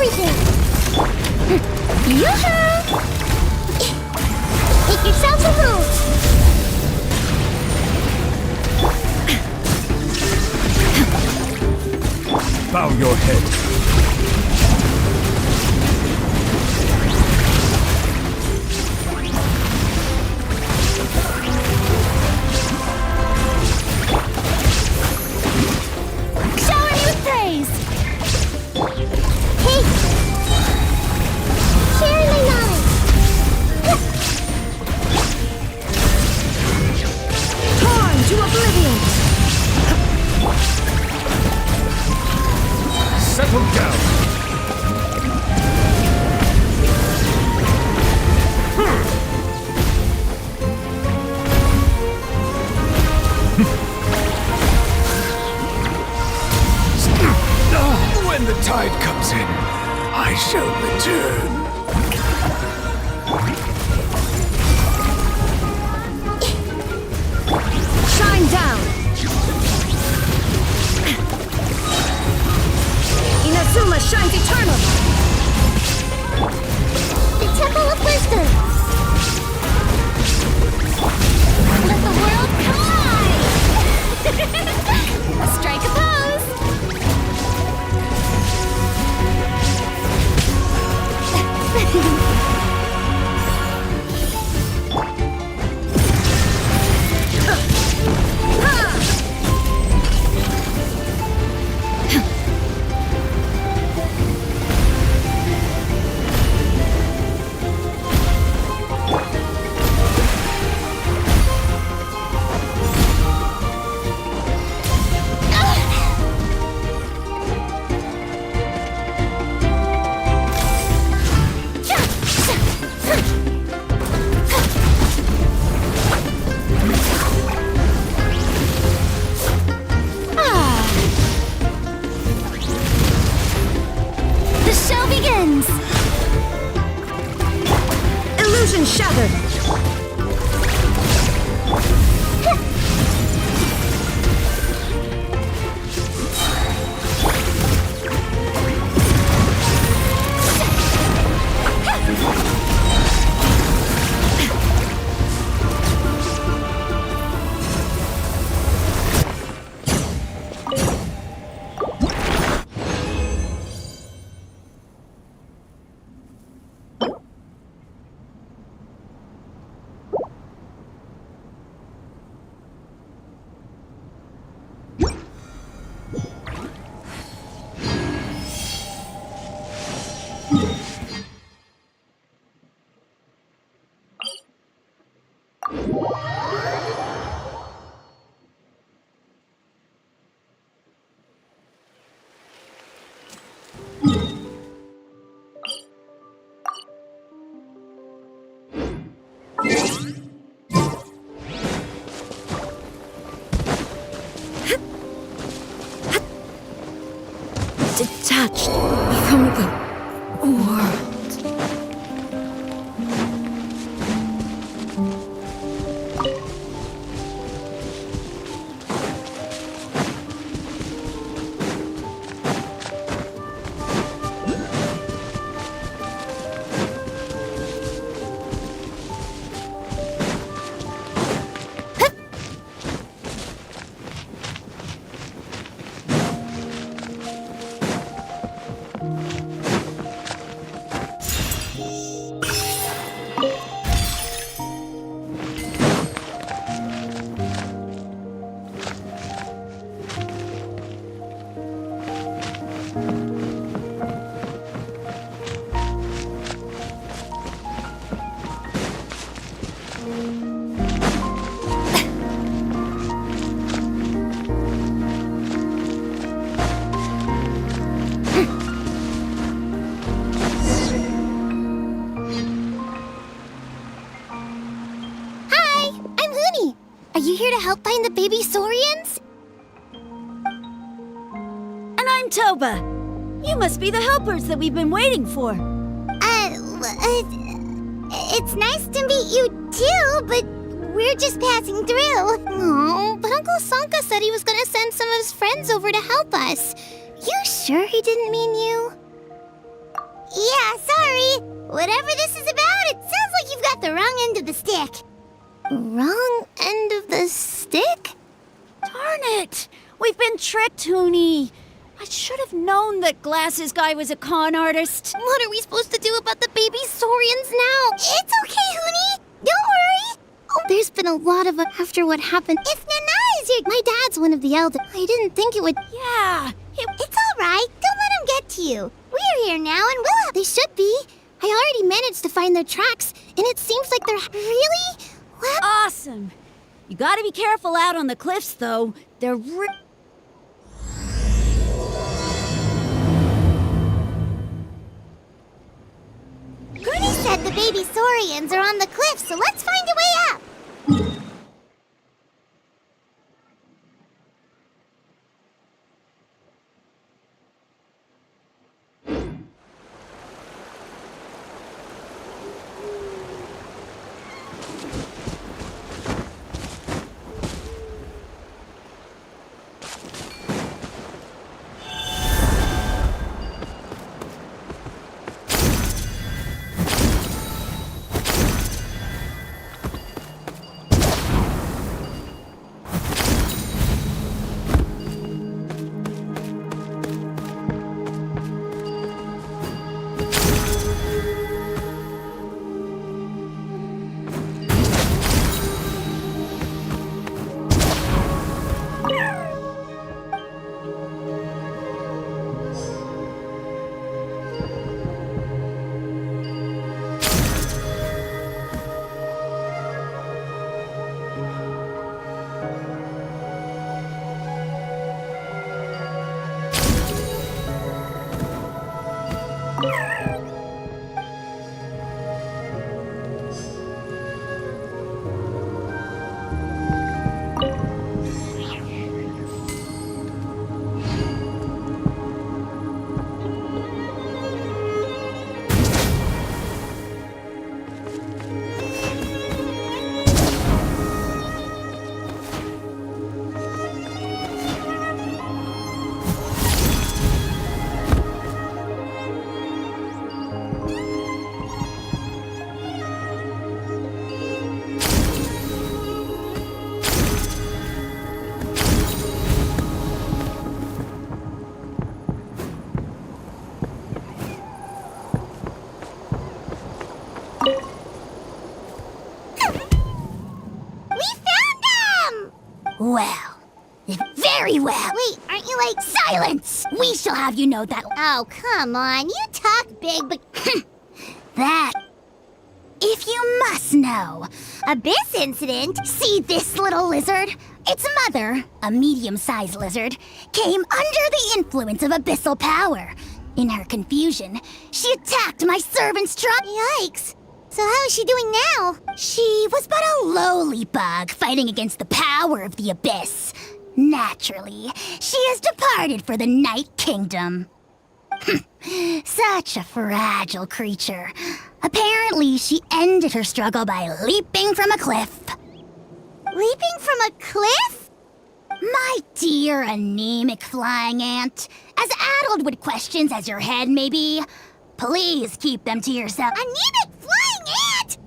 everything! Yoo-hoo! Make yourself a move! Bow your head. Shower me with praise! Hey! Share my knowledge! Torn to oblivion! Settle down. When the tide comes in, I shall return. Shine down! Inazuma shines eternal! The Temple of Wisdom! Let the world collide! Strike a pose! The show begins! Illusion shattered! Detached from the world. Are you here to help find the baby Saurians? And I'm Toba. You must be the helpers that we've been waiting for. It's nice to meet you too, but we're just passing through. Oh, but Uncle Sanka said he was gonna send some of his friends over to help us. You sure he didn't mean you? Whatever this is about, it sounds like you've got the wrong end of the stick. Wrong end of the stick? Darn it! We've been tricked, Hoonie. I should have known that Glasses Guy was a con artist. What are we supposed to do about the baby saurians now? It's okay, Hoonie. Don't worry. Oh, there's been a lot of after what happened. If Nana is here, my dad's one of the elders. I didn't think it would. Yeah, It's all right. Don't let them get to you. We're here now, and we'll. They should be. I already managed to find their tracks, and it seems like they're really well. awesome. You gotta be careful out on the cliffs, though. They're Goody said the baby saurians are on the cliff, so let's find a way up. Well, very well. Wait, aren't you like... Silence! We shall have you know that... Oh, come on. You talk big, but... that... If you must know, Abyss incident, see this little lizard? Its mother, a medium-sized lizard, came under the influence of abyssal power. In her confusion, she attacked my servant's truck. Yikes. So how is she doing now? She was but a lowly bug fighting against the power of the abyss. Naturally, she has departed for the Night Kingdom. Such a fragile creature. Apparently, she ended her struggle by leaping from a cliff. Leaping from a cliff? My dear anemic flying ant, as addled with questions as your head may be, please keep them to yourself. Anemic flying ant?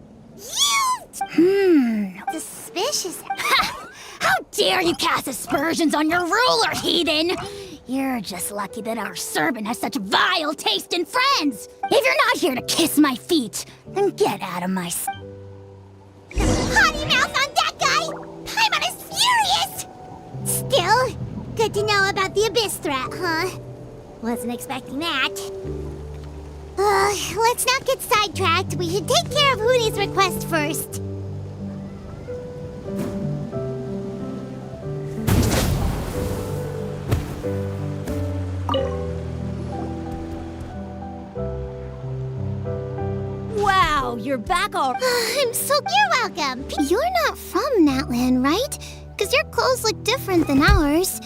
You... Suspicious. How dare you cast aspersions on your ruler, heathen! You're just lucky that our servant has such vile taste in friends! If you're not here to kiss my feet, then get out of my... Potty mouth on that guy! Paimon is furious! Still, good to know about the abyss threat, huh? Wasn't expecting that. Let's not get sidetracked. We should take care of Hoonie's request first. Wow, you're back all... I'm so... You're welcome. You're not from Natland, right? Because your clothes look different than ours.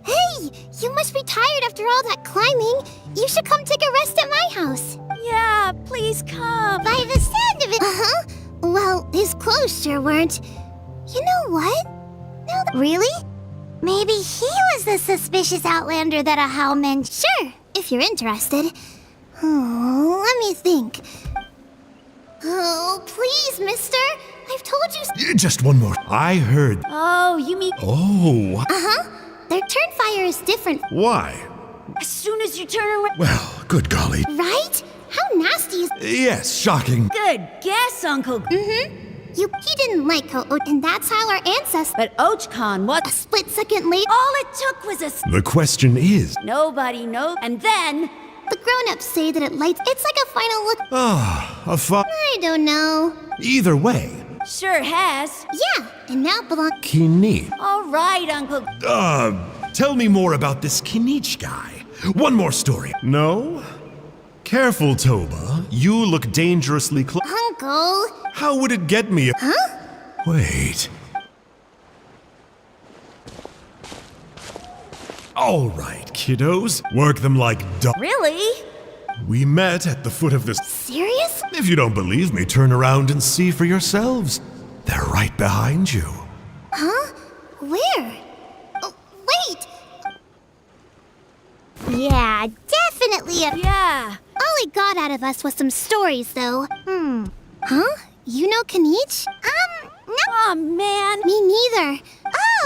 Hey, you must be tired after all that climbing. You should come take a rest at my house. Yeah, please come. By the sound of it... Uh-huh. Well, his clothes sure weren't. You know what? No, really? Maybe he was the suspicious outlander that Ahau mentioned. Sure, if you're interested. Oh, let me think. please, mister. I've told you. Just one more. I heard. Oh, you mean Oh, Their turn fire is different, why? as soon as you turn around? Well, good golly. right? How nasty is. Yes, shocking. Good guess, Uncle. He didn't like Ho-Oh, and that's how our ancestors. But Ochcon, A what? split second later, All it took was The question is. nobody knows. And then the grown-ups say that it lights. It's like a final look. I don't know. Either way. sure has. Yeah, and now belong. Kinich. All right, Uncle. Tell me more about this Kinich guy. One more story. No? Careful, Toba. You look dangerously close. Uncle. How would it get me? Huh? Wait. All right, kiddos. Work them like dogs. Really? We met at the foot of this. Serious? If you don't believe me, turn around and see for yourselves. They're right behind you. Where? Oh, wait! Yeah, definitely Yeah. All he got out of us was some stories, though. Huh? You know Kinich? No. Oh, man. Me neither.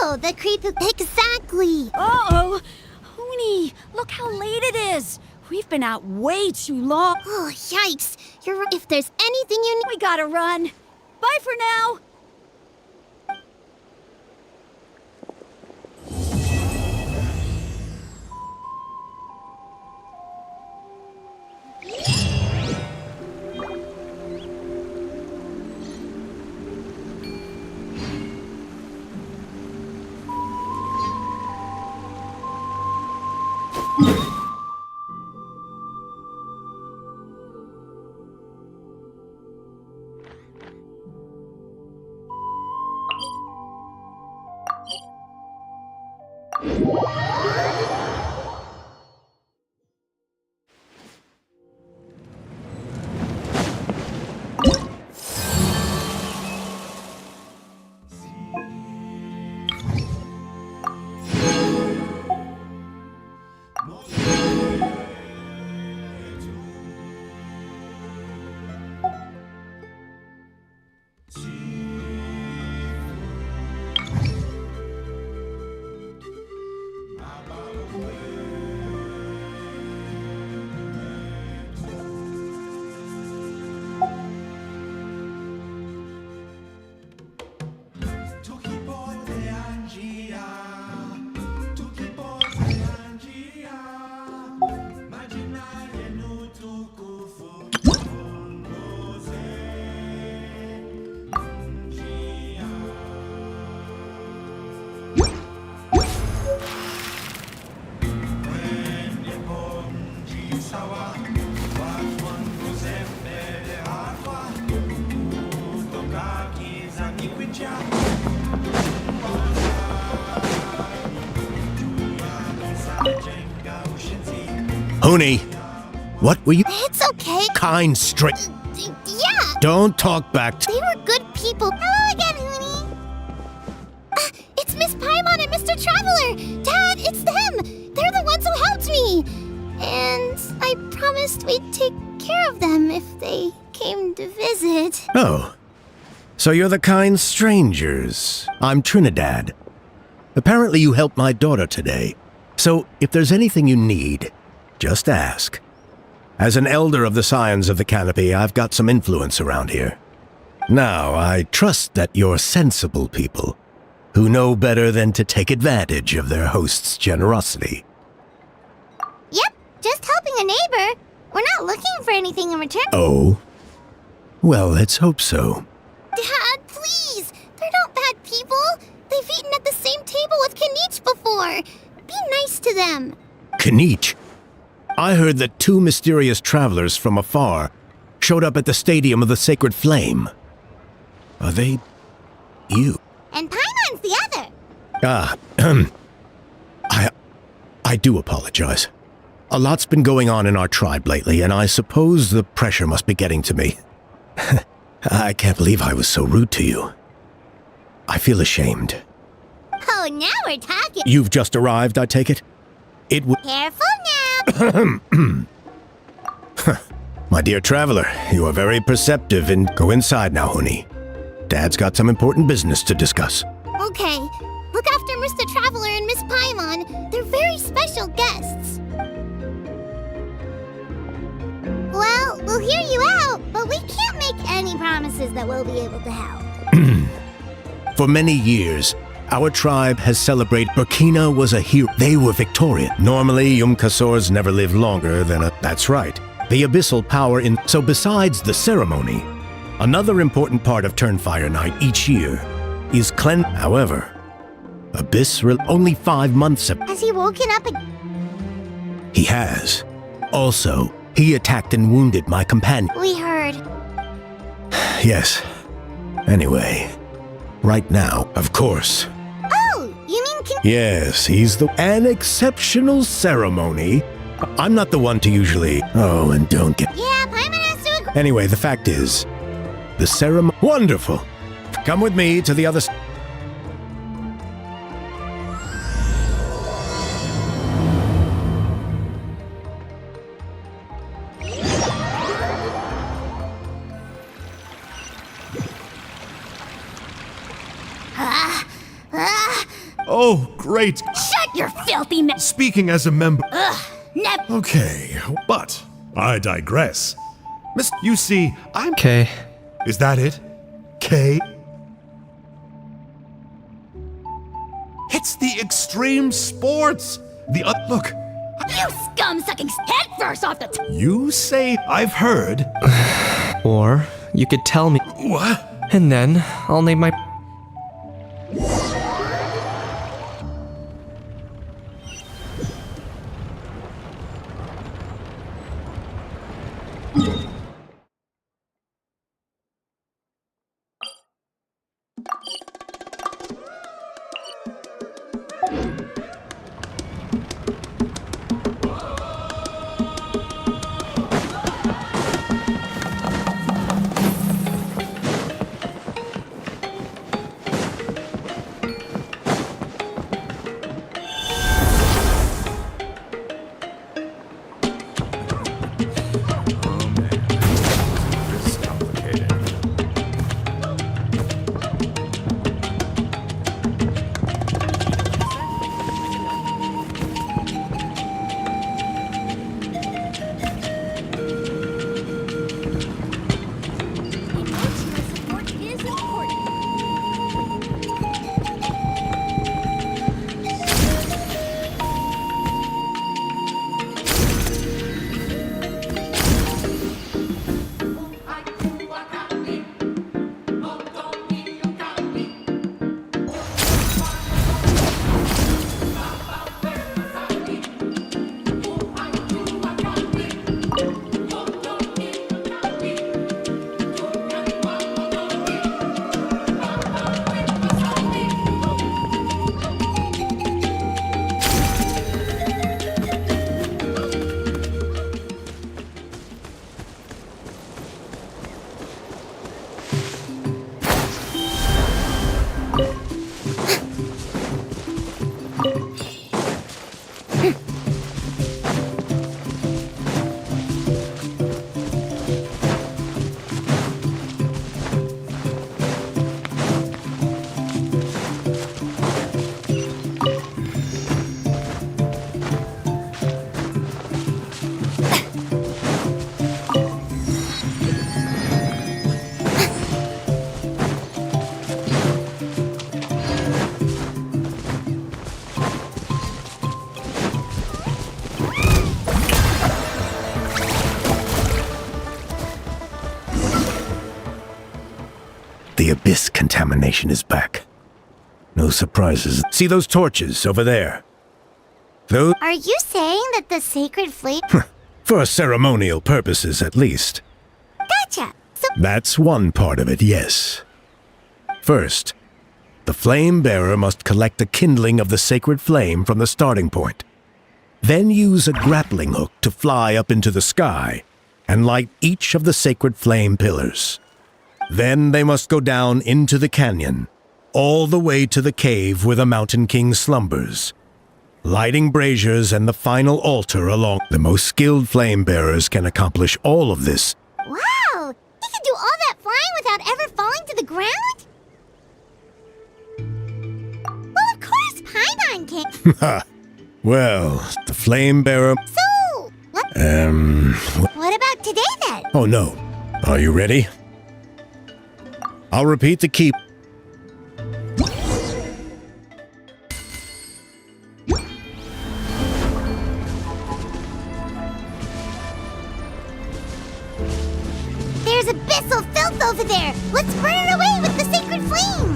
Oh, the creep. Exactly. Uh-oh. Hoonie, look how late it is. We've been out way too long. Oh, yikes. You're right. If there's anything you need. We gotta run. Bye for now. Hoonie, what were you? It's okay. Kind straight. Yeah, Don't talk back to. they were good people. Hello again, Hoonie. It's Miss Paimon and Mr. Traveler. Dad, it's them. They're the ones who helped me. And I promised we'd take care of them if they came to visit. Oh, so you're the kind strangers. I'm Trinidad. Apparently you helped my daughter today. So if there's anything you need, just ask. As an elder of the Scions of the Canopy, I've got some influence around here. Now, I trust that you're sensible people who know better than to take advantage of their host's generosity. Yep, just helping a neighbor. We're not looking for anything in return. Oh? Well, let's hope so. Dad, please. They're not bad people. They've eaten at the same table with Kinich before. Be nice to them. Kinich? I heard that 2 mysterious travelers from afar showed up at the Stadium of the Sacred Flame. Are they you? And Paimon's the other. I do apologize. A lot's been going on in our tribe lately, and I suppose the pressure must be getting to me. I can't believe I was so rude to you. I feel ashamed. Oh, now we're talking. You've just arrived, I take it? It would... Careful now. My dear traveler, you are very perceptive and go inside now, Huni. Dad's got some important business to discuss. Okay. Look after Mr. Traveler and Miss Paimon. They're very special guests. Well, we'll hear you out, but we can't make any promises that we'll be able to help. For many years, our tribe has celebrated Burkina was a hero. They were victorious. Normally, Yumkasors never live longer than a... That's right. The abyssal power in... So besides the ceremony, another important part of Turnfire Night each year is cleanse. However, Abyss only 5 months have... Has he woken up again? He has. Also, he attacked and wounded my companion. We heard. Yes. Anyway, right now, of course. Oh, you mean Yes, he's an exceptional ceremony. I'm not the one to usually... Oh, and don't get... Yeah, Paimon has to agree. Anyway, the fact is, the ceremony... Wonderful! Come with me to the other... Oh, great. Shut your filthy mouth! Speaking as a member. Never. Okay, but I digress. You see, I'm... Okay. Is that it? K? It's the extreme sports. Look, You scum-sucking head first off the you say I've heard. Or you could tell me, What? and then I'll name my... support is important. The abyss contamination is back. No surprises. See those torches over there? Those... Are you saying that the sacred flame... For ceremonial purposes, at least. Gotcha! So, That's one part of it, yes. First, the flame bearer must collect the kindling of the sacred flame from the starting point. Then use a grappling hook to fly up into the sky and light each of the sacred flame pillars. Then they must go down into the canyon, all the way to the cave where the Mountain King slumbers. lighting braziers and the final altar along. The most skilled flame bearers can accomplish all of this. Wow! He can do all that flying without ever falling to the ground? Well, of course Paimon can. Ha! Well, the flame bearer... So, what? What about today then? Oh no. Are you ready? I'll repeat the key. There's abyssal filth over there! Let's burn it away with the sacred flame!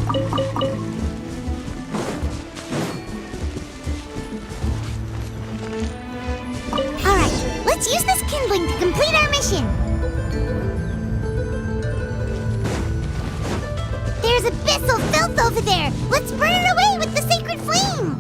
Alright, let's use this kindling to complete our mission! There's abyssal filth over there! Let's burn it away with the sacred flame!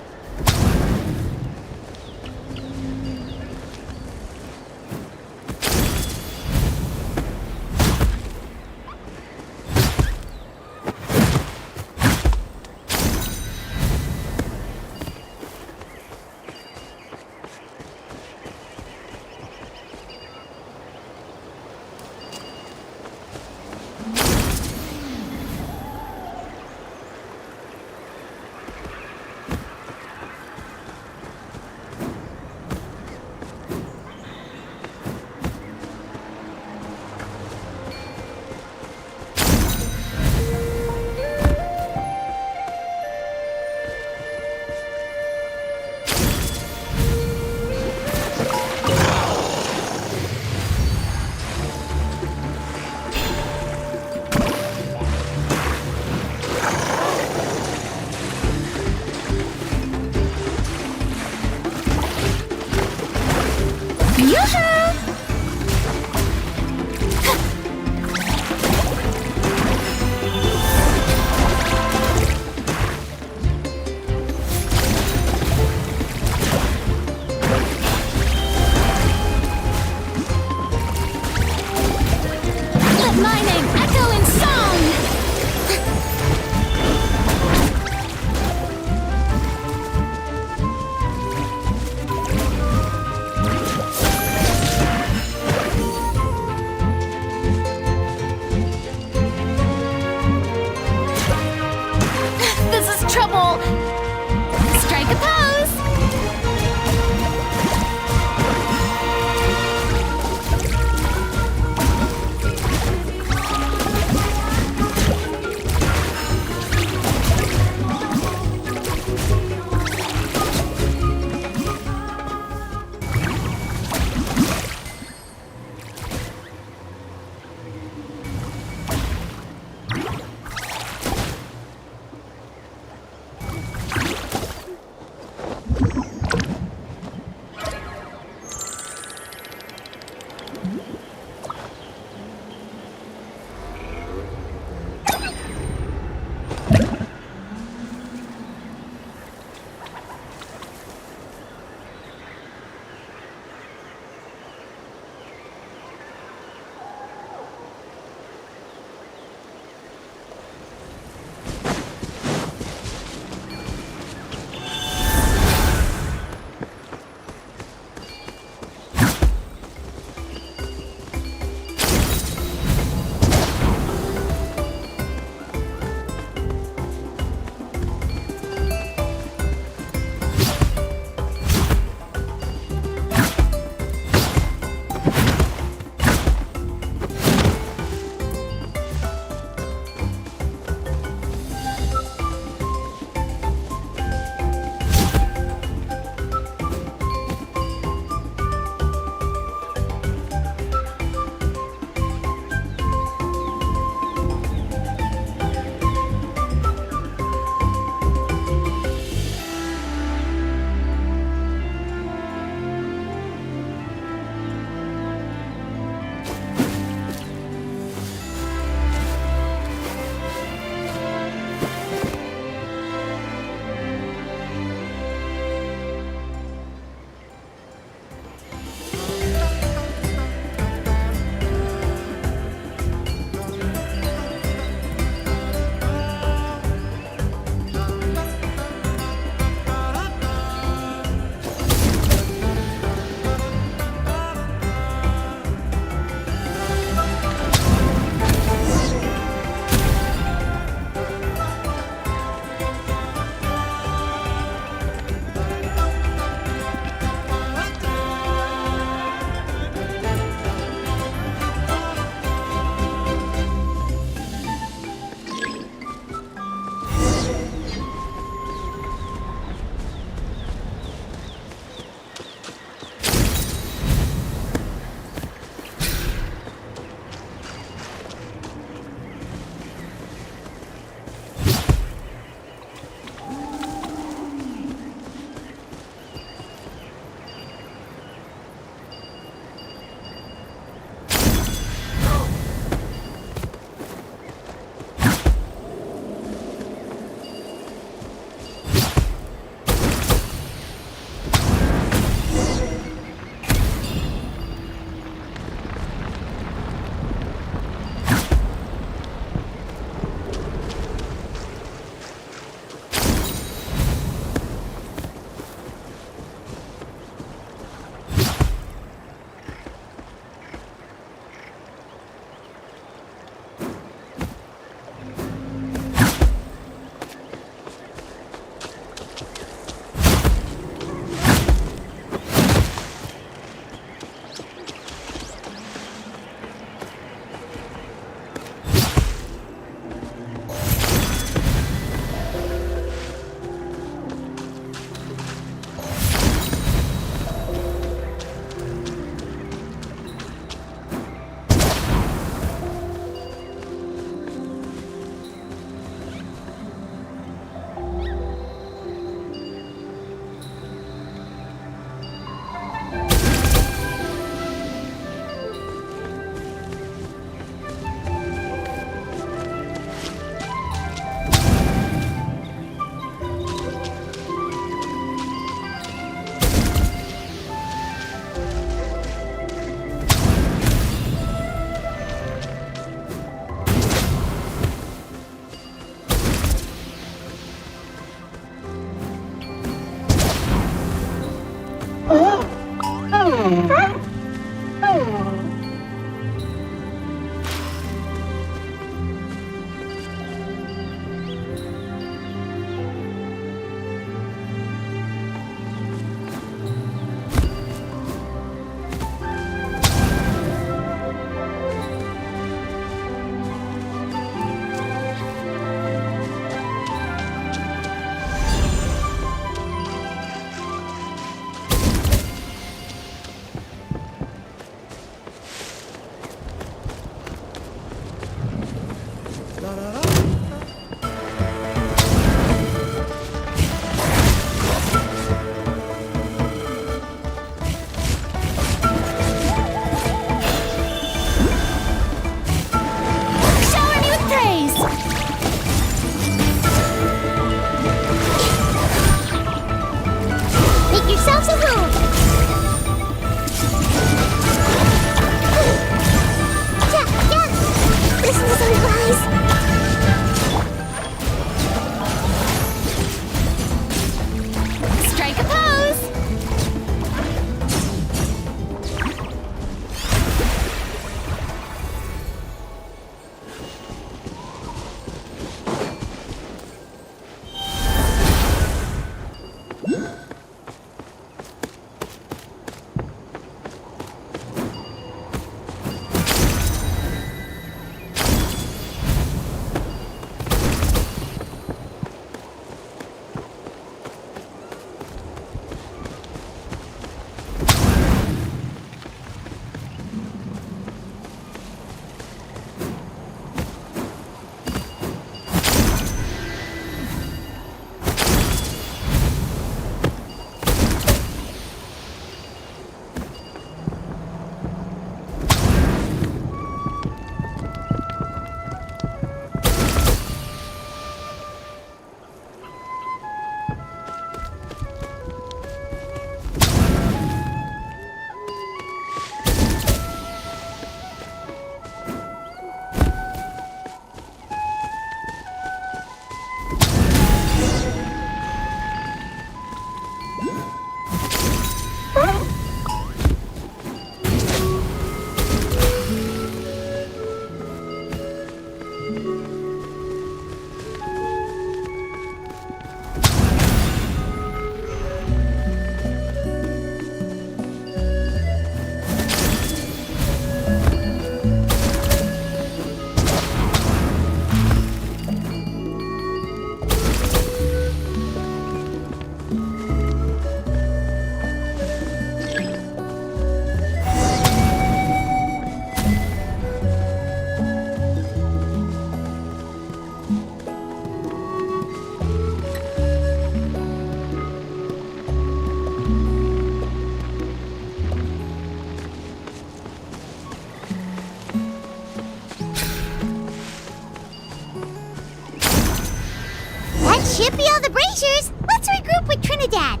should be all the braziers. Let's regroup with Trinidad.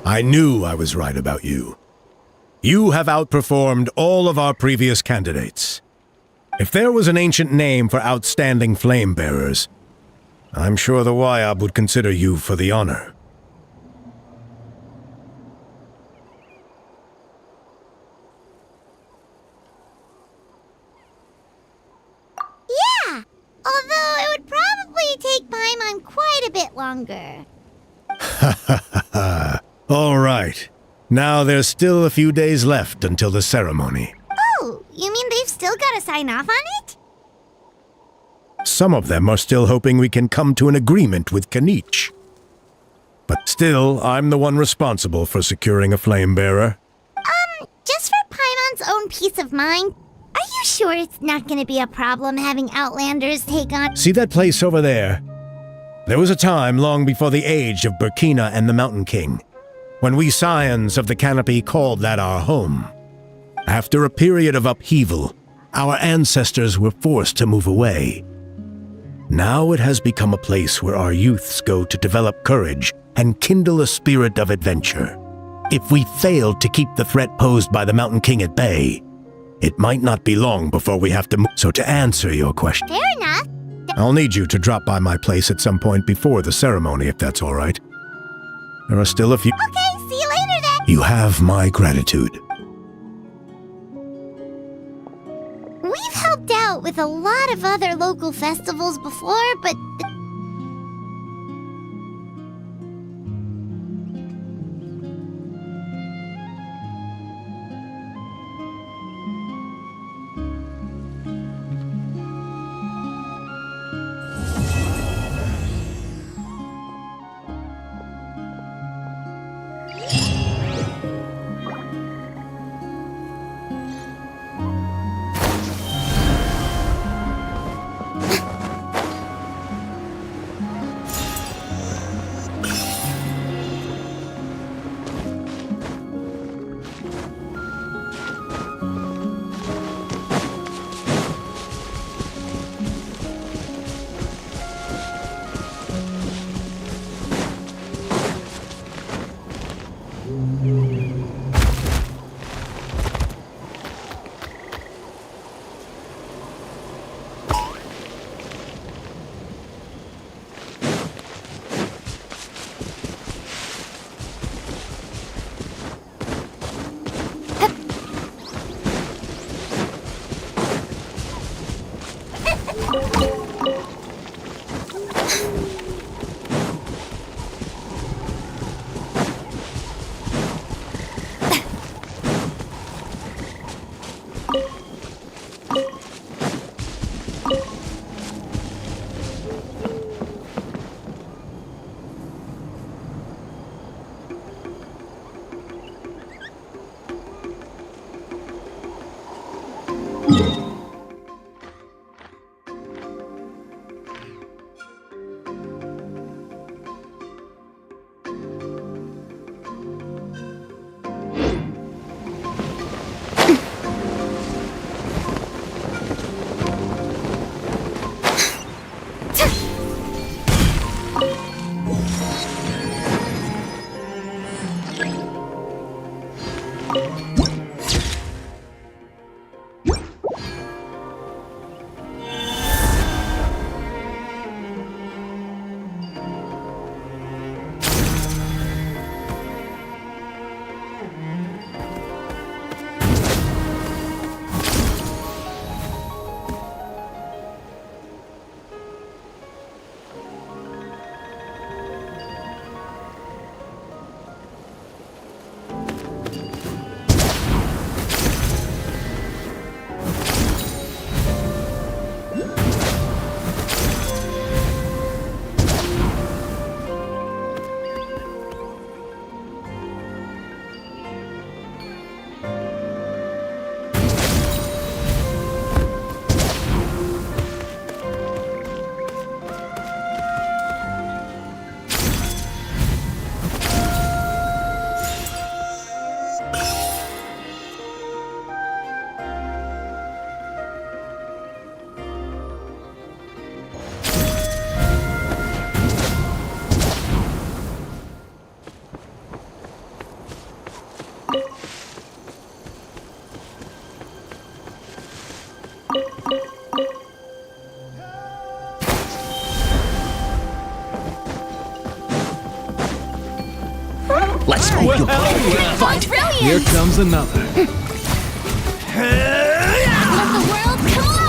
I knew I was right about you. You have outperformed all of our previous candidates. If there was an ancient name for outstanding flame bearers, I'm sure the Wayab would consider you for the honor. Yeah, although it would probably take Paimon quite a bit longer. All right. Now there's still a few days left until the ceremony. Oh, you mean they've still got to sign off on it? Some of them are still hoping we can come to an agreement with Kinich. But still, I'm the one responsible for securing a flame bearer. Just for Paimon's own peace of mind, are you sure it's not going to be a problem having Outlanders take on... See that place over there? There was a time long before the age of Burkina and the Mountain King, when we Scions of the Canopy called that our home. After a period of upheaval, our ancestors were forced to move away. Now it has become a place where our youths go to develop courage and kindle a spirit of adventure. If we failed to keep the threat posed by the Mountain King at bay, it might not be long before we have to move. So to answer your question, Fair enough. I'll need you to drop by my place at some point before the ceremony, if that's all right. There are still a few... Okay, see you later then. You have my gratitude. We've helped out with a lot of other local festivals before, but... Let's hope you'll fight. Brilliant! Here comes another. Let the world collide!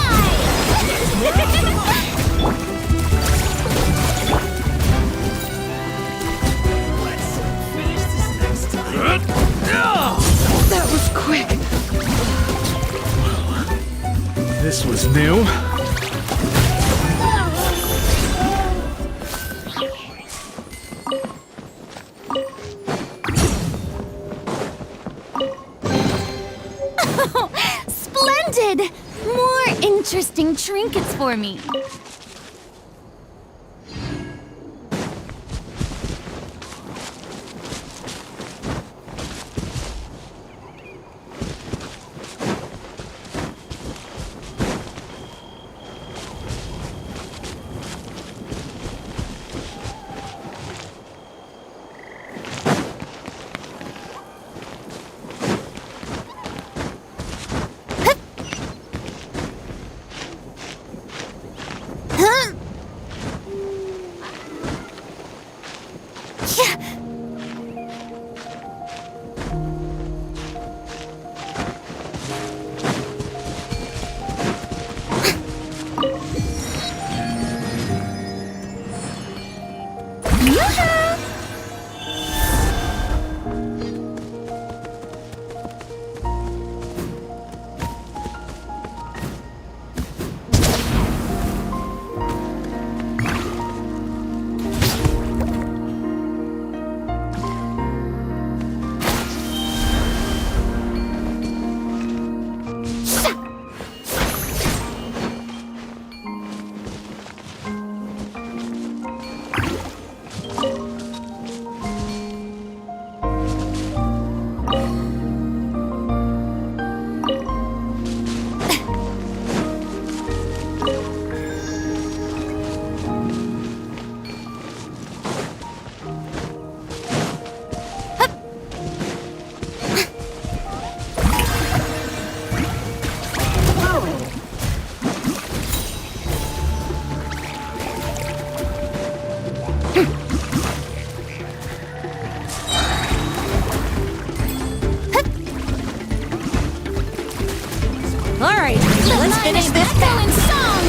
That was quick. This was new. Splendid! More interesting trinkets for me. Alright, let's finish this going song!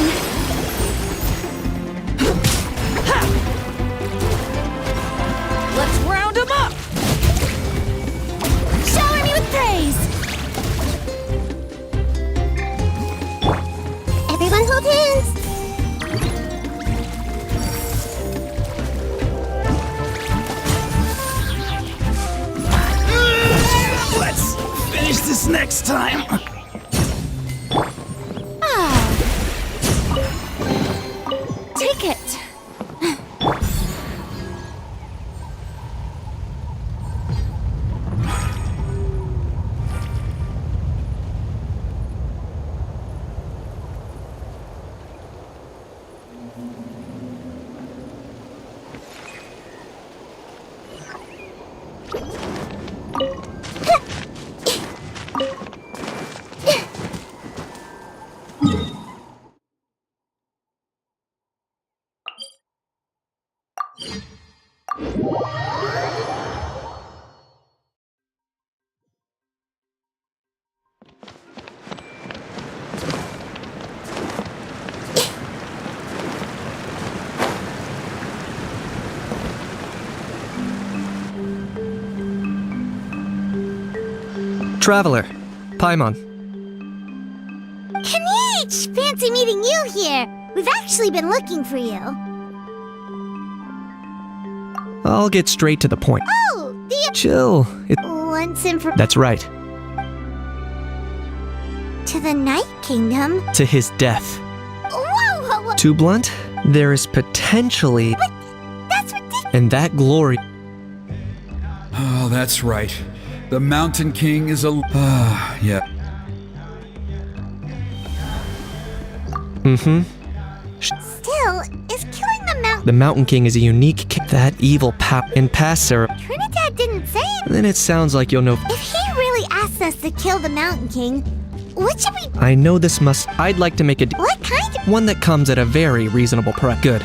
Let's round them up! Shower me with praise! Everyone hold hands! Let's finish this next time. Take it! Traveler, Paimon. Kanich! Fancy meeting you here. We've actually been looking for you. I'll get straight to the point. Oh, the Chill. once and for That's right. to the Night Kingdom. To his death. Whoa! Too blunt? There is potentially... That's ridiculous. And that glory... Oh, that's right. The Mountain King is a... yeah. Mm-hmm. Still, is killing the mountain. The Mountain King is a unique that evil in past ceremony. Trinidad didn't say it. Then it sounds like you'll know... If he really asked us to kill the Mountain King, what should we... I know this must... I'd like to make a... What kind of... One that comes at a very reasonable price. Good.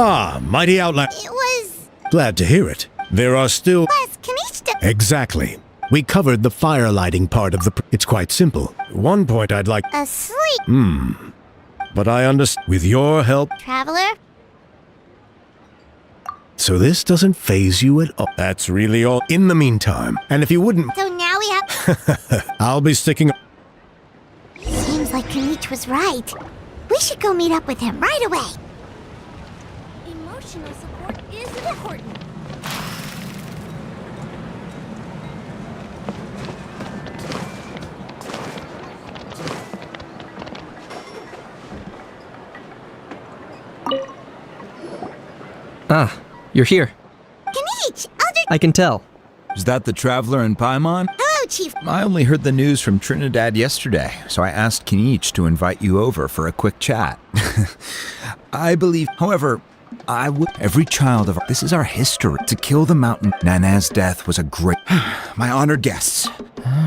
Ah, mighty outland. It was... Glad to hear it. There are still... Plus, Kanichka... Exactly. We covered the fire lighting part of the... It's quite simple. One point I'd like... Asleep. But I understand. With your help... Traveler? So this doesn't faze you at all. That's really all. In the meantime, and if you wouldn't... So now we have... I'll be sticking... Seems like Kanich was right. We should go meet up with him right away. Emotional support is important. Ah, you're here. Kanich! Elder... I can tell. Is that the traveler in Paimon? Hello, Chief. I only heard the news from Trinidad yesterday, so I asked Kinich to invite you over for a quick chat. I believe, however, I would... Every child of... This is our history. To kill the mountain, Nana's death was a great... My honored guests.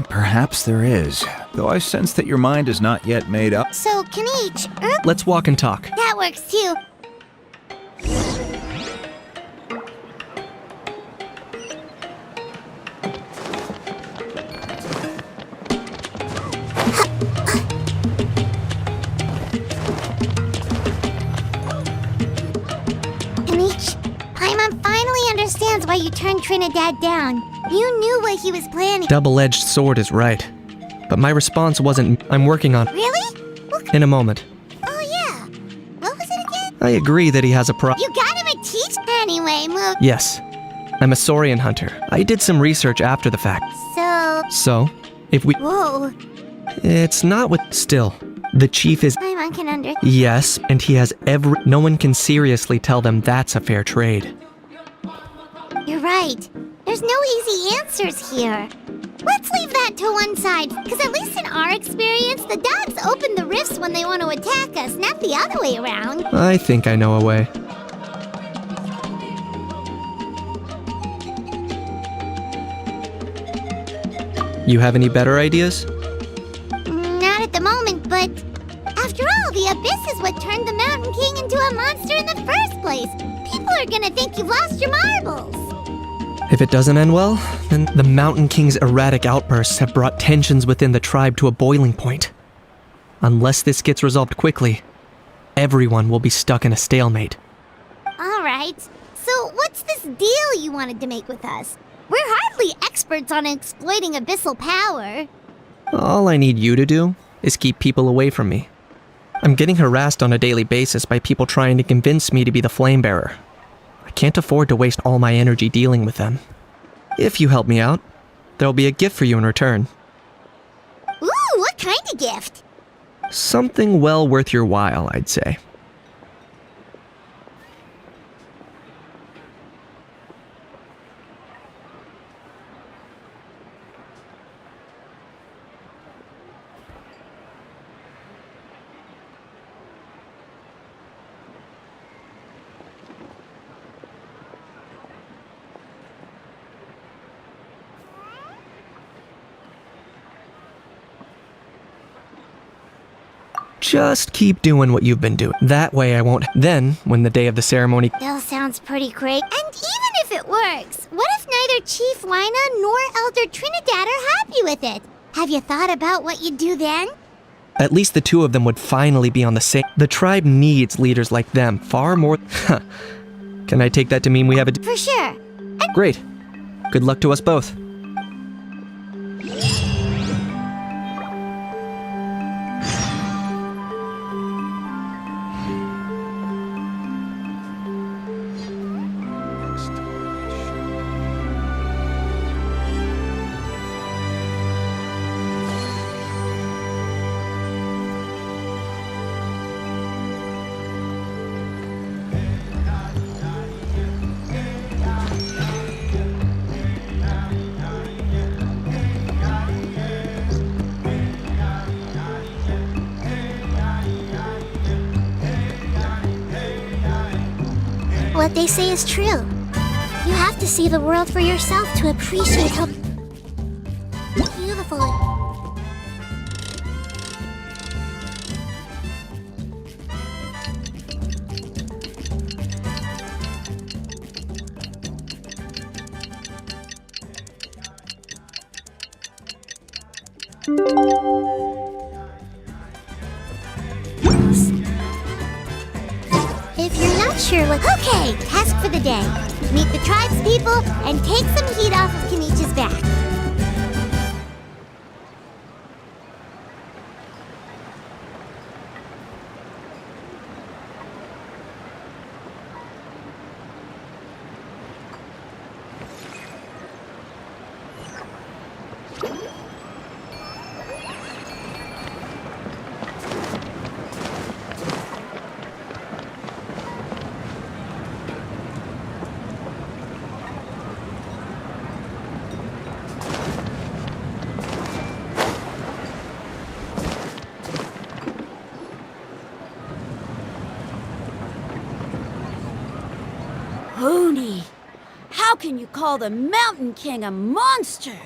Perhaps there is. Though I sense that your mind is not yet made up. So, Kanich... Let's walk and talk. That works too. Kanich, Paimon finally understands why you turned Trinidad down. You knew what he was planning. Double-edged sword is right. But my response wasn't, I'm working on... Really? What? In a moment. Oh yeah. What was it again? I agree that he has a You got him a teach anyway, Mook. Yes. I'm a Saurian hunter. I did some research after the fact. So, if we... Whoa. It's not what... Still, the chief is... Paimon can under... Yes, and he has every... No one can seriously tell them that's a fair trade. You're right. There's no easy answers here. Let's leave that to one side, because at least in our experience, the dogs open the rifts when they want to attack us, not the other way around. I think I know a way. You have any better ideas? Not at the moment, but after all, the Abyss is what turned the Mountain King into a monster in the first place. People are gonna think you've lost your marbles. If it doesn't end well, then the Mountain King's erratic outbursts have brought tensions within the tribe to a boiling point. Unless this gets resolved quickly, everyone will be stuck in a stalemate. All right. So what's this deal you wanted to make with us? We're hardly experts on exploiting abyssal power. All I need you to do is keep people away from me. I'm getting harassed on a daily basis by people trying to convince me to be the flame bearer. I can't afford to waste all my energy dealing with them. If you help me out, there'll be a gift for you in return. Ooh, what kind of gift? Something well worth your while, I'd say. Just keep doing what you've been doing. That way I won't... Then, when the day of the ceremony... Still sounds pretty great. And even if it works, what if neither Chief Wina nor Elder Trinidad are happy with it? Have you thought about what you'd do then? At least the two of them would finally be on the same... The tribe needs leaders like them far more... Can I take that to mean we have a... For sure. Great. Good luck to us both. What they say is true. You have to see the world for yourself to appreciate how beautiful it is. If you're not sure what... Okay, task for the day. Meet the tribe's people and take some heat off of Kenichi's back. Hoonie, how can you call the Mountain King a monster?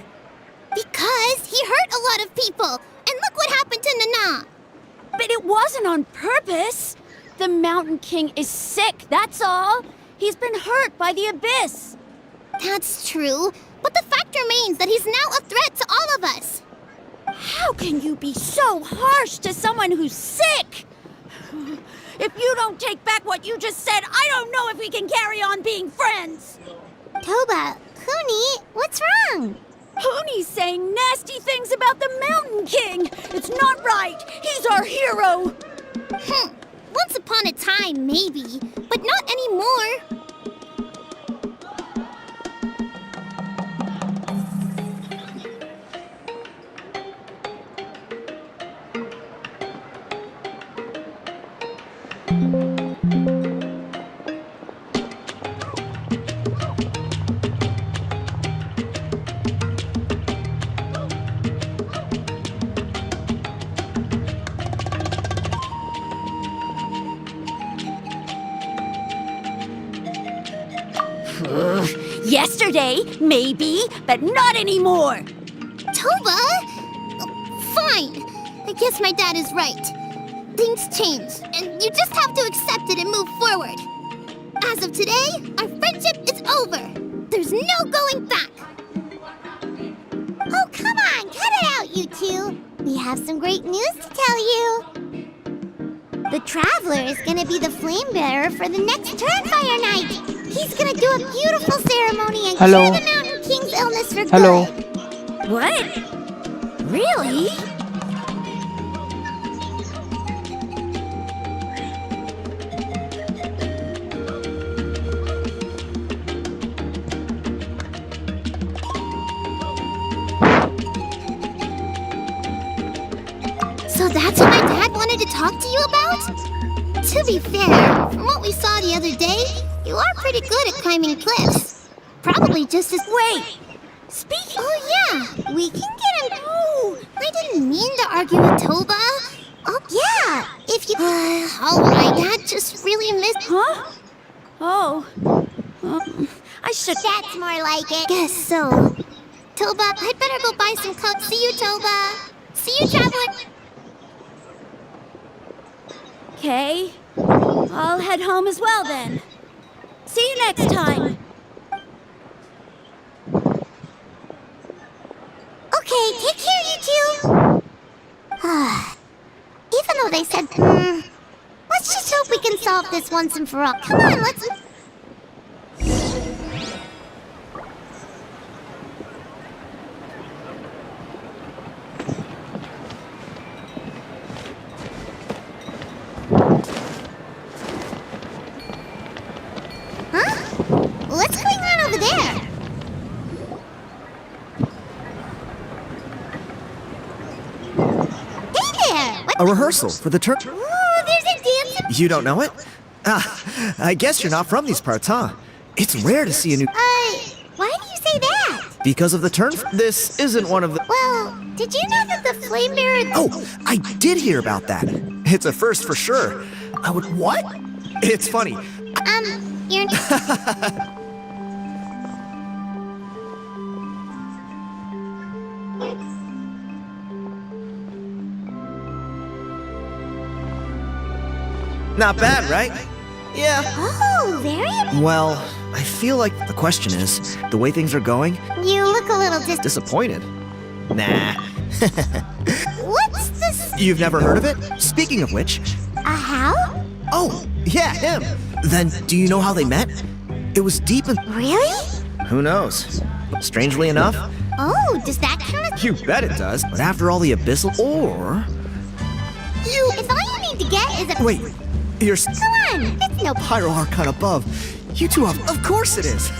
Because he hurt a lot of people. And look what happened to Nana. But it wasn't on purpose. The Mountain King is sick, that's all. He's been hurt by the abyss. That's true. But the fact remains that he's now a threat to all of us. How can you be so harsh to someone who's sick? If you don't take back what you just said, I don't know if we can carry on being friends. Toba, Huni, what's wrong? Hoonie's saying nasty things about the Mountain King. It's not right. He's our hero. Once upon a time, maybe, but not anymore. Yesterday, maybe, but not anymore. Toba? Fine. I guess my dad is right. Things change, and you just have to accept it and move forward. As of today, our friendship is over. There's no going back. Oh, come on, cut it out, you two. We have some great news to tell you. The Traveler is gonna be the flame bearer for the next Turnfire night. He's gonna do a beautiful ceremony and Hello. cure the Mountain King's illness for Hello. good. What? Really? So that's what my dad wanted to talk to you about? To be fair, from what we saw the other day, you are pretty good at climbing cliffs. Probably just as... Wait. Speaking. Oh yeah, we can get him... Oh, I didn't mean to argue with Toba. Oh yeah, if you... Alright, Dad just really missed... Huh? Oh. I should... That's more like it. Guess so. Toba, I'd better go buy some cups. See you, Toba. See you, Traveler. Okay. I'll head home as well then. See you next time. Okay, take care, you two. Even though they said, let's just hope we can solve this once and for all. Come on, let's... What's going on over there? Hey there! What? A rehearsal for the turn. Ooh, there's a dance. You don't know it? Ah, I guess you're not from these parts, huh? It's rare to see a new. Why do you say that? Because of the turn. This isn't one of the. Well, did you know that the flame bearer... Oh, I did hear about that. It's a first for sure. I would. What? It's funny. You're... Not bad, right? Yeah. Oh, very... Well, I feel like the question is, the way things are going, You look a little disappointed. Nah, What's this? You've never heard of it? Speaking of which... A how? Oh, yeah, him! Then, do you know how they met? It was deep in... Really? Who knows? Strangely enough, Oh, does that count as... you bet it does. But after all the abyssal... Or... You... If all you need to get is a... Wait, you're... Come on, it's no... Pyro Archon above. You two have... Of course it is!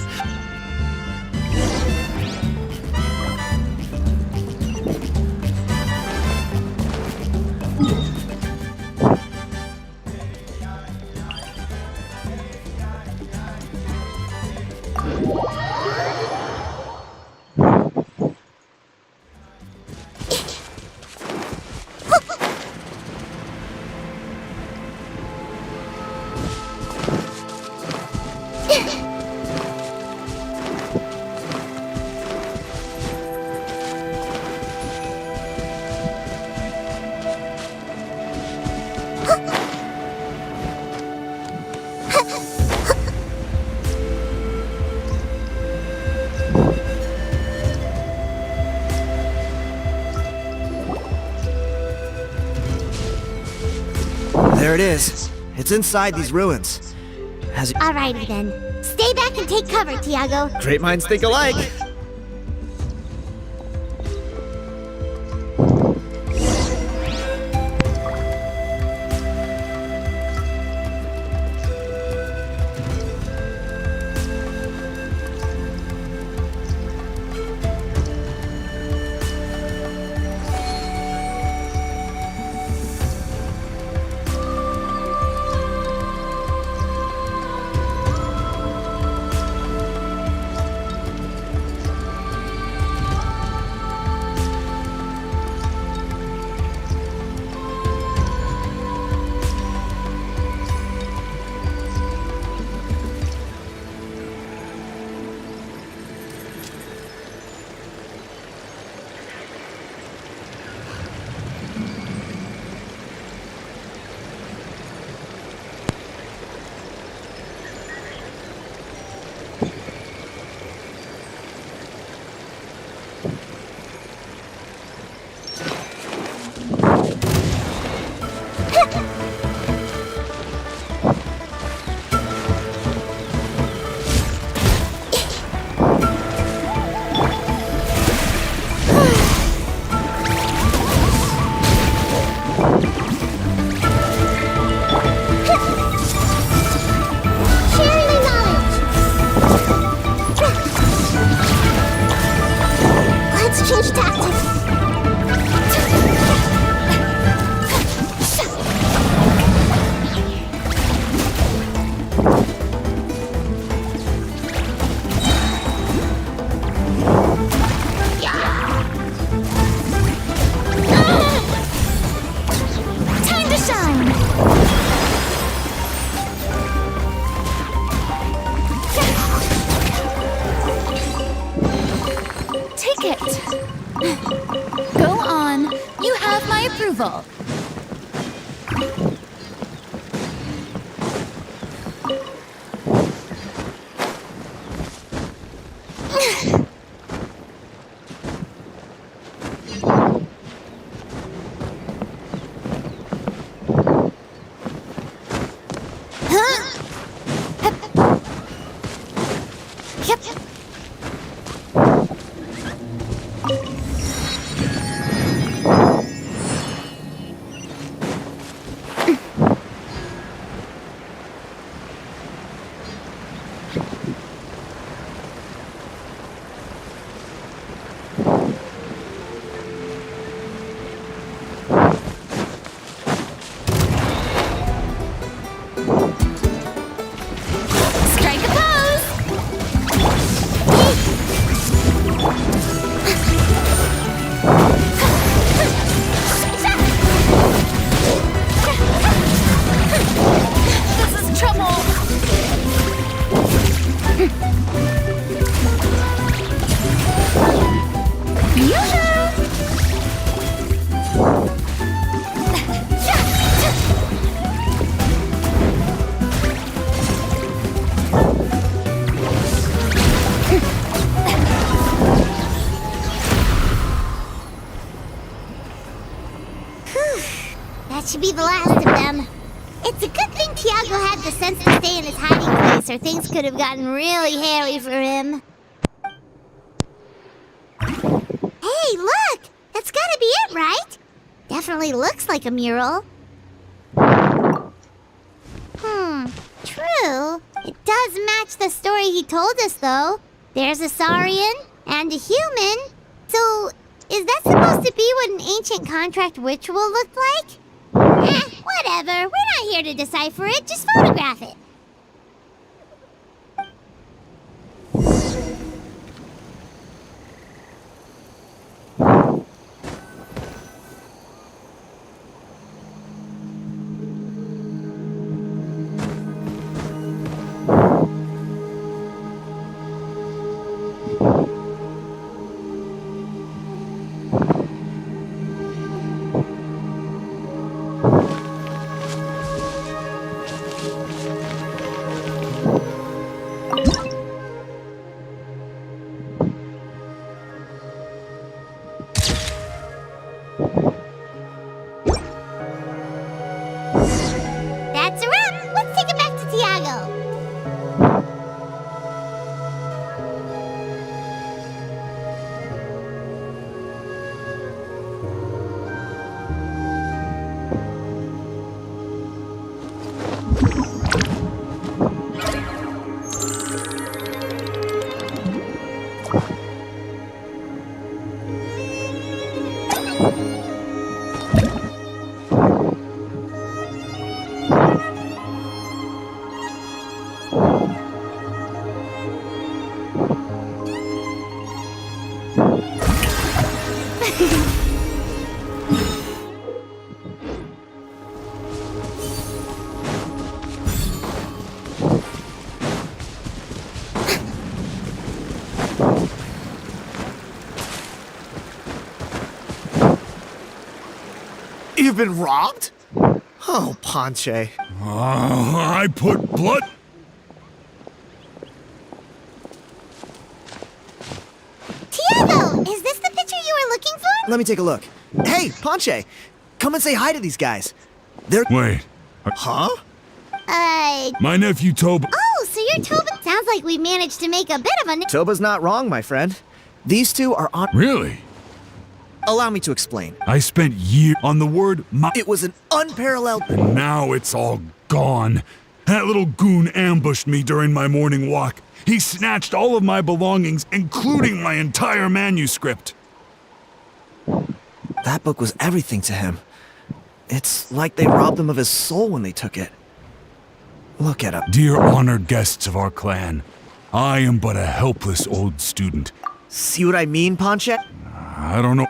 There it is. It's inside these ruins. Has Alrighty then. Stay back and take cover, Tiago. great minds think alike. Change tactics. Time to shine. Take it. Go on. You have my approval. Yep. That should be the last of them. It's a good thing Tiago had the sense to stay in his hiding place, or things could have gotten really hairy for him. Hey, look! That's gotta be it, right? Definitely looks like a mural. True. It does match the story he told us, though. There's a Saurian and a human. So, is that supposed to be what an ancient contract ritual looked like? Whatever. We're not here to decipher it. Just photograph it. That's a wrap. Let's take it back to Tiago. You've been robbed? Oh, Ponche. I put blood. Tiago, is this the picture you were looking for? Let me take a look. Hey, Ponche! Come and say hi to these guys. They're... Wait. Huh? My nephew Toba. Oh, so you're Tobin? Sounds like we managed to make a bit of a... Toba's not wrong, my friend. These two are on... Really? Allow me to explain. I spent years on the word It was an unparalleled... and now it's all gone. That little goon ambushed me during my morning walk. He snatched all of my belongings, including my entire manuscript. That book was everything to him. It's like they robbed him of his soul when they took it. Look at him. Dear honored guests of our clan, I am but a helpless old student. See what I mean, Ponche? I don't know.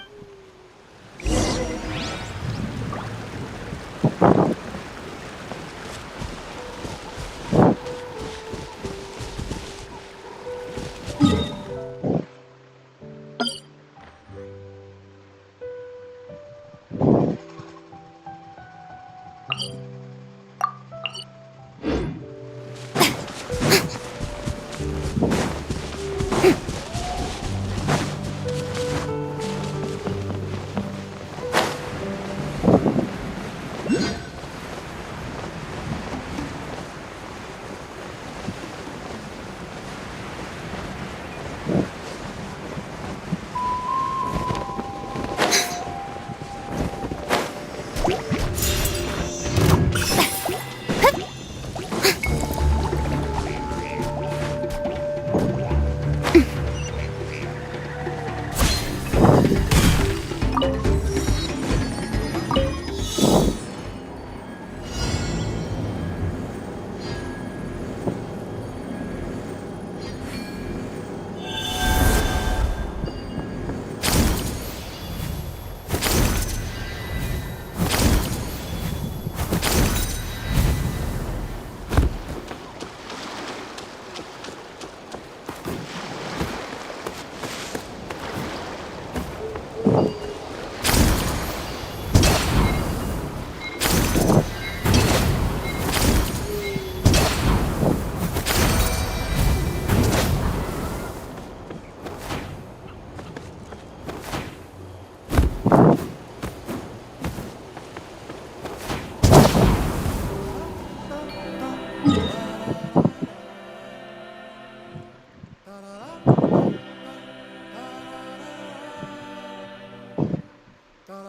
Well,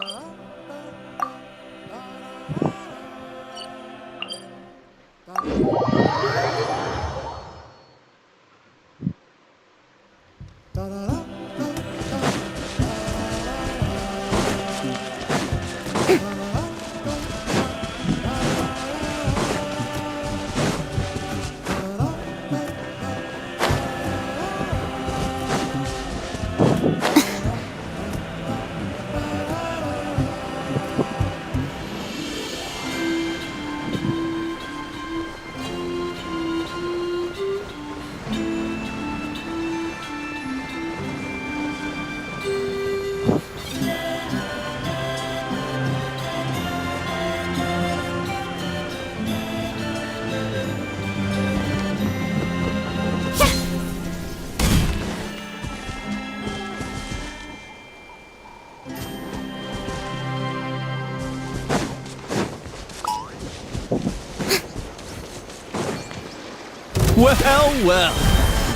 well.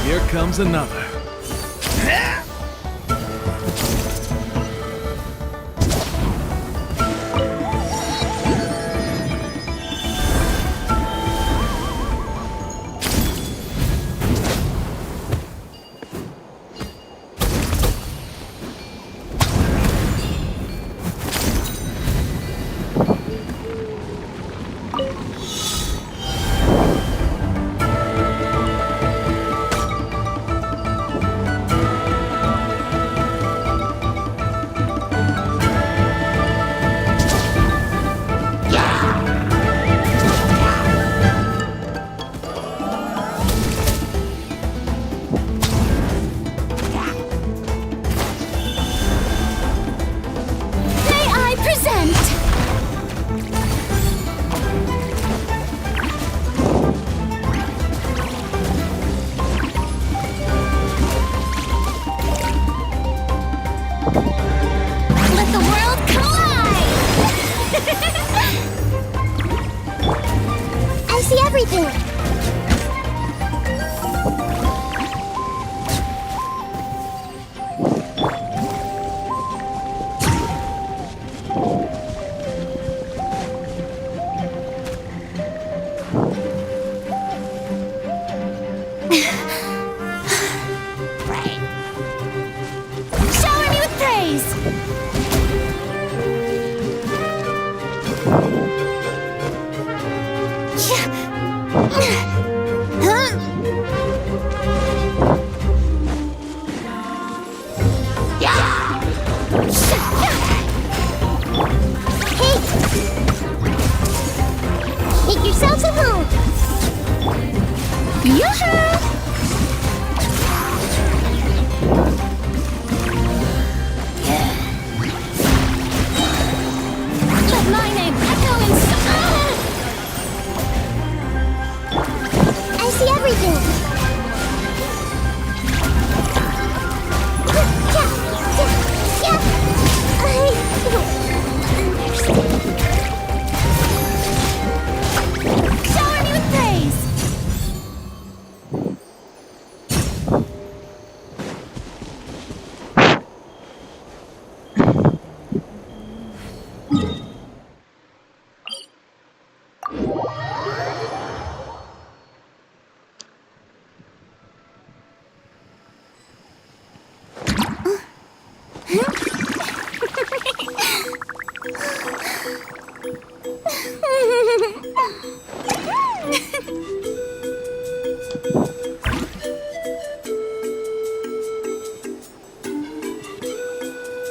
Here comes another. May I present? Let the world collide! I see everything. Right. Shower me with praise! Hey! Make yourselves at home! Yoo-hoo! Let my name echo in I see everything. Shower me with praise.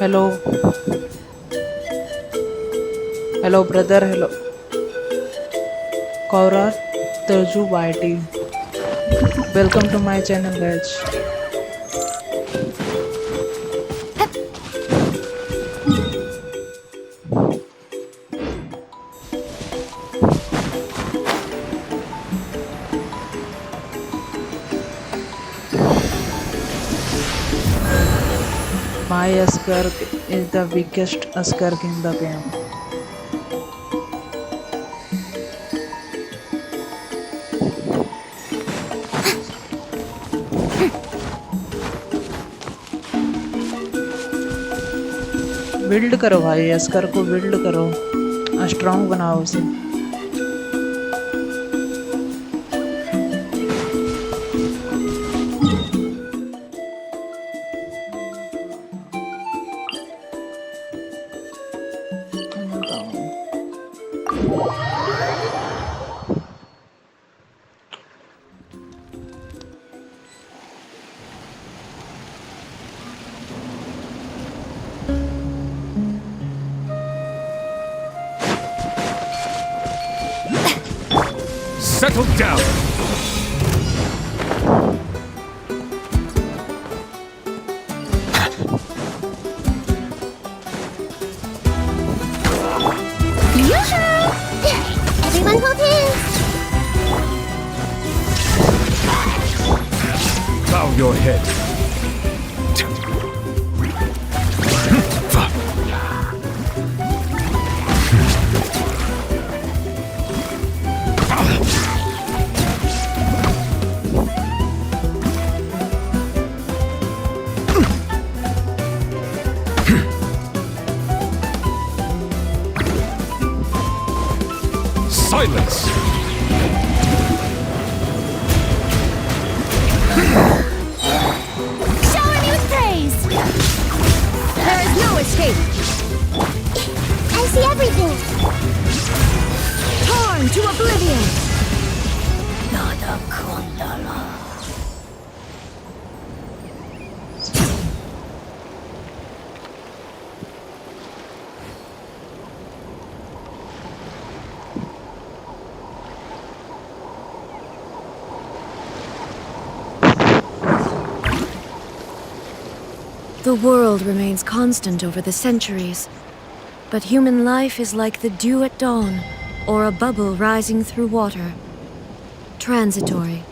Hello. Hello, brother. Hello. Kaura Terju YT. Welcome to my channel, guys. My Skirk is the weakest Skirk in the game. Build करो भाई, स्कर को build करो, strong बनाओ उसे। Settle down! Yoo-hoo! Everyone hold hands! Bow your head. Silence! Shower me with praise! There is no escape! I see everything! Torn to oblivion! Nada kundala. The world remains constant over the centuries, but human life is like the dew at dawn, or a bubble rising through water. Transitory.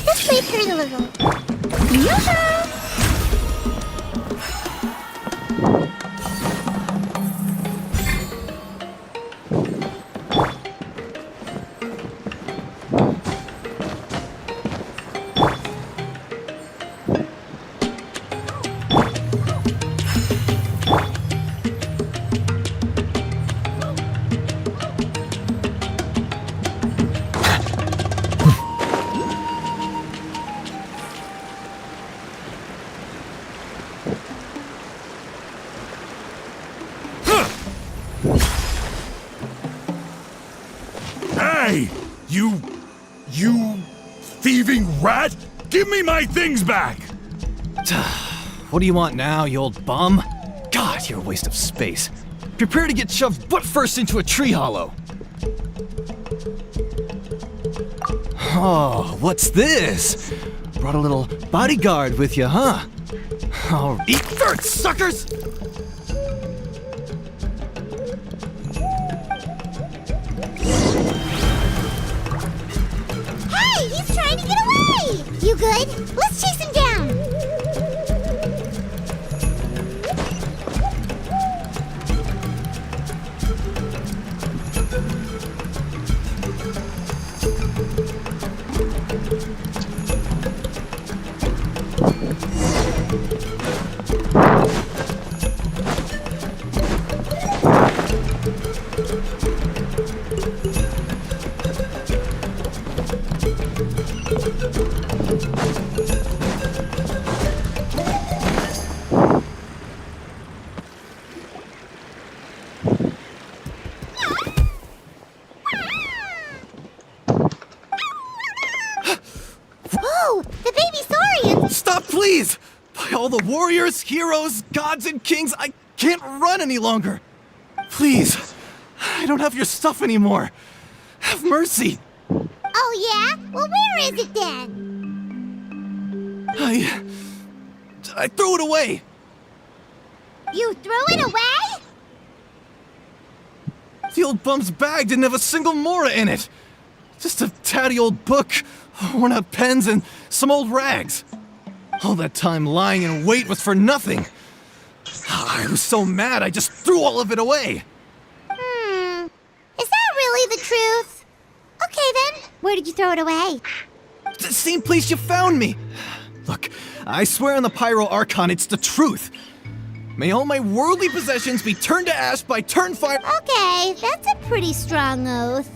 This might hurt a little. Yoo-hoo! Hey! You thieving rat! Give me my things back! What do you want now, you old bum? God, you're a waste of space. Prepare to get shoved butt first into a tree hollow. Oh, what's this? Brought a little bodyguard with you, huh? Oh, eat dirt, suckers! Hey, he's trying to get away! You good? Let's chase him down! Please! By all the warriors, heroes, gods, and kings, I can't run any longer! Please! I don't have your stuff anymore! Have mercy! Oh, yeah? Well, where is it then? I threw it away! You threw it away? The old bum's bag didn't have a single mora in it! Just a tatty old book, worn out pens, and some old rags. All that time lying in wait was for nothing. I was so mad I just threw all of it away. Is that really the truth? Okay then, where did you throw it away? The same place you found me. Look, I swear on the Pyro Archon it's the truth. May all my worldly possessions be turned to ash by Turnfire. Okay, that's a pretty strong oath.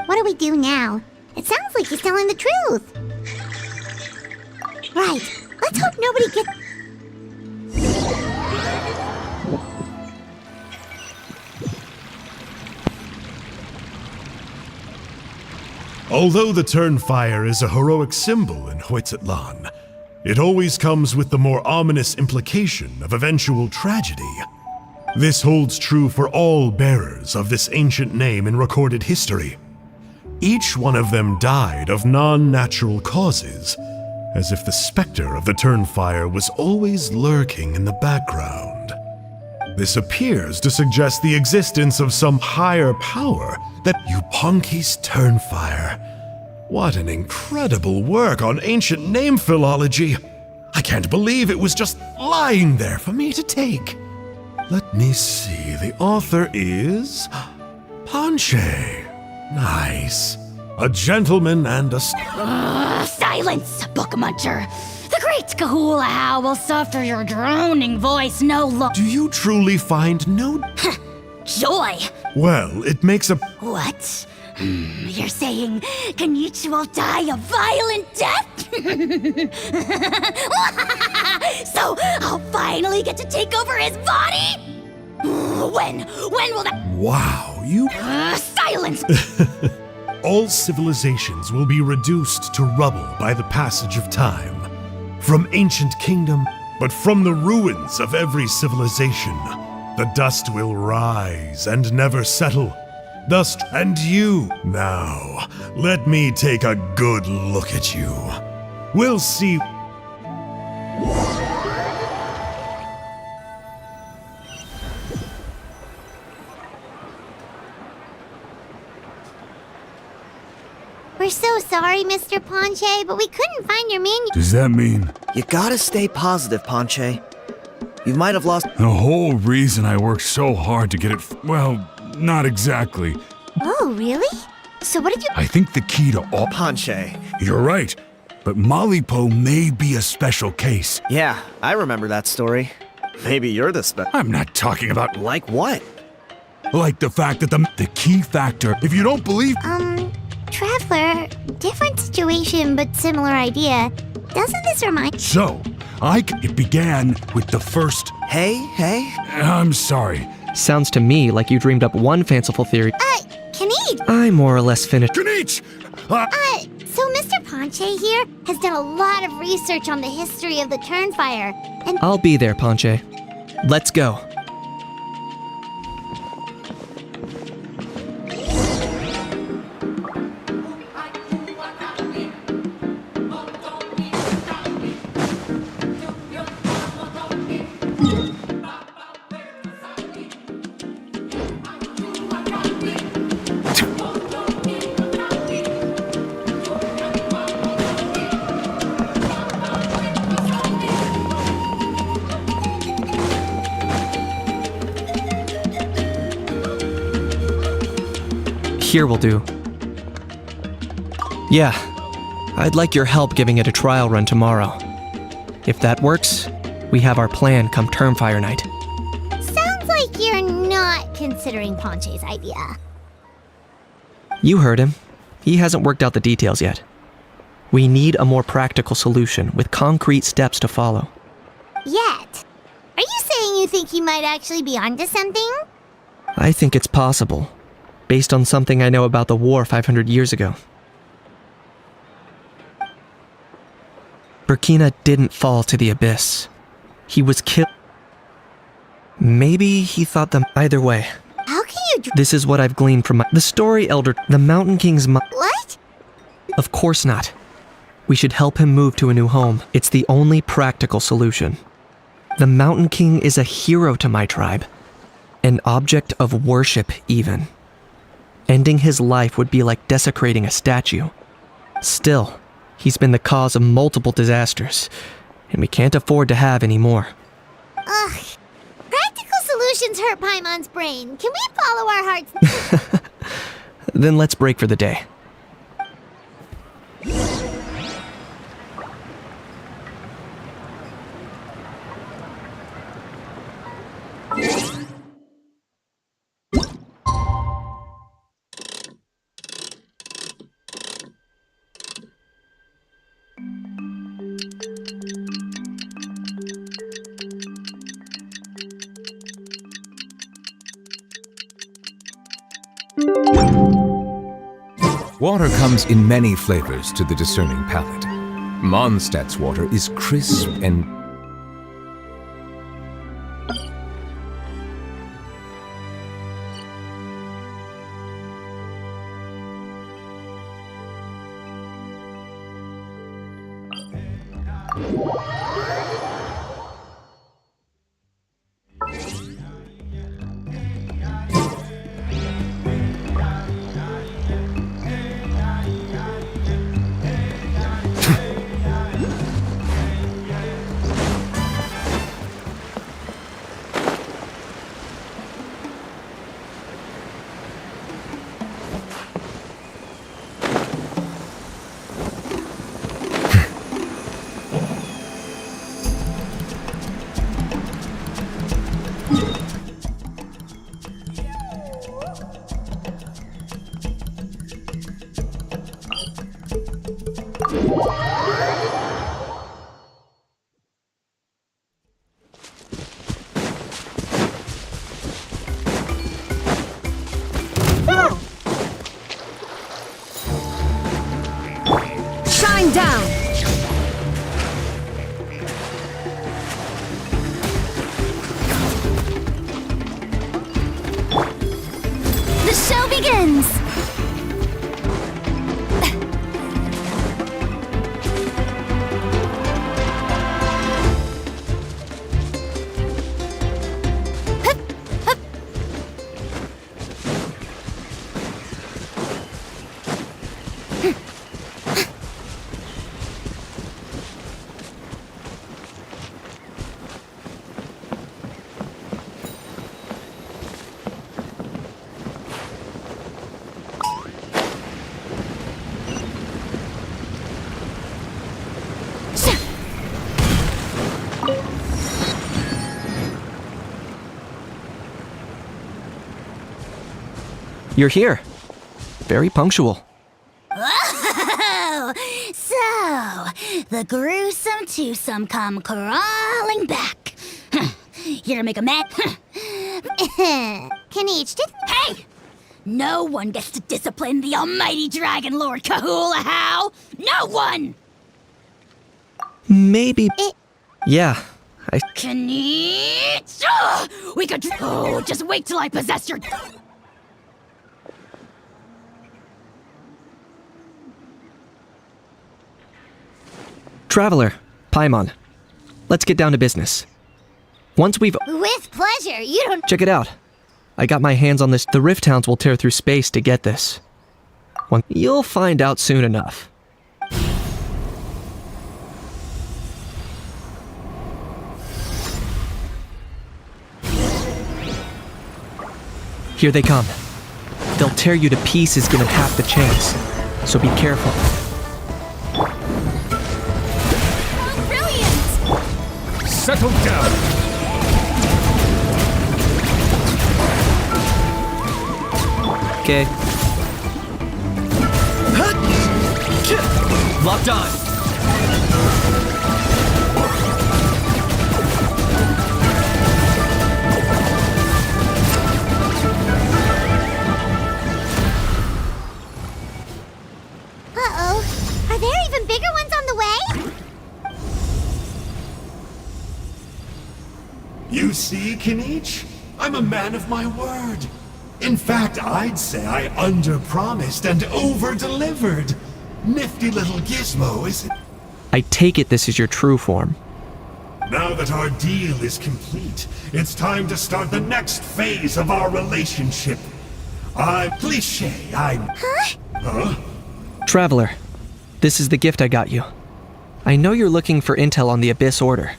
What do we do now? It sounds like he's telling the truth. Right, let's hope nobody gets... Although the Turnfire is a heroic symbol in Huitzatlan, it always comes with the more ominous implication of eventual tragedy. This holds true for all bearers of this ancient name in recorded history. Each one of them died of non-natural causes, as if the specter of the Turnfire was always lurking in the background. This appears to suggest the existence of some higher power that Yupanki's Turnfire. What an incredible work on ancient name philology! I can't believe it was just lying there for me to take. Let me see, the author is... Panche. Nice. A gentleman and a... Silence, book muncher! The great Kahula will suffer your droning voice no longer. Do you truly find no... Joy! Well, it makes a... What? You're saying Kenichi will die a violent death? So I'll finally get to take over his body? When will that... Wow, you... Silence! All civilizations will be reduced to rubble by the passage of time. From ancient kingdom, but from the ruins of every civilization, the dust will rise and never settle. Dust and you. Now, let me take a good look at you. We'll see. We're so sorry, Mr. Ponche, but we couldn't find your menu. Does that mean You gotta stay positive, Ponche. You might have lost... the whole reason I worked so hard to get it... Well, not exactly. Oh, really? So what did you... I think the key to all... Ponche. You're right, but Malipo may be a special case. Yeah, I remember that story. Maybe you're the I'm not talking about... Like what? Like the fact that the key factor, if you don't believe... Traveler, different situation but similar idea. Doesn't this remind... So, it began with the first... Hey? I'm sorry. Sounds to me like you dreamed up one fanciful theory. Kanid! I more or less finished. Kanich! So Mr. Ponche here has done a lot of research on the history of the Turnfire, and... I'll be there, Panche. Let's go. Here will do. Yeah, I'd like your help giving it a trial run tomorrow. If that works, we have our plan come Turnfire night. Sounds like you're not considering Ponche's idea. You heard him. He hasn't worked out the details yet. We need a more practical solution with concrete steps to follow. Yet? Are you saying you think he might actually be onto something? I think it's possible, based on something I know about the war 500 years ago. Burkina didn't fall to the abyss. He was killed. Maybe he thought them either way. How can you This is what I've gleaned from the story, Elder. The Mountain King's What? Of course not. We should help him move to a new home. It's the only practical solution. The Mountain King is a hero to my tribe. An object of worship, even. Ending his life would be like desecrating a statue. Still, he's been the cause of multiple disasters, and we can't afford to have any more. Ugh. Practical solutions hurt Paimon's brain. Can we follow our hearts? Then let's break for the day. Water comes in many flavors to the discerning palate. Mondstadt's water is crisp and Shine down! The show begins! You're here. Very punctual. Oh, so the gruesome twosome come crawling back. Here to make a mess. Can each did? Hey! No one gets to discipline the almighty Dragon Lord Kahula. No one! Maybe. Yeah, Can each? We could. Oh, just wait till I possess your. Traveler, Paimon. Let's get down to business. Once we've... With pleasure. You don't. Check it out. I got my hands on this. The Rift Hounds will tear through space to get this. You'll find out soon enough. Here they come. They'll tear you to pieces given half the chance. So be careful. Settle down! Okay. Locked on! Uh-oh. Are there even bigger ones on the way? You see, Kinich? I'm a man of my word. In fact, I'd say I under-promised and over-delivered. Nifty little gizmo, isn't it? I take it this is your true form. Now that our deal is complete, it's time to start the next phase of our relationship. Huh? Traveler, this is the gift I got you. I know you're looking for intel on the Abyss Order,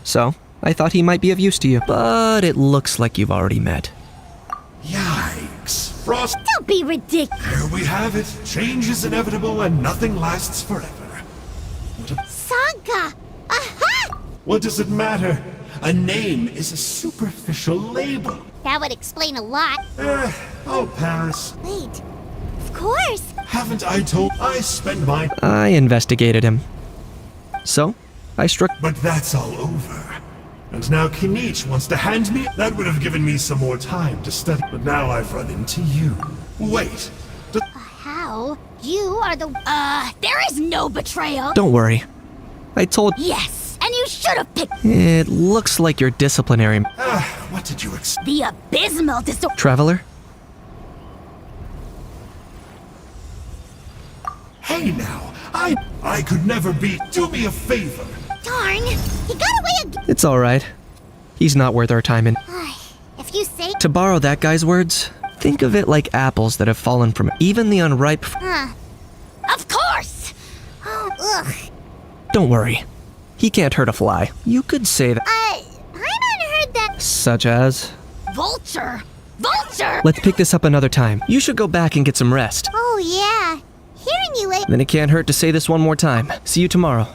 so I thought he might be of use to you, but it looks like you've already met. Yikes. Frost. Don't be ridiculous. Here we have it. Change is inevitable and nothing lasts forever. Sanka! Aha! What does it matter? A name is a superficial label. That would explain a lot. I'll pass. Wait. Of course. Haven't I told I spend my... I investigated him. So, I struck... But that's all over. And now Kinich wants to hand me... That would have given me some more time to study. But now I've run into you. Wait. How? You are the... there is no betrayal. Don't worry. I told... Yes, and you should have picked... It looks like your disciplinary... What did you expect? The abysmal disorder... Traveler? Hey now, I could never be... Do me a favor. Darn, he got away again. It's alright. He's not worth our time in... If you say... To borrow that guy's words, think of it like apples that have fallen from... Even the unripe... Of course! Oh, ugh. Don't worry. He can't hurt a fly. You could say that... I haven't heard that... Such as... Vulture! Vulture! Let's pick this up another time. You should go back and get some rest. Oh, yeah. Hearing you later... Then it can't hurt to say this one more time. See you tomorrow.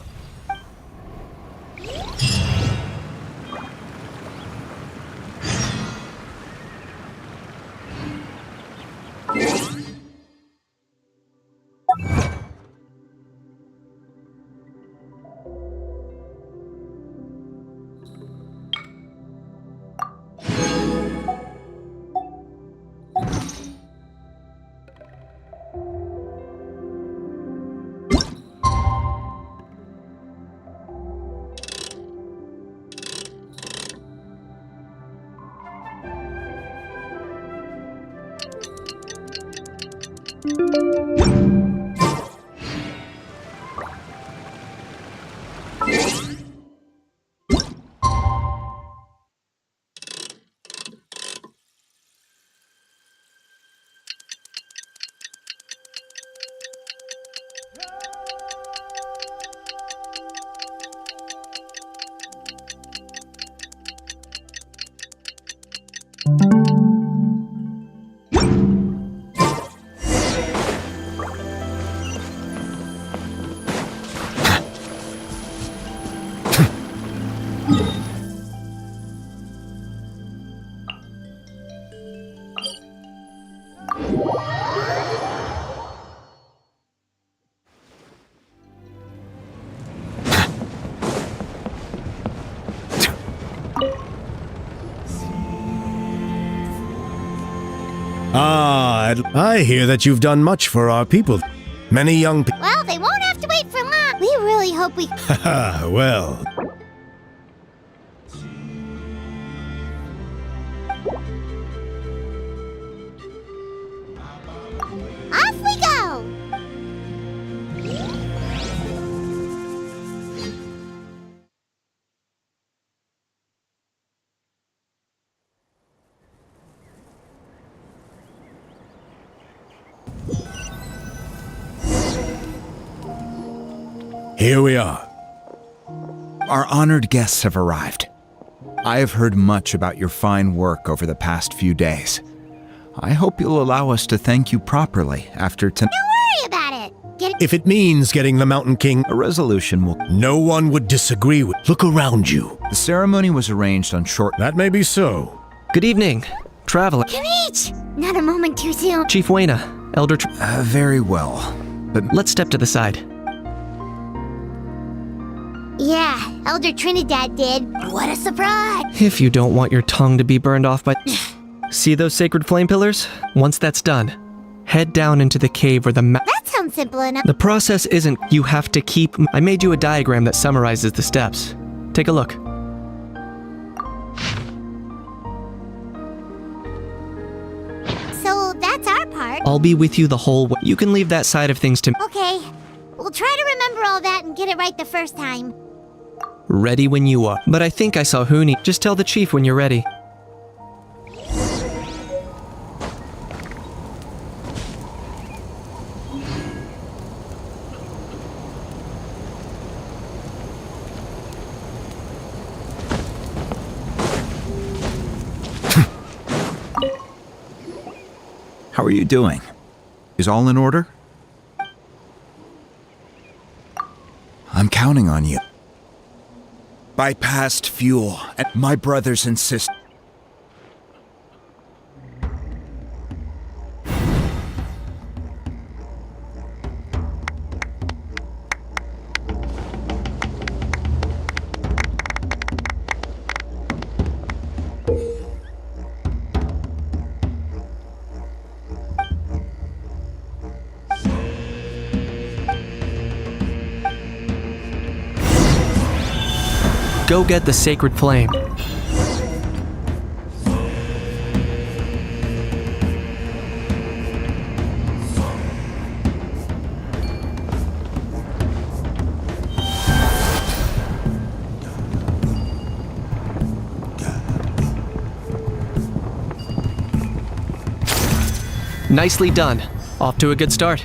I hear that you've done much for our people. Many young people... Well, they won't have to wait for long. We really hope we... Haha, well... Off we go! Here we are. Our honored guests have arrived. I have heard much about your fine work over the past few days. I hope you'll allow us to thank you properly after tonight. Don't worry about it. If it means getting the Mountain King... A resolution will... No one would disagree with... Look around you. The ceremony was arranged on short... That may be so. Good evening, Traveler. Kinich! Not a moment too soon. Chief Wayna, Elder... very well, but... Let's step to the side. Yeah, Elder Trinidad did. What a surprise! If you don't want your tongue to be burned off by... See those sacred flame pillars? Once that's done, head down into the cave where the That sounds simple enough. The process isn't you have to keep... I made you a diagram that summarizes the steps. Take a look. I'll be with you the whole way. You can leave that side of things to me. Okay. We'll try to remember all that and get it right the first time. Ready when you are. But I think I saw Huni. Just tell the chief when you're ready. How are you doing? Is all in order? I'm counting on you. Bypassed fuel and my brothers and sisters. Go get the sacred flame. Nicely done. Off to a good start.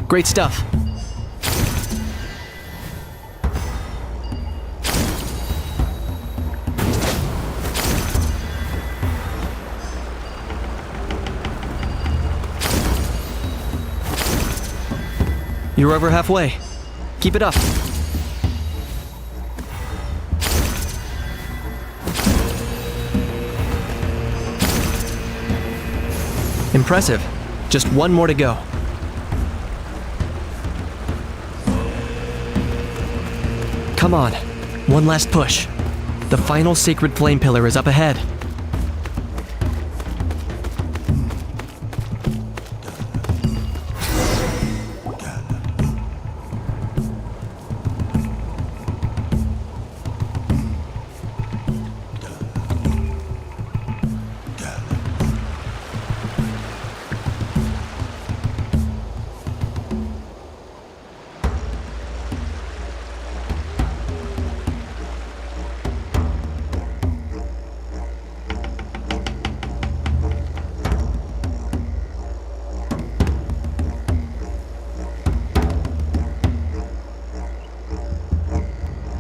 Great stuff. You're over halfway. Keep it up. Impressive. Just one more to go. Come on, one last push. The final sacred flame pillar is up ahead.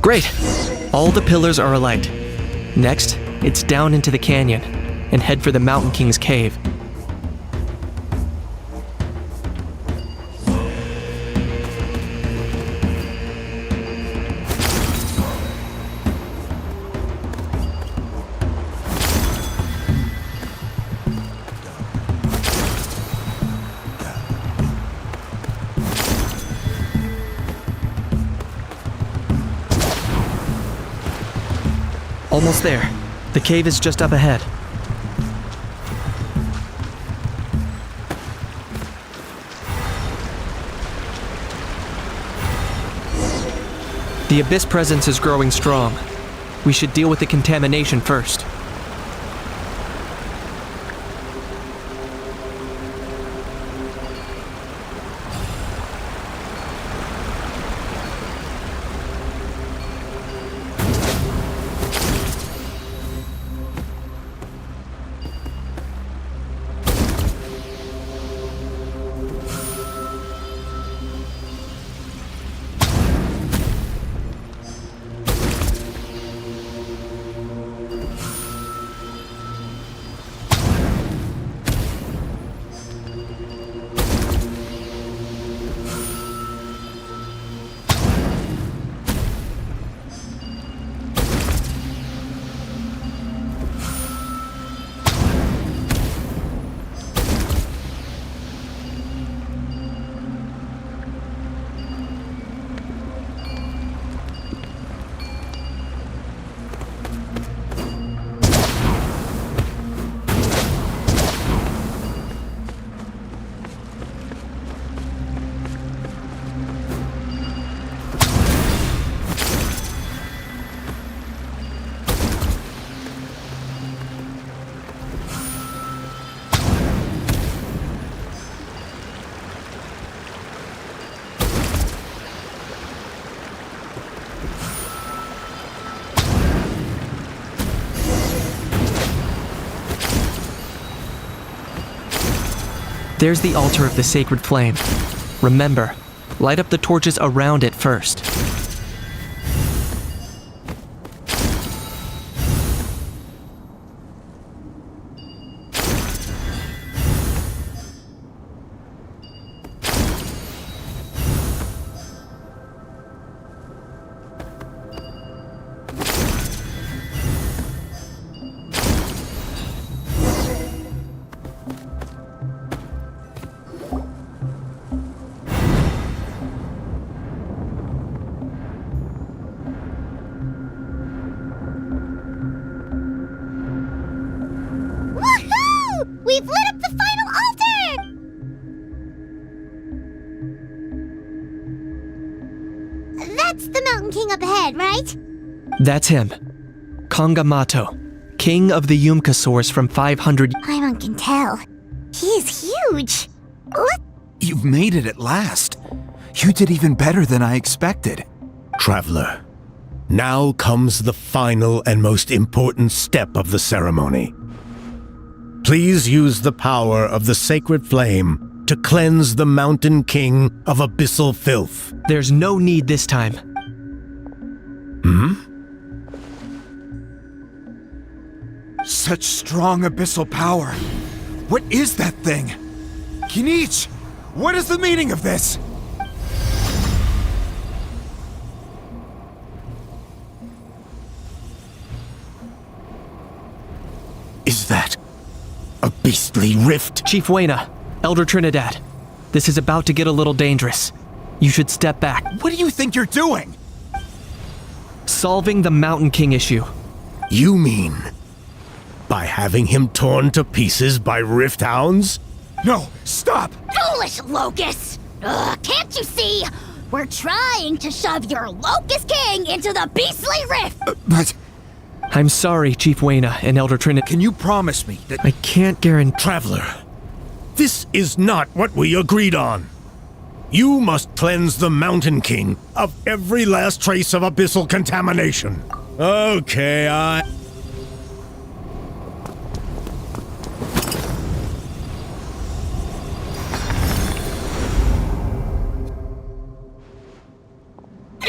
Great! All the pillars are alight. Next, it's down into the canyon and head for the Mountain King's cave. Almost there. The cave is just up ahead. The Abyss presence is growing strong. We should deal with the contamination first. There's the altar of the sacred flame. Remember, light up the torches around it first. Woohoo! We've lit up the final altar! That's the Mountain King up ahead, right? That's him. Kangamato, king of the Yumkasaurs from 500. Paimon can tell. He's huge. What? You've made it at last. You did even better than I expected. Traveler, now comes the final and most important step of the ceremony. Please use the power of the sacred flame to cleanse the Mountain King of abyssal filth. There's no need this time. Such strong abyssal power. What is that thing? Kinich, what is the meaning of this? Is that a beastly rift? Chief Wayna, Elder Trinidad, this is about to get a little dangerous. You should step back. What do you think you're doing? Solving the Mountain King issue. You mean by having him torn to pieces by rift hounds? No, stop! Foolish Locust! Ugh, can't you see? We're trying to shove your Locust King into the beastly rift! But I'm sorry, Chief Wayna and Elder Trinidad. can you promise me that I can't guarantee. Traveler, this is not what we agreed on. You must cleanse the Mountain King of every last trace of abyssal contamination. Okay,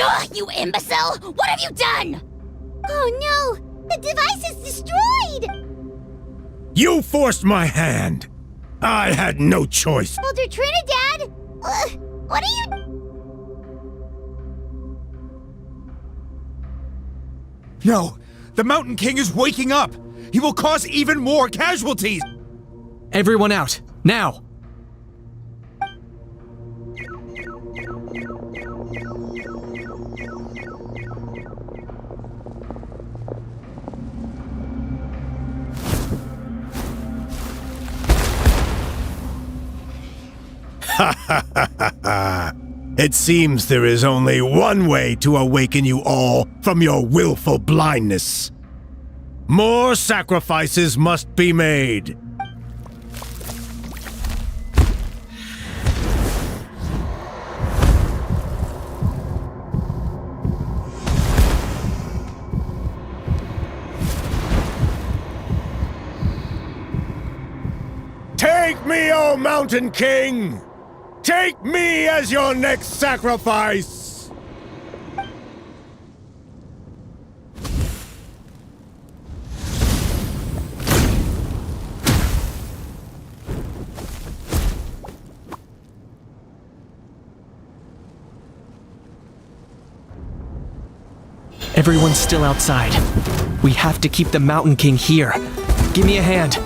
Ugh, you imbecile! What have you done? Oh no! The device is destroyed! You forced my hand. I had no choice. Elder Trinidad? What are you... No, the Mountain King is waking up! He will cause even more casualties! Everyone out, now! It seems there is only one way to awaken you all from your willful blindness. More sacrifices must be made. Take me, O Mountain King! Take me as your next sacrifice! Everyone's still outside. We have to keep the Mountain King here. Give me a hand.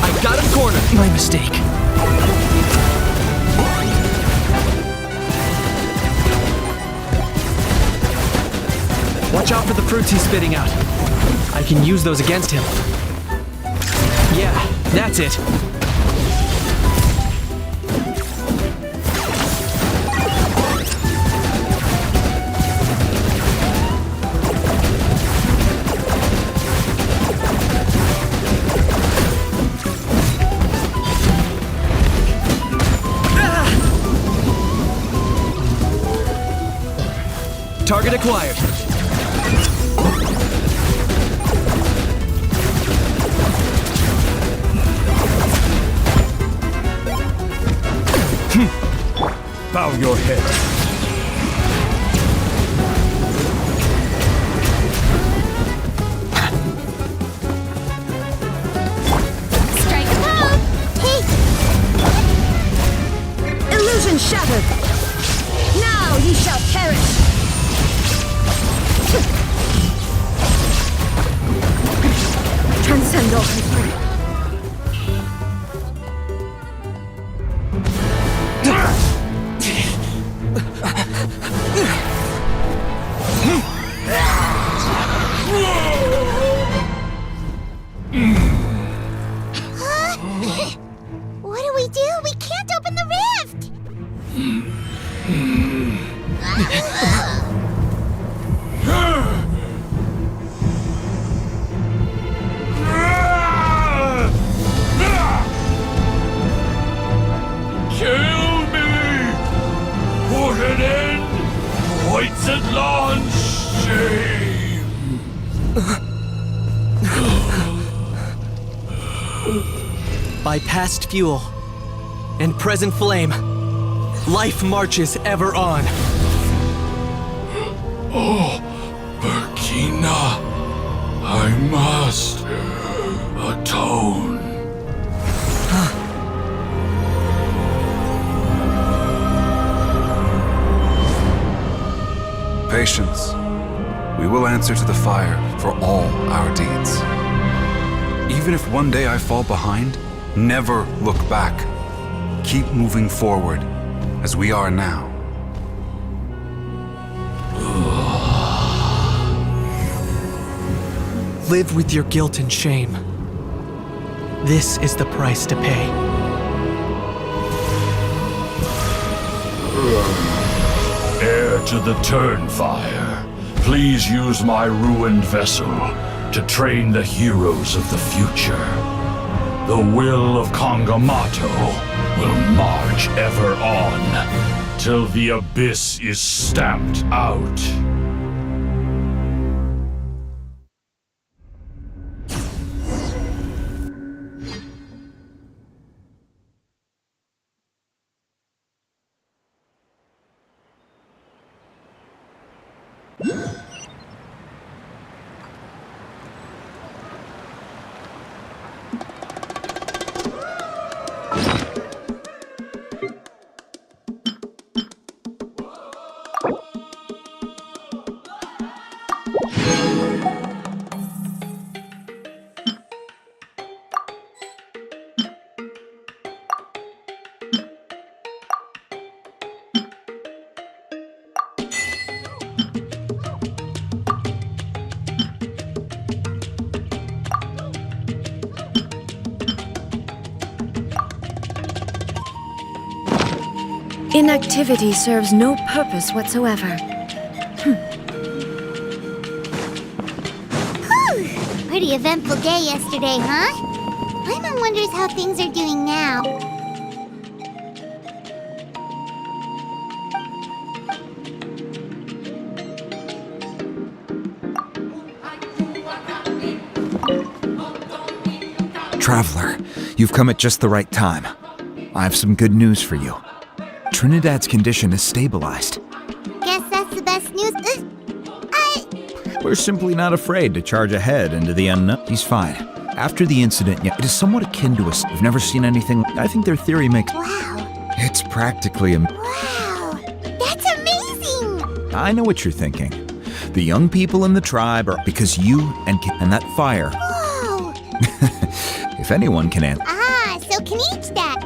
I got him cornered. My mistake. Watch out for the fruits he's spitting out. I can use those against him. Yeah, that's it. Target acquired. your head. Strike a pose! Hey! Illusion shattered! Now ye shall perish! Transcend all control. What do we do? We can't open the rift! Kill me! Put an end to Hoyt's shame! By past fuel and present flame, life marches ever on. Oh, Burkina, I must atone. Patience. We will answer to the fire for all our deeds. Even if one day I fall behind, never look back. Keep moving forward, as we are now. Live with your guilt and shame. This is the price to pay. Heir to the Turnfire, please use my ruined vessel to train the heroes of the future. The will of Kangamato will march ever on, till the abyss is stamped out. Inactivity serves no purpose whatsoever. Whew. Pretty eventful day yesterday, huh? Paimon wonders how things are doing now. Traveler, you've come at just the right time. I have some good news for you. Trinidad's condition is stabilized. Guess that's the best news. We're simply not afraid to charge ahead into the unknown. He's fine. After the incident, it is somewhat akin to us. We've never seen anything. I think their theory makes... Wow. It's practically a... Wow. That's amazing. I know what you're thinking. The young people in the tribe are... Because you and that fire... Whoa. If anyone can answer... Ah, so can each that.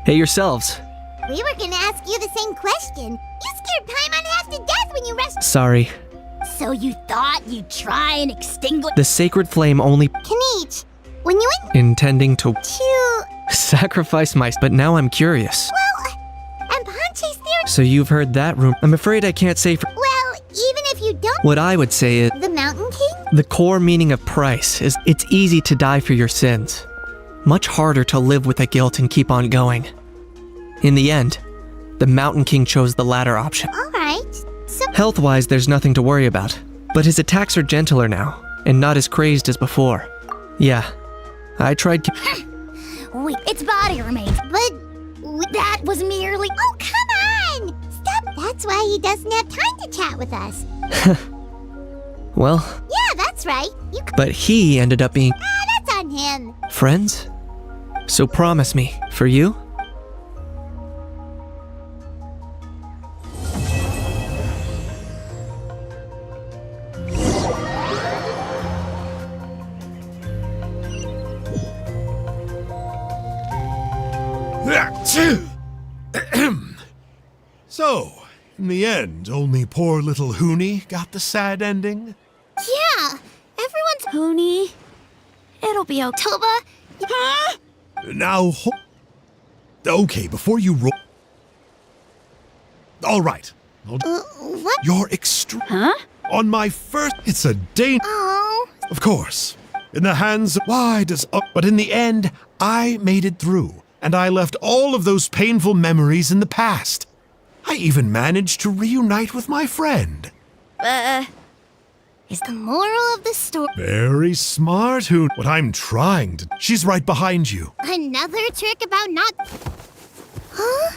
Hey yourselves. We were gonna ask you the same question. You scared Paimon half to death when you rescued. Sorry. So you thought you'd try and extinguish The sacred flame only... Kanichi, when you Intending to to... sacrifice my... But now I'm curious. Well, and Ponche's theory... So you've heard that rumor. I'm afraid I can't say for... Well, even if you don't... What I would say is... The Mountain King? The core meaning of price is it's easy to die for your sins. Much harder to live with the guilt and keep on going. In the end, the Mountain King chose the latter option. Alright, so... Health-wise, there's nothing to worry about. But his attacks are gentler now, and not as crazed as before. Yeah, I tried... Wait, its body remains, but that was merely... Oh, come on! Stop! That's why he doesn't have time to chat with us. Well... Yeah, that's right. But he ended up being... That's on him. Friends? So promise me, for you? So, in the end, only poor little Hooney got the sad ending? Yeah, everyone's Hooney. It'll be okay. Toba? Huh? Now, okay, before you roll... All right. What? You're extreme. Huh? On my first... It's a danger. Oh. Of course. In the hands of... Why does... But in the end, I made it through. And I left all of those painful memories in the past. I even managed to reunite with my friend. Is the moral of the story... Very smart, Hoon. What I'm trying to... She's right behind you. Another trick about not... Huh?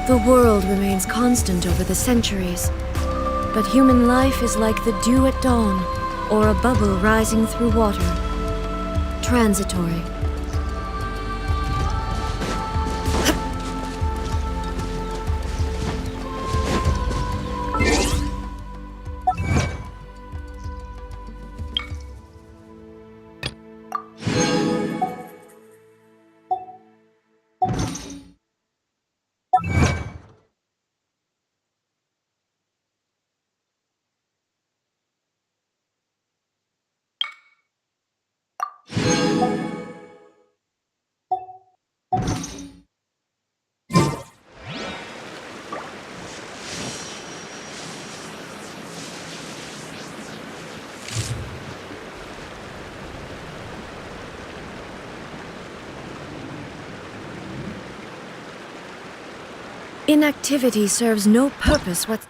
The world remains constant over the centuries, but human life is like the dew at dawn, or a bubble rising through water. Transitory. Inactivity serves no purpose whatsoever.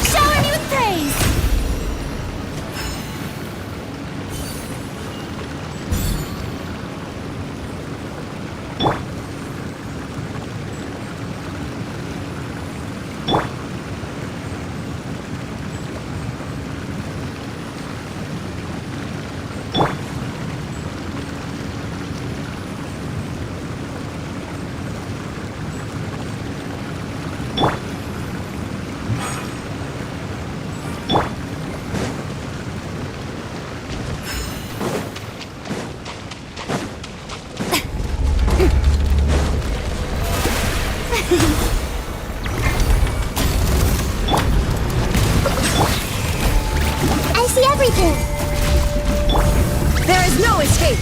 Shower me with praise! I see everything. There is no escape!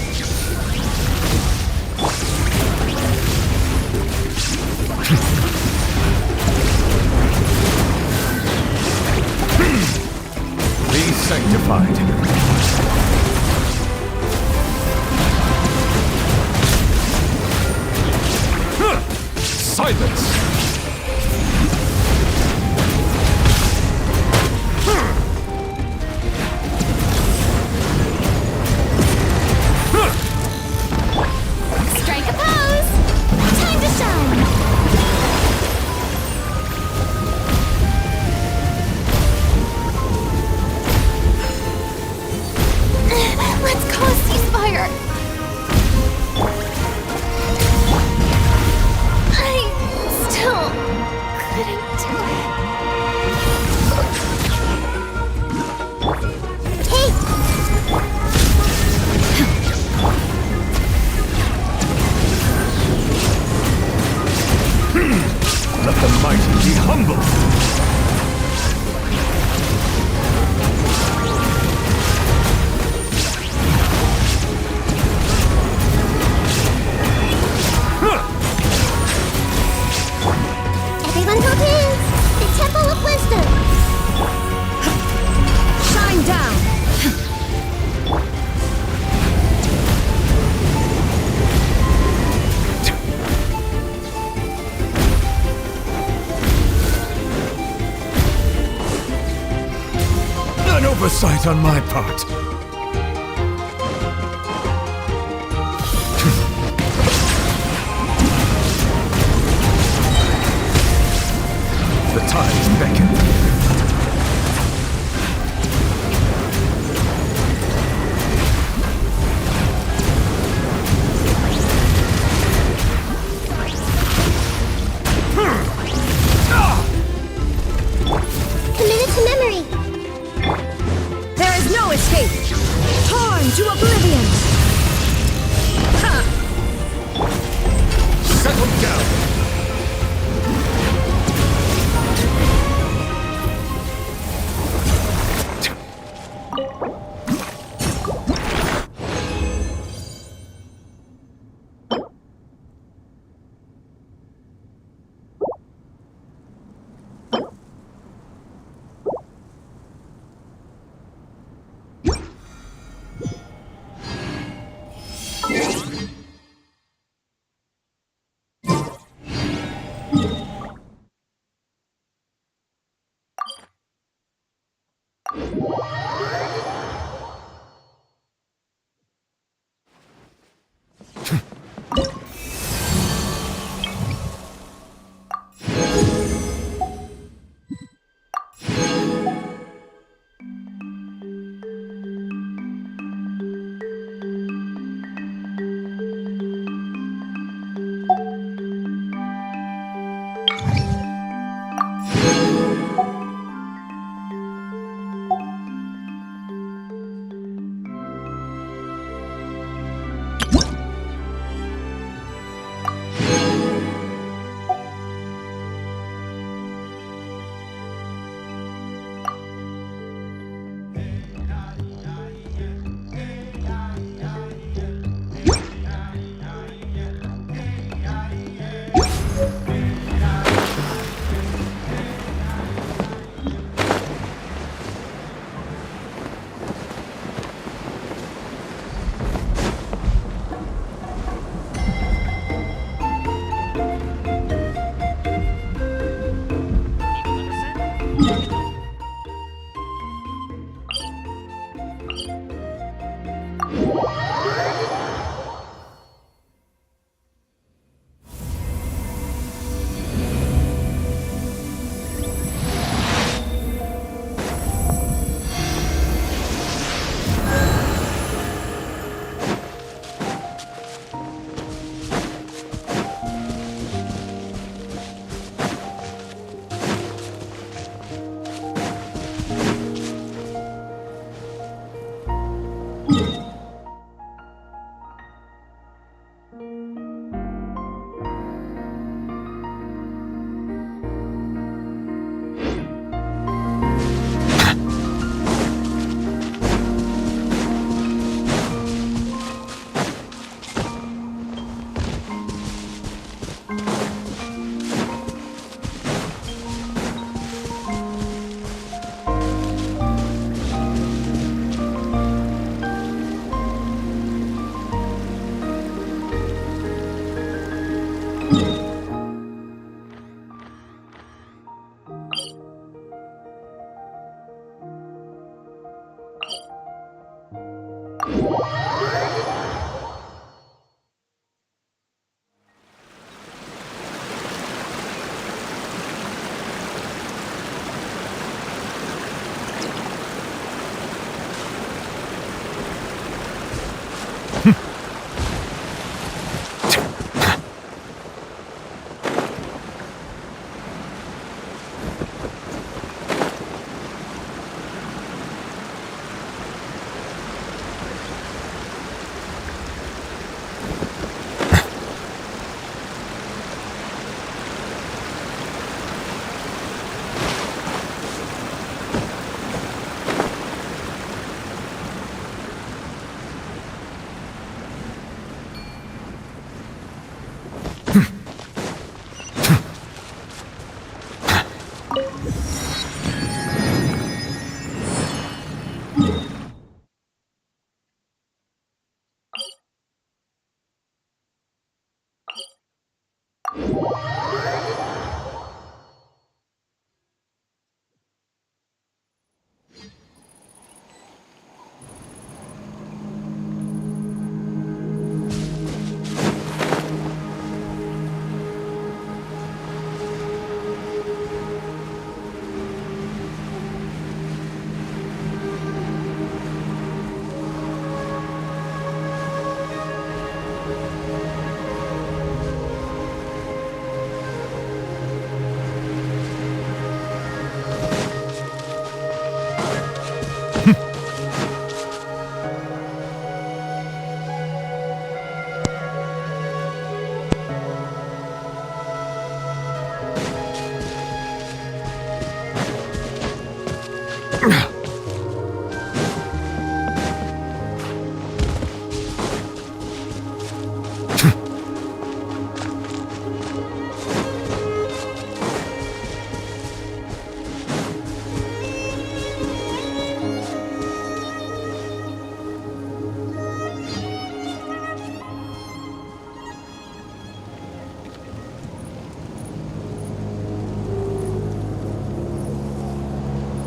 Be sanctified. Silence! Strike a pose. Time to shine. Let's call a ceasefire. I still couldn't do it. Hey! Let the mighty be humble! Everyone hold hands. The Temple of Wisdom. Shine down! An oversight on my part. The tides beckon. Committed to memory. There is no escape! Torn to oblivion! Ha! Settle down.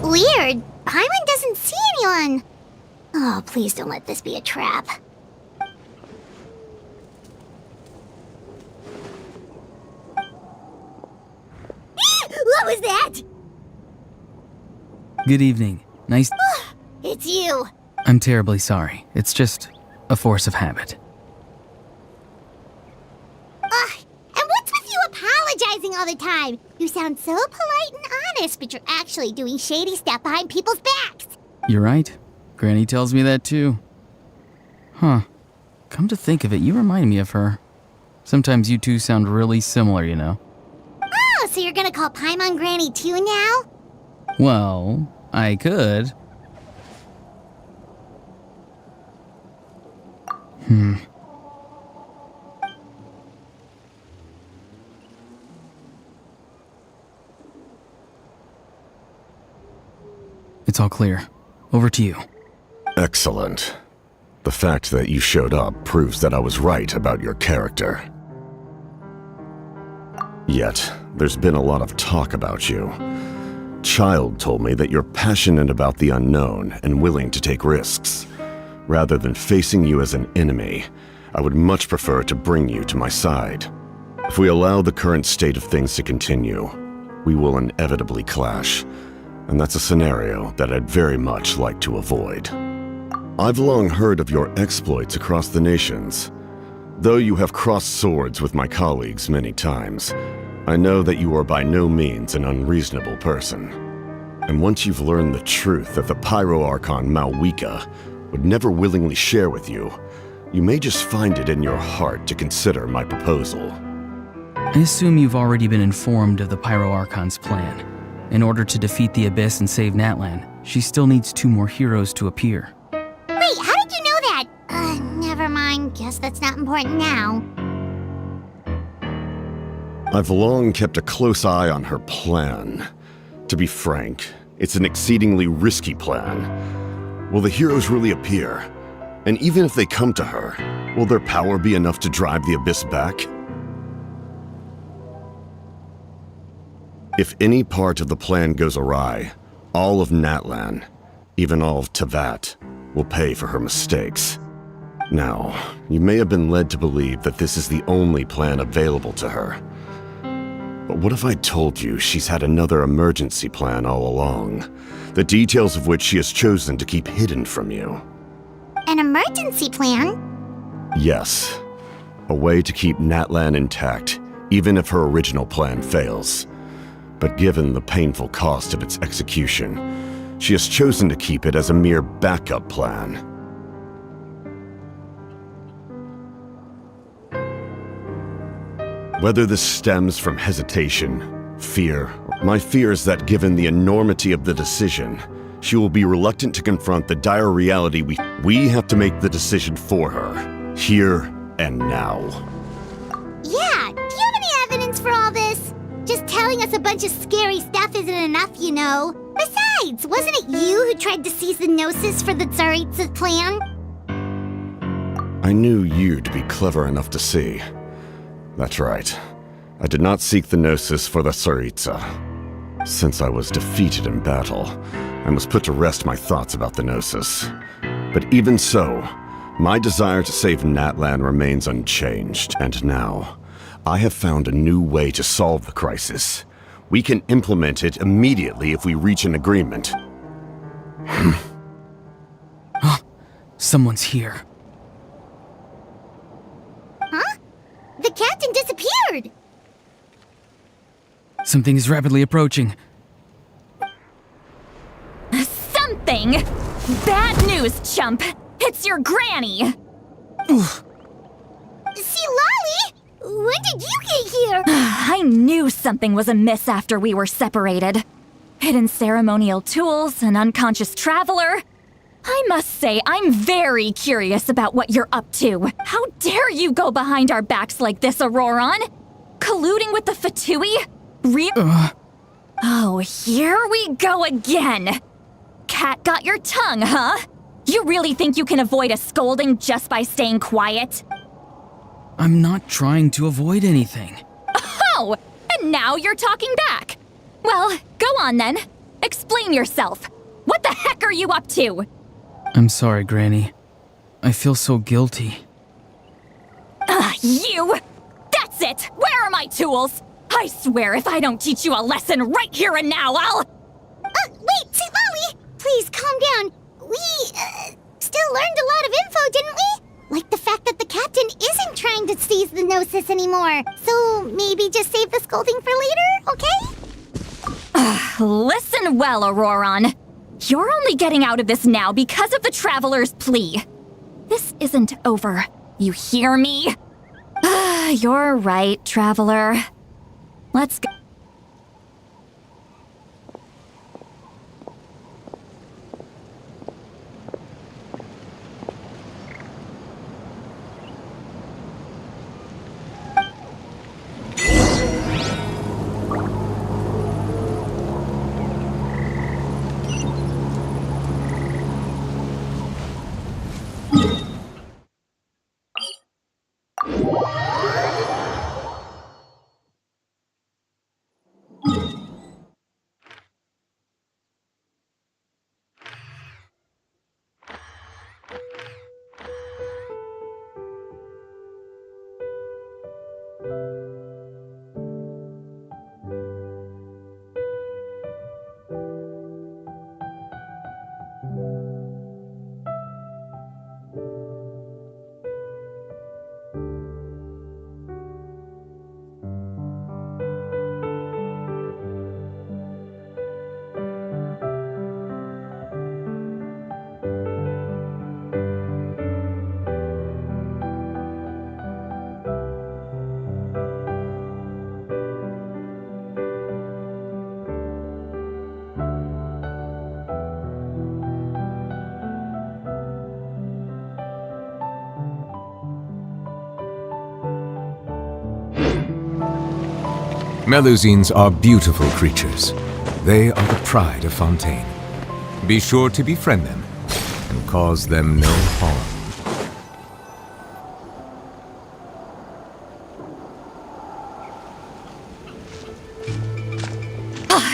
Weird. Paimon doesn't see anyone. Oh, please don't let this be a trap. What was that? Good evening. Nice. It's you. I'm terribly sorry. It's just a force of habit. And what's with you apologizing all the time? You sound so polite and honest, but you're actually doing shady stuff behind people's backs. You're right. Granny tells me that too. Huh. Come to think of it, you remind me of her. Sometimes you two sound really similar, you know. Oh, so you're gonna call Paimon Granny too now? Well, I could. It's all clear. Over to you. Excellent. The fact that you showed up proves that I was right about your character. Yet, there's been a lot of talk about you. Child told me that you're passionate about the unknown and willing to take risks. Rather than facing you as an enemy, I would much prefer to bring you to my side. If we allow the current state of things to continue, we will inevitably clash, and that's a scenario that I'd very much like to avoid. I've long heard of your exploits across the nations. Though you have crossed swords with my colleagues many times, I know that you are by no means an unreasonable person. And once you've learned the truth that the Pyro Archon Malwika would never willingly share with you, you may just find it in your heart to consider my proposal. I assume you've already been informed of the Pyro Archon's plan. In order to defeat the Abyss and save Natlan, she still needs 2 more heroes to appear. Wait, how did you know that? Never mind. Guess that's not important now. I've long kept a close eye on her plan. To be frank, it's an exceedingly risky plan. Will the heroes really appear? And even if they come to her, will their power be enough to drive the Abyss back? If any part of the plan goes awry, all of Natlan, even all of Tevat, will pay for her mistakes. Now, you may have been led to believe that this is the only plan available to her. But what if I told you she's had another emergency plan all along, the details of which she has chosen to keep hidden from you? An emergency plan? Yes. A way to keep Natlan intact, even if her original plan fails. But given the painful cost of its execution, she has chosen to keep it as a mere backup plan. Whether this stems from hesitation, fear, my fear is that given the enormity of the decision, she will be reluctant to confront the dire reality we have to make the decision for her, here and now. Yeah, do you have any evidence for all this? Just telling us a bunch of scary stuff isn't enough, you know. Besides, wasn't it you who tried to seize the Gnosis for the Tsaritsa's plan? I knew you to be clever enough to see. That's right. I did not seek the Gnosis for the Tsaritsa. Since I was defeated in battle, I must put to rest my thoughts about the Gnosis. But even so, my desire to save Natlan remains unchanged, and now, I have found a new way to solve the crisis. We can implement it immediately if we reach an agreement. Someone's here. Huh? The captain disappeared! Something is rapidly approaching. Something? Bad news, chump! It's your granny! See, Lolly? When did you get here? I knew something was amiss after we were separated. Hidden ceremonial tools, an unconscious traveler. I must say, I'm very curious about what you're up to. How dare you go behind our backs like this, Auroron? Colluding with the Fatui? Oh, here we go again. Cat got your tongue, huh? You really think you can avoid a scolding just by staying quiet? I'm not trying to avoid anything. Oh, and now you're talking back. Well, go on then. Explain yourself. What the heck are you up to? I'm sorry, Granny. I feel so guilty. You! That's it! Where are my tools? I swear if I don't teach you a lesson right here and now, I'll... Wait, see, Lolly! Please, calm down. We, still learned a lot of info, didn't we? Like the fact that the captain isn't trying to seize the Gnosis anymore. So maybe just save the scolding for later, okay? Listen well, Auroron. You're only getting out of this now because of the Traveler's plea. This isn't over. You hear me? You're right, Traveler. Let's go. Melusines are beautiful creatures. They are the pride of Fontaine. Be sure to befriend them and cause them no harm.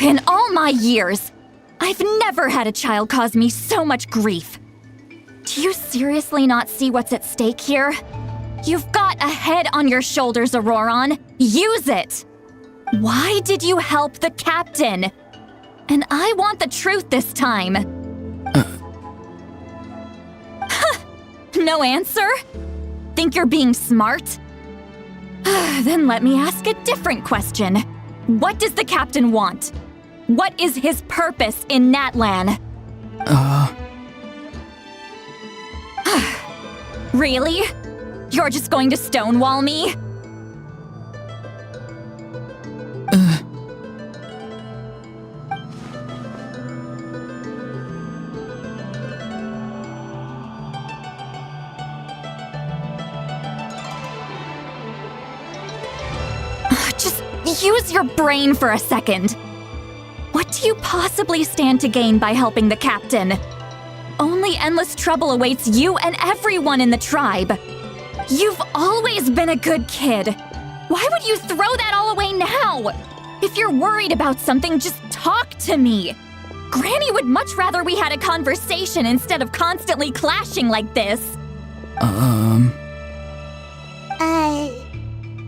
In all my years, I've never had a child cause me so much grief. Do you seriously not see what's at stake here? You've got a head on your shoulders, Auroron. Use it! Why did you help the captain? And I want the truth this time. No answer? Think you're being smart? Then let me ask a different question. What does the captain want? What is his purpose in Natlan? Really? You're just going to stonewall me? Just use your brain for a second. What do you possibly stand to gain by helping the captain? Only endless trouble awaits you and everyone in the tribe. You've always been a good kid. Why would you throw that all away now? If you're worried about something, just talk to me. Granny would much rather we had a conversation instead of constantly clashing like this.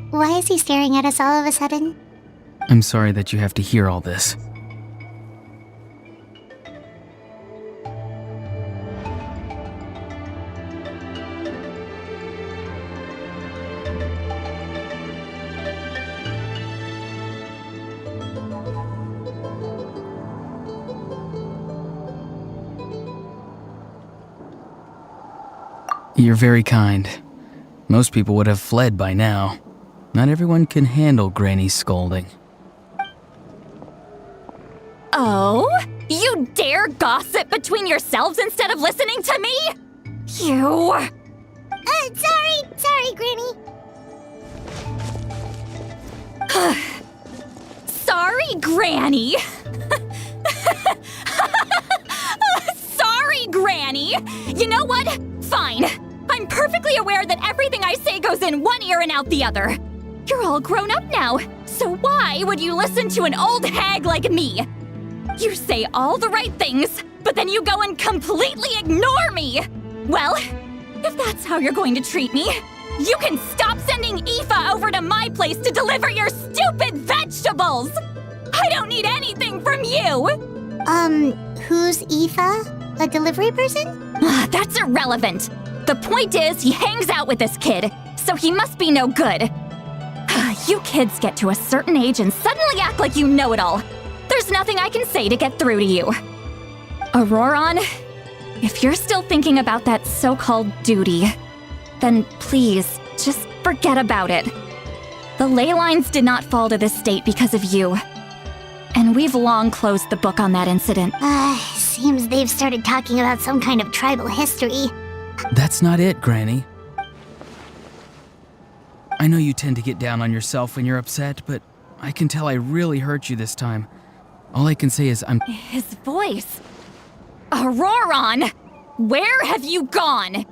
Why is he staring at us all of a sudden? I'm sorry that you have to hear all this. You're very kind. Most people would have fled by now. Not everyone can handle Granny's scolding. Oh? You dare gossip between yourselves instead of listening to me? You... Sorry, Granny. Sorry, Granny. Sorry, Granny. You know what? Fine. I'm perfectly aware that everything I say goes in one ear and out the other. You're all grown up now, so why would you listen to an old hag like me? You say all the right things, but then you go and completely ignore me! Well, if that's how you're going to treat me, you can stop sending Aoife over to my place to deliver your stupid vegetables! I don't need anything from you! Who's Aoife? A delivery person? That's irrelevant. The point is, he hangs out with this kid, so he must be no good. You kids get to a certain age and suddenly act like you know it all. There's nothing I can say to get through to you. Auroron, if you're still thinking about that so-called duty, then please, just forget about it. The ley lines did not fall to this state because of you. And we've long closed the book on that incident. Seems they've started talking about some kind of tribal history. That's not it, Granny. I know you tend to get down on yourself when you're upset, but I can tell I really hurt you this time. All I can say is His voice. Auroron! Where have you gone?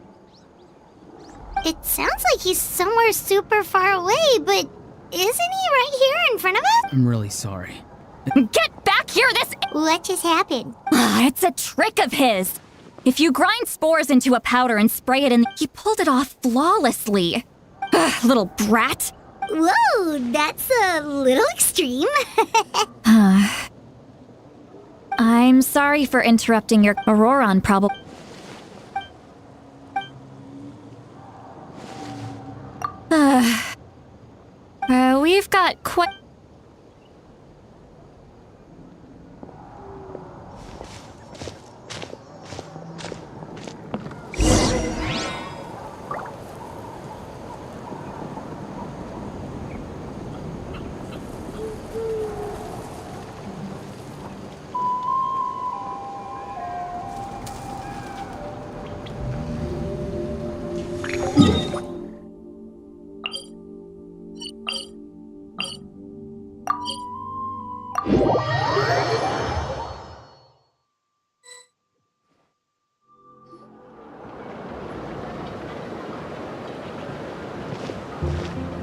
It sounds like he's somewhere super far away, but isn't he right here in front of us? I'm really sorry. Get back here What just happened? It's a trick of his. If you grind spores into a powder and spray it in, he pulled it off flawlessly. Little brat. Whoa, that's a little extreme. I'm sorry for interrupting your Auroron problem. We've got quite...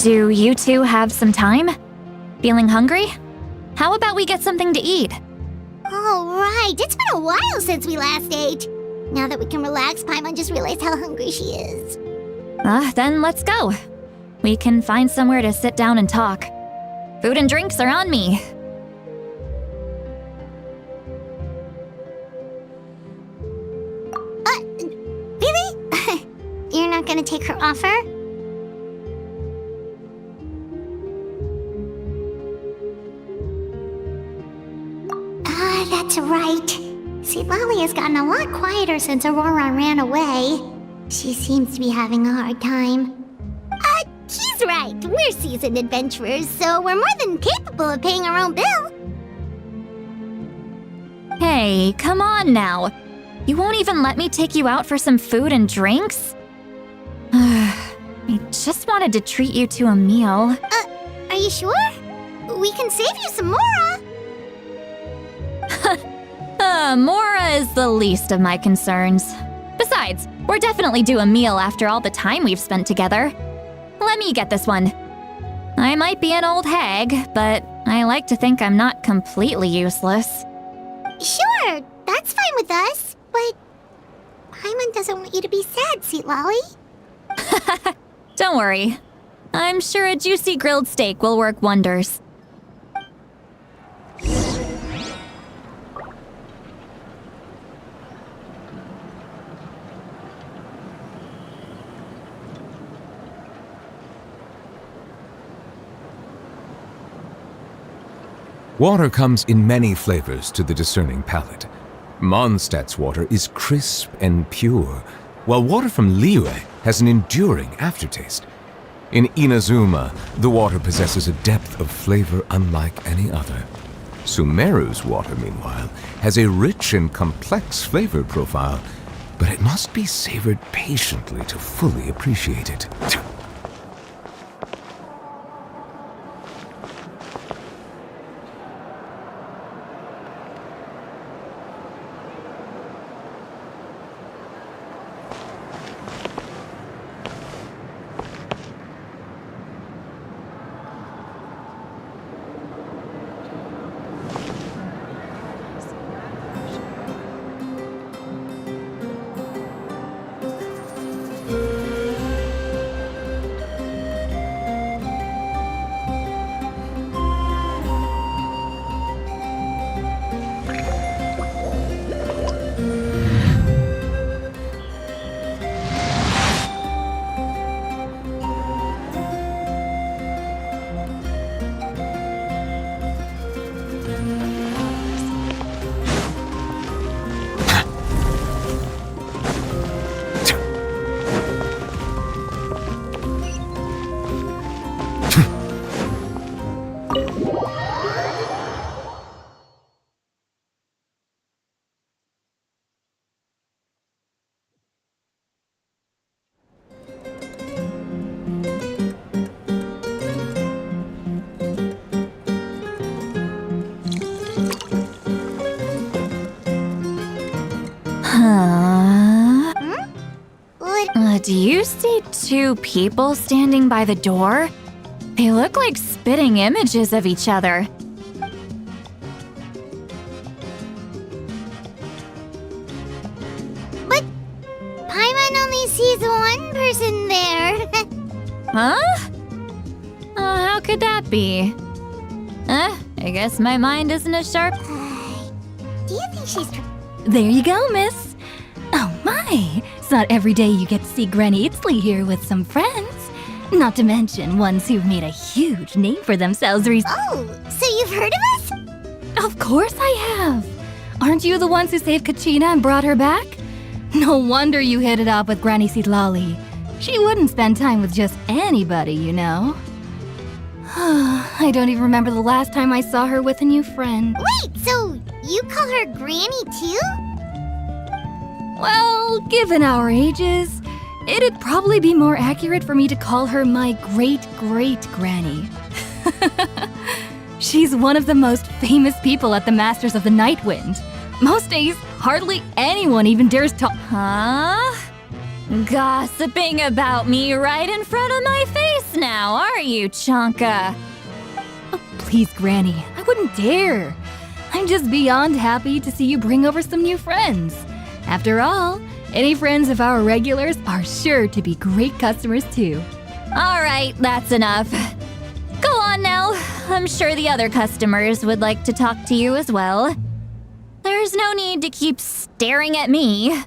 Do you two have some time? Feeling hungry? How about we get something to eat? All right, it's been a while since we last ate. Now that we can relax, Paimon just realized how hungry she is. Then let's go. We can find somewhere to sit down and talk. Food and drinks are on me. Really? You're not gonna take her offer? That's right. See, Lolly has gotten a lot quieter since Aurora ran away. She seems to be having a hard time. He's right. We're seasoned adventurers, so we're more than capable of paying our own bill. Hey, come on now. You won't even let me take you out for some food and drinks? I just wanted to treat you to a meal. Are you sure? We can save you some Mora. Mora is the least of my concerns. Besides, we're definitely due a meal after all the time we've spent together. Let me get this one. I might be an old hag, but I like to think I'm not completely useless. Sure, that's fine with us, but Paimon doesn't want you to be sad, sweet Lolly. Don't worry. I'm sure a juicy grilled steak will work wonders. Water comes in many flavors to the discerning palate. Mondstadt's water is crisp and pure, while water from Liyue has an enduring aftertaste. In Inazuma, the water possesses a depth of flavor unlike any other. Sumeru's water, meanwhile, has a rich and complex flavor profile, but it must be savored patiently to fully appreciate it. Do you see two people standing by the door? They look like spitting images of each other. But Paimon only sees one person there. Huh? How could that be? I guess my mind isn't as sharp. Do you think she's... There you go, miss. Oh my, it's not every day you get to see Granny Itzley here with some friends. Not to mention ones who've made a huge name for themselves Oh, so you've heard of us? Of course I have. Aren't you the ones who saved Kachina and brought her back? No wonder you hit it off with Granny Sitlali. She wouldn't spend time with just anybody, you know. I don't even remember the last time I saw her with a new friend. Wait, so you call her Granny too? Well, given our ages, it'd probably be more accurate for me to call her my great-great-granny. She's one of the most famous people at the Masters of the Night Wind. Most days, hardly anyone even dares talk. Huh? Gossiping about me right in front of my face now, are you, Chonka? Oh, please, Granny, I wouldn't dare. I'm just beyond happy to see you bring over some new friends. After all, any friends of our regulars are sure to be great customers too. All right, that's enough. Go on now. I'm sure the other customers would like to talk to you as well. There's no need to keep staring at me.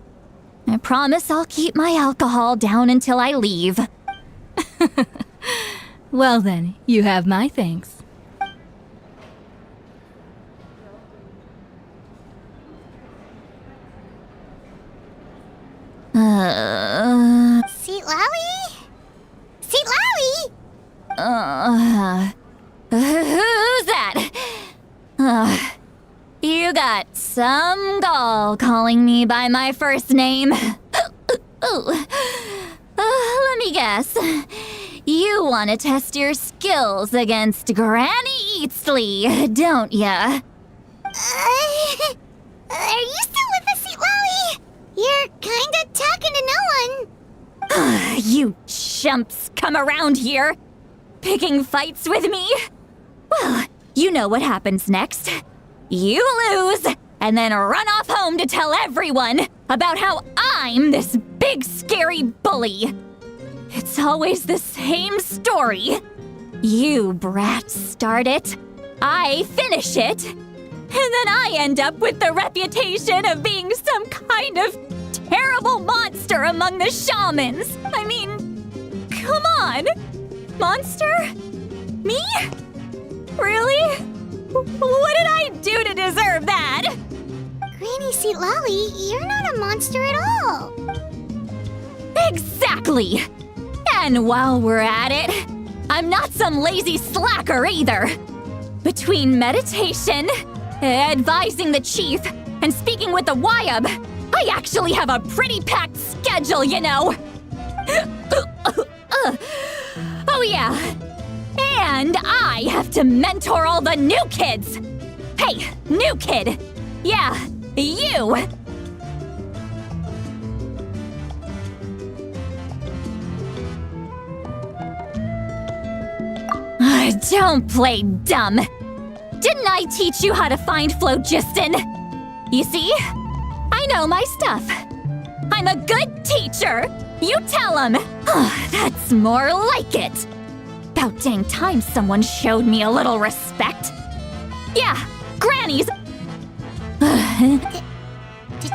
I promise I'll keep my alcohol down until I leave. Well then, you have my thanks. Seat Lowy? Seat Lowy? Who's that? You got some gall calling me by my first name. Let me guess. You want to test your skills against Granny Eatsley, don't ya? Are you still with us, Seat Lowy? You're kinda talking to no one. You chumps come around here, picking fights with me? Well, you know what happens next. You lose, and then run off home to tell everyone about how I'm this big scary bully. It's always the same story. You brats start it, I finish it, and then I end up with the reputation of being some kind of terrible monster among the shamans. I mean, come on. Monster? Me? Really? What did I do to deserve that? Granny Seat Lowy, you're not a monster at all. Exactly. And while we're at it, I'm not some lazy slacker either. Between meditation, advising the chief, and speaking with the Wyab, I actually have a pretty packed schedule, you know. Oh yeah. And I have to mentor all the new kids. Hey, new kid. Yeah, you. Don't play dumb. Didn't I teach you how to find phlogiston? You see? I know my stuff. I'm a good teacher. You tell him. That's more like it. About dang time someone showed me a little respect. Yeah, Granny's.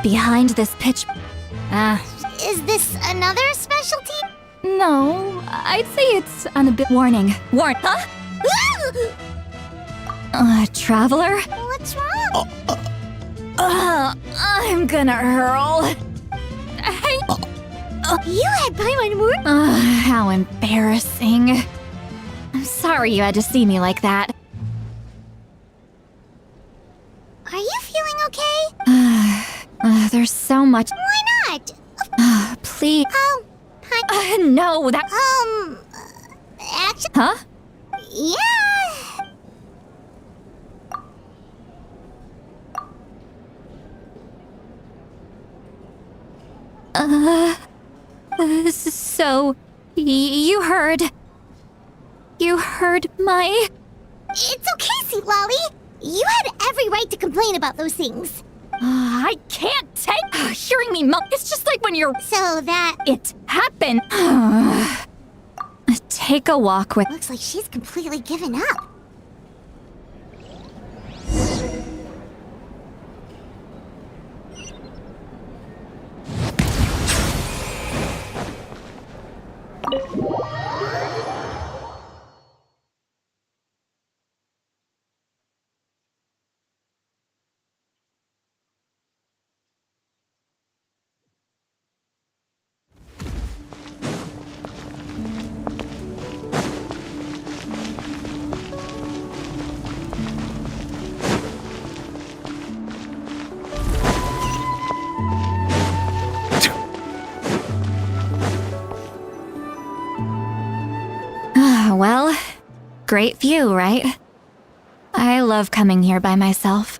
Behind this pitch. Is this another specialty? No, I'd say it's on a bit. Warning. Huh? Traveler? What's wrong? I'm gonna hurl. You had Paimon Moon? How embarrassing. I'm sorry you had to see me like that. Are you feeling okay? There's so much. Why not? Please. Oh, no, that. Actually. Huh? Yeah. So, you heard my... It's okay, Seat Lowy. You had every right to complain about those things. I can't take hearing me It's just like when you're... So that... It happened. Take a walk with... Looks like she's completely given up. Well, great view, right? I love coming here by myself.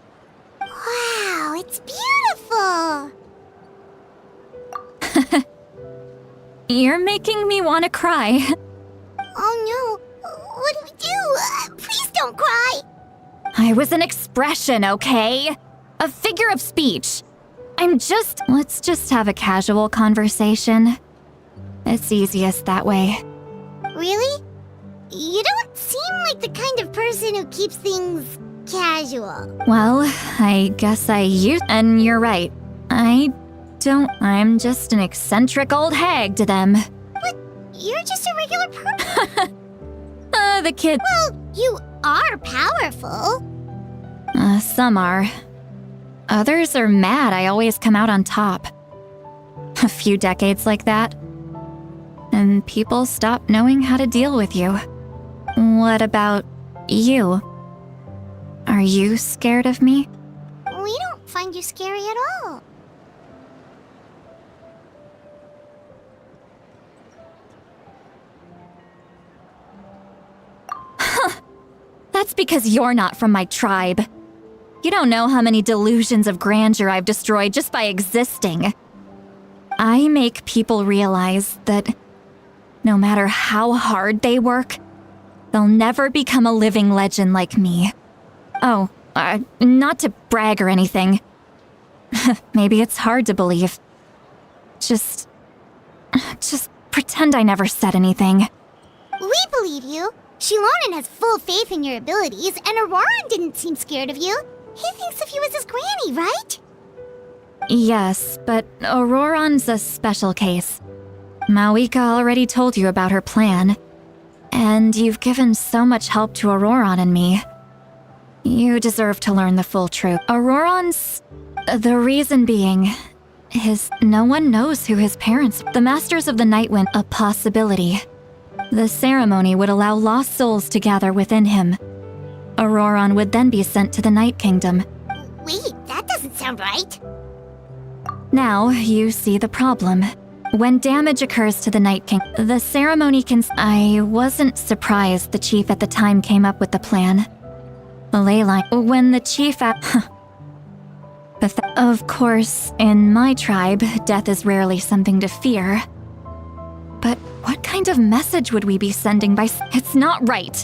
Wow, it's beautiful. You're making me want to cry. Oh no, what do we do? Please don't cry. I was an expression, okay? A figure of speech. Let's just have a casual conversation. It's easiest that way. Really? You don't seem like the kind of person who keeps things casual. Well, I guess I used. And you're right. I'm just an eccentric old hag to them. But you're just a regular person. The kid. Well, you are powerful. Some are. Others are mad I always come out on top. A few decades like that, and people stop knowing how to deal with you. What about you? Are you scared of me? We don't find you scary at all. That's because you're not from my tribe. You don't know how many delusions of grandeur I've destroyed just by existing. I make people realize that no matter how hard they work, they'll never become a living legend like me. Oh, not to brag or anything. Maybe it's hard to believe. Just pretend I never said anything. We believe you. Shilonen has full faith in your abilities, and Auroran didn't seem scared of you. He thinks of you as his granny, right? Yes, but Auroran's a special case. Mawika already told you about her plan. And you've given so much help to Auroran and me. You deserve to learn the full truth. Auroran's... The reason being is no one knows who his parents... The Masters of the Night Wind, a possibility. The ceremony would allow lost souls to gather within him. Auroran would then be sent to the Night Kingdom. Wait, that doesn't sound right. Now, you see the problem. When damage occurs to the Night King, the ceremony can... I wasn't surprised the chief at the time came up with the plan. The ley line... When the chief Of course, in my tribe, death is rarely something to fear. But what kind of message would we be sending by... It's not right!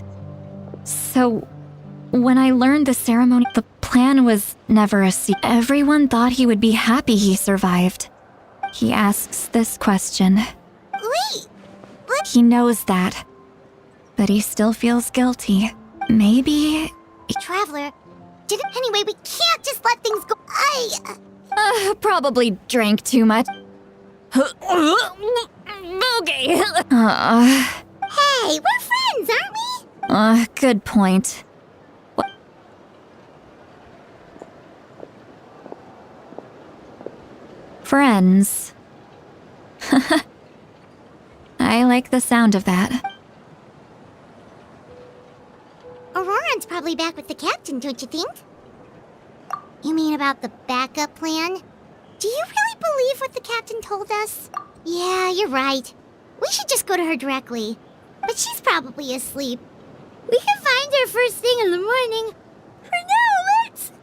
So, when I learned the ceremony, the plan was never a secret. Everyone thought he would be happy he survived. He asks this question. Wait, what? He knows that. But he still feels guilty. Maybe... Traveler, anyway, we can't just let things go. Probably drank too much. Okay. Hey, we're friends, aren't we? Good point. Friends. I like the sound of that. Auroran's probably back with the captain, don't you think? You mean about the backup plan? Do you really believe what the captain told us? Yeah, you're right. We should just go to her directly. But she's probably asleep. We can find her first thing in the morning. For now, let's...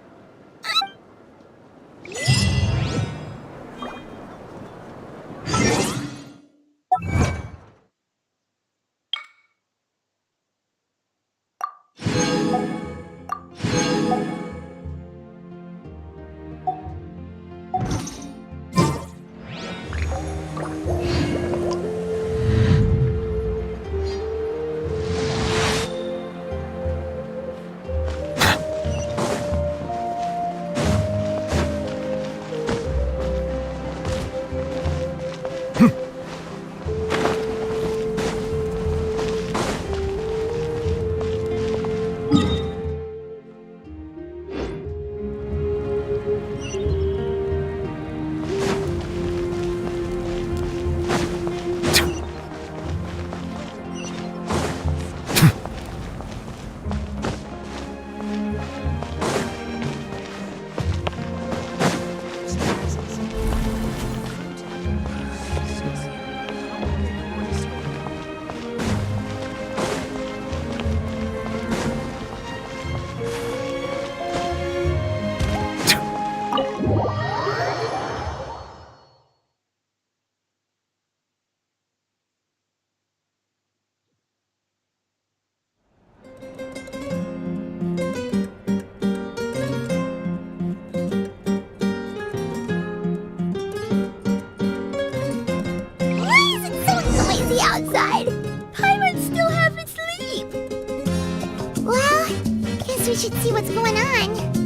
we should see what's going on.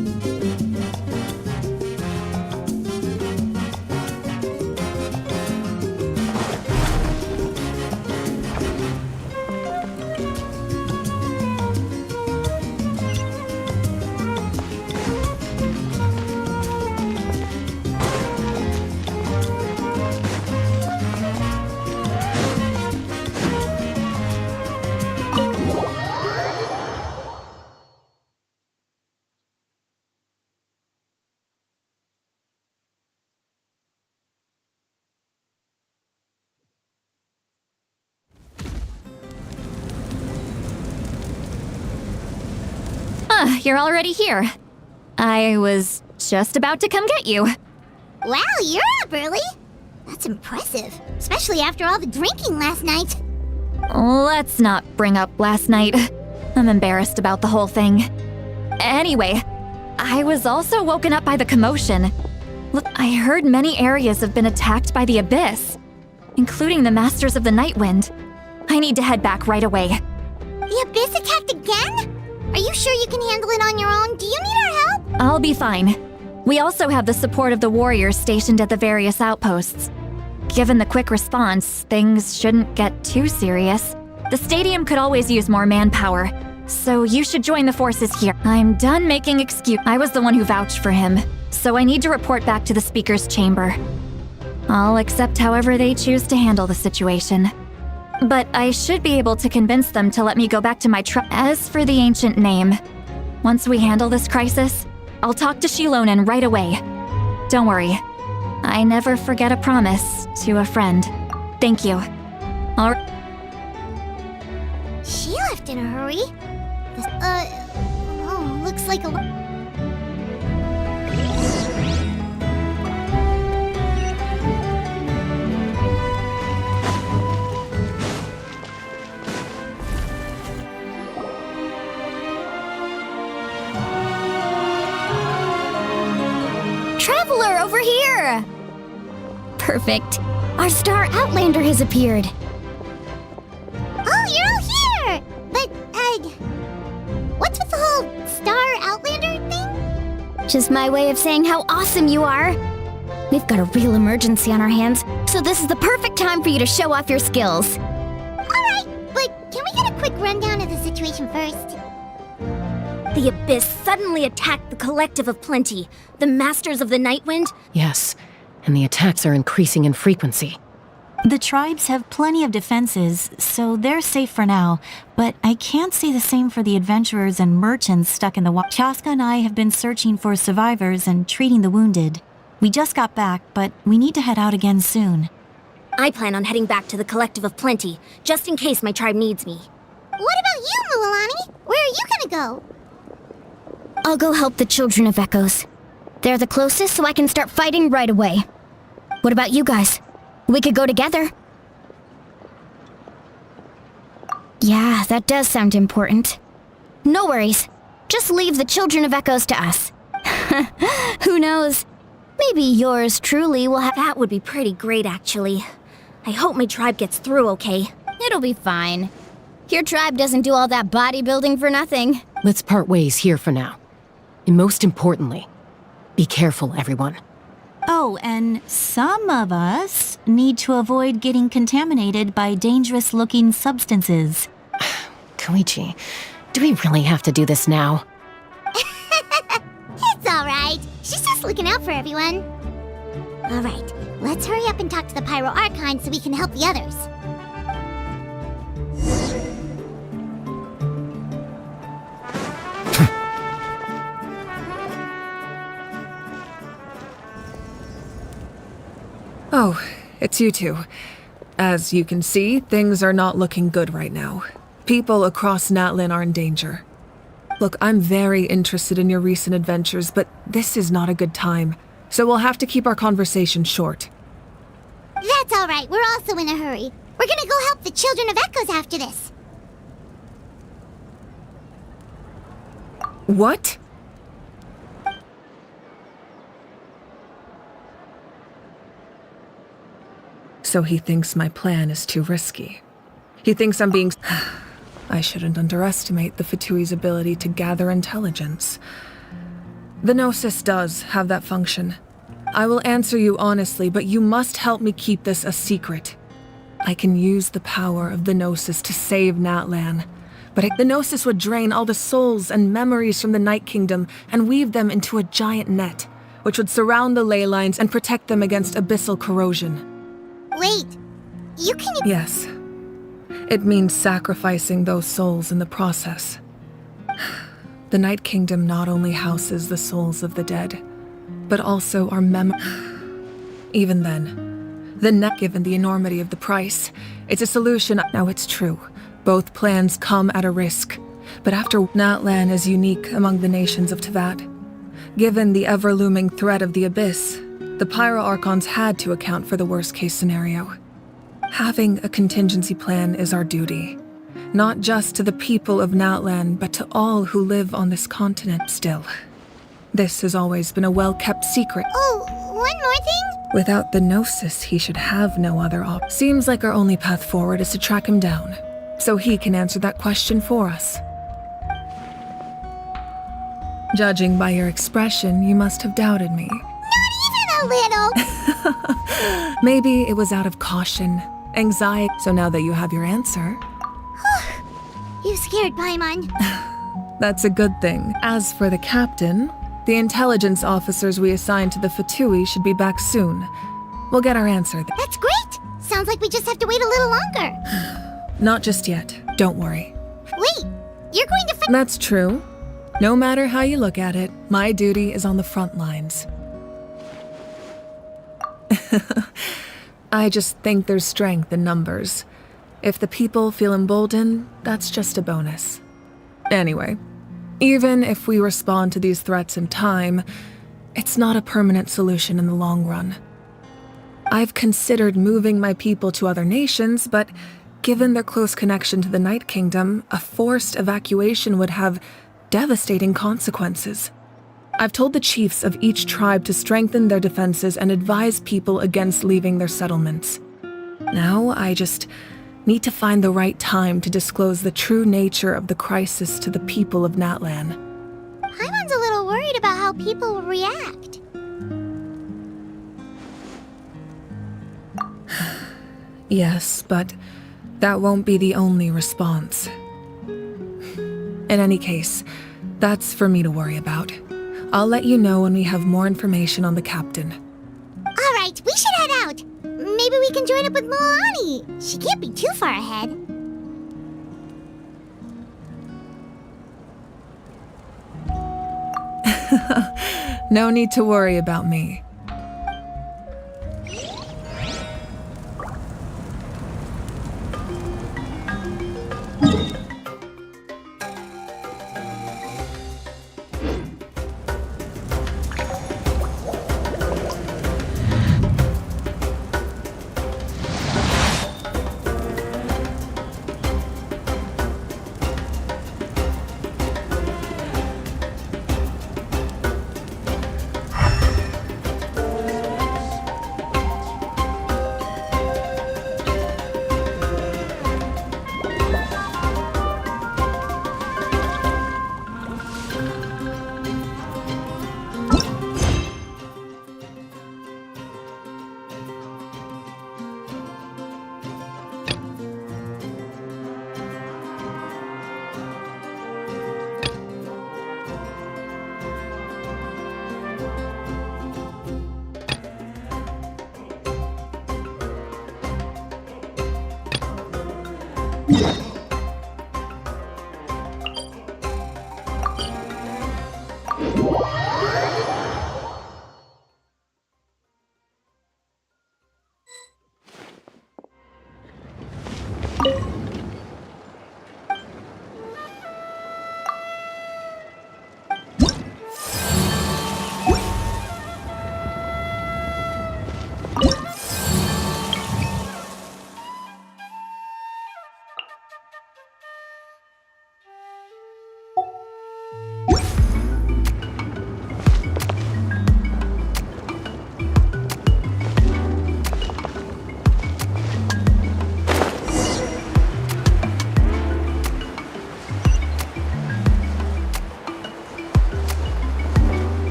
You're already here. I was just about to come get you. Wow, you're up early. That's impressive, especially after all the drinking last night. Let's not bring up last night. I'm embarrassed about the whole thing. Anyway, I was also woken up by the commotion. Look, I heard many areas have been attacked by the Abyss, including the Masters of the Nightwind. I need to head back right away. The Abyss attacked again? Are you sure you can handle it on your own? Do you need our help? I'll be fine. We also have the support of the warriors stationed at the various outposts. Given the quick response, things shouldn't get too serious. The stadium could always use more manpower, so you should join the forces here. I'm done making excuse. I was the one who vouched for him, so I need to report back to the speaker's chamber. I'll accept however they choose to handle the situation. But I should be able to convince them to let me go back to my tribe. As for the ancient name, once we handle this crisis, I'll talk to Shilonen right away. Don't worry, I never forget a promise to a friend. Thank you. She left in a hurry. Looks like a... Traveler, over here! Perfect. Our star Outlander has appeared. Oh, you're all here! But, what's with the whole star Outlander thing? Just my way of saying how awesome you are. We've got a real emergency on our hands, so this is the perfect time for you to show off your skills. Alright, but can we get a quick rundown of the situation first? The Abyss suddenly attacked the Collective of Plenty, the Masters of the Nightwind. Yes, and the attacks are increasing in frequency. The tribes have plenty of defenses, so they're safe for now, but I can't say the same for the adventurers and merchants stuck in the water. Chaska and I have been searching for survivors and treating the wounded. We just got back, but we need to head out again soon. I plan on heading back to the Collective of Plenty, just in case my tribe needs me. What about you, Mualani? Where are you gonna go? I'll go help the Children of Echoes. They're the closest, so I can start fighting right away. What about you guys? We could go together. Yeah, that does sound important. No worries. Just leave the Children of Echoes to us. Who knows? Maybe yours truly will have... That would be pretty great, actually. I hope my tribe gets through okay. It'll be fine. Your tribe doesn't do all that bodybuilding for nothing. Let's part ways here for now. And most importantly, be careful, everyone. Oh, and some of us need to avoid getting contaminated by dangerous-looking substances. Koichi, do we really have to do this now? It's alright. She's just looking out for everyone. Alright, let's hurry up and talk to the Pyro Archon so we can help the others. Oh, it's you two. As you can see, things are not looking good right now. People across Natlin are in danger. Look, I'm very interested in your recent adventures, but this is not a good time, so we'll have to keep our conversation short. That's alright, we're also in a hurry. We're gonna go help the Children of Echoes after this. What? So he thinks my plan is too risky. He thinks I'm being... I shouldn't underestimate the Fatui's ability to gather intelligence. The Gnosis does have that function. I will answer you honestly, but you must help me keep this a secret. I can use the power of the Gnosis to save Natlan, but the Gnosis would drain all the souls and memories from the Night Kingdom and weave them into a giant net, which would surround the ley lines and protect them against abyssal corrosion. Wait, you can... Yes. It means sacrificing those souls in the process. The Night Kingdom not only houses the souls of the dead, but also our Even then, the net, given the enormity of the price, it's a solution. Now it's true, both plans come at a risk, but after Natlan is unique among the nations of Teyvat. Given the ever-looming threat of the Abyss, the Pyro Archons had to account for the worst-case scenario. Having a contingency plan is our duty, not just to the people of Natlan, but to all who live on this continent still. This has always been a well-kept secret. Oh, one more thing? Without the Gnosis, he should have no other option. Seems like our only path forward is to track him down, so he can answer that question for us. Judging by your expression, you must have doubted me. Not even a little! Maybe it was out of caution, anxiety. So now that you have your answer... You scared Paimon. That's a good thing. As for the captain, the intelligence officers we assigned to the Fatui should be back soon. We'll get our answer. That's great! Sounds like we just have to wait a little longer. Not just yet. Don't worry. Wait, you're going to That's true. No matter how you look at it, my duty is on the front lines. I just think there's strength in numbers. If the people feel emboldened, that's just a bonus. Anyway, even if we respond to these threats in time, it's not a permanent solution in the long run. I've considered moving my people to other nations, but given their close connection to the Night Kingdom, a forced evacuation would have devastating consequences. I've told the chiefs of each tribe to strengthen their defenses and advise people against leaving their settlements. Now I just need to find the right time to disclose the true nature of the crisis to the people of Natlan. Paimon's a little worried about how people will react. Yes, but that won't be the only response. In any case, that's for me to worry about. I'll let you know when we have more information on the captain. All right, we should head out. Maybe we can join up with Milani. She can't be too far ahead. No need to worry about me.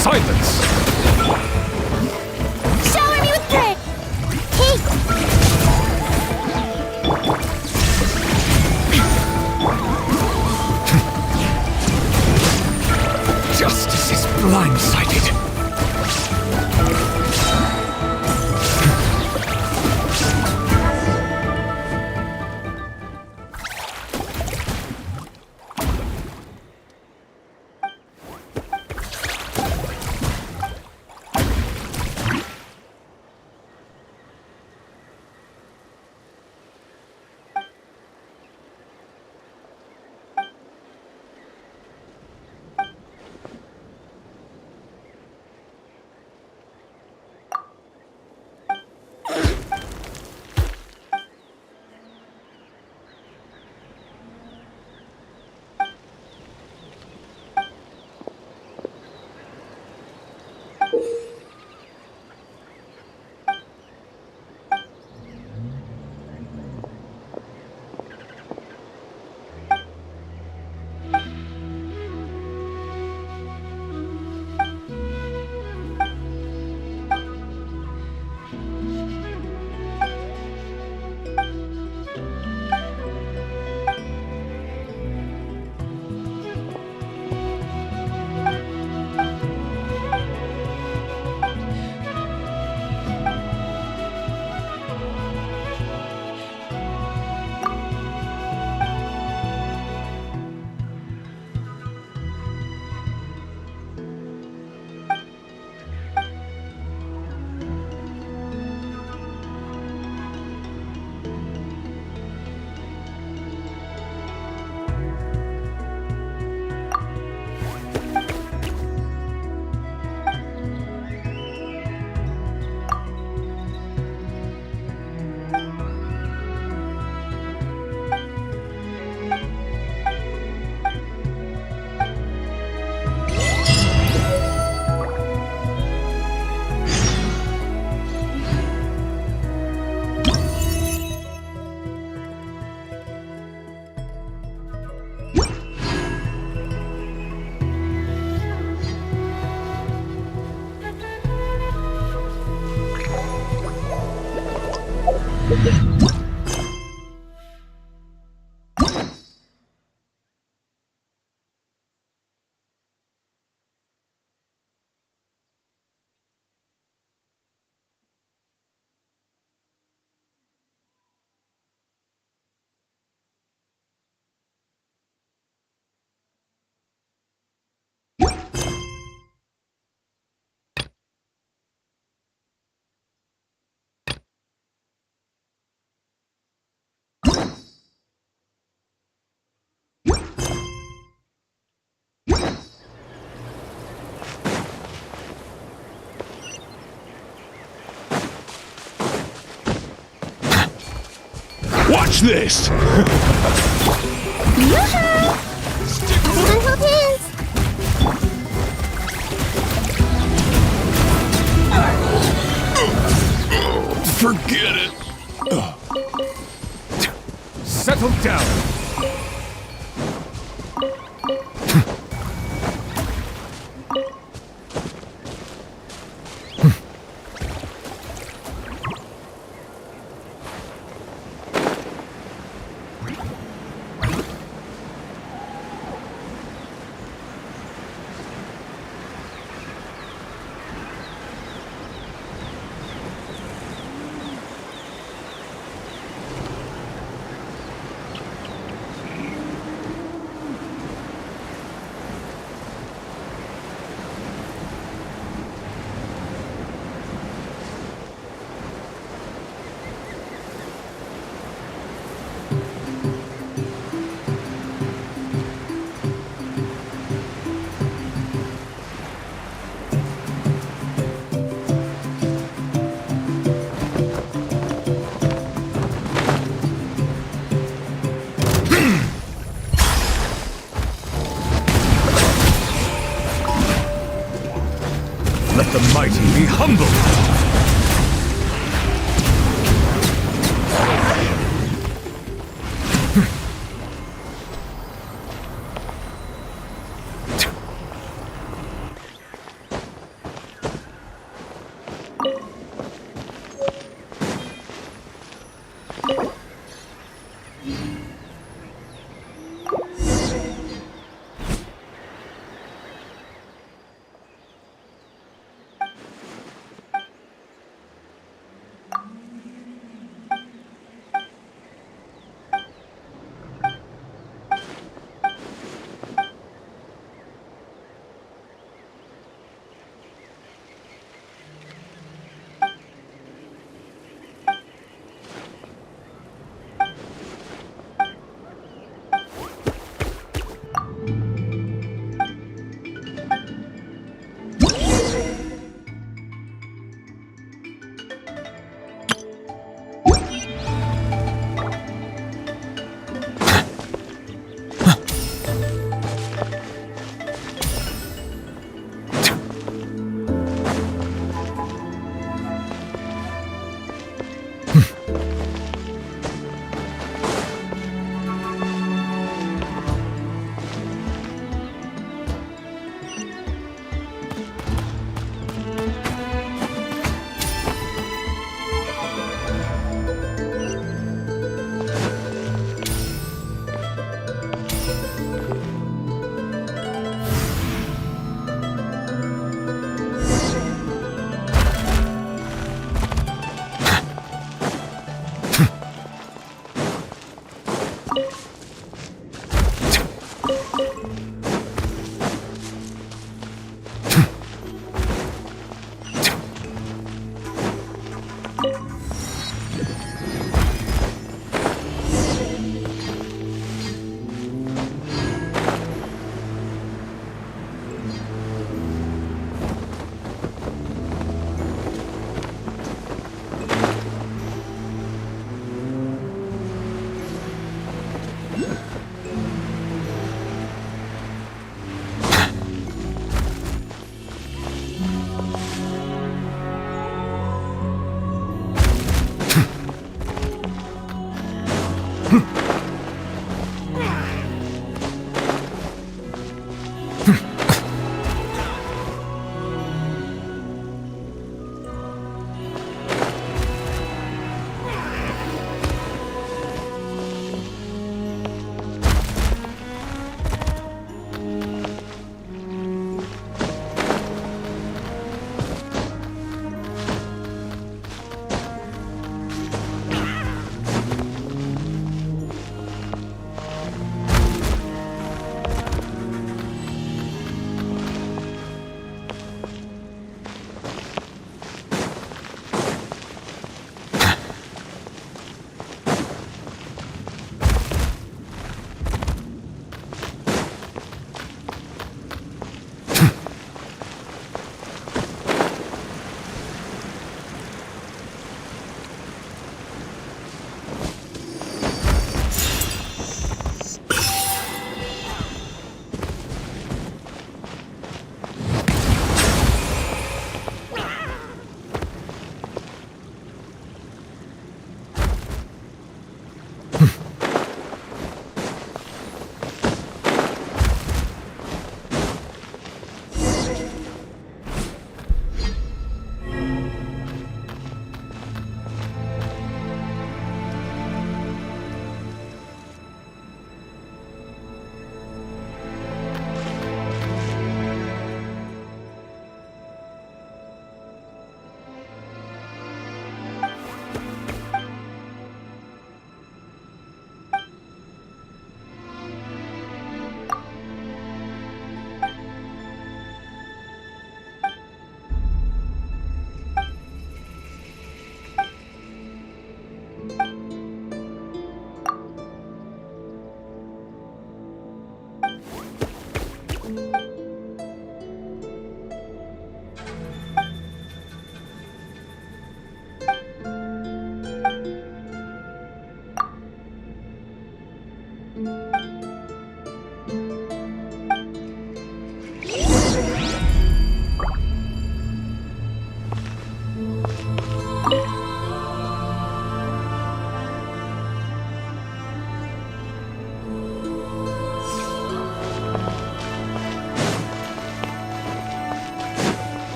Silence! Shower me with grit! Take! Justice is blindsided. Watch this! Yoo-hoo! Everyone hold hands! Forget it! Settle down! Let the mighty be humbled!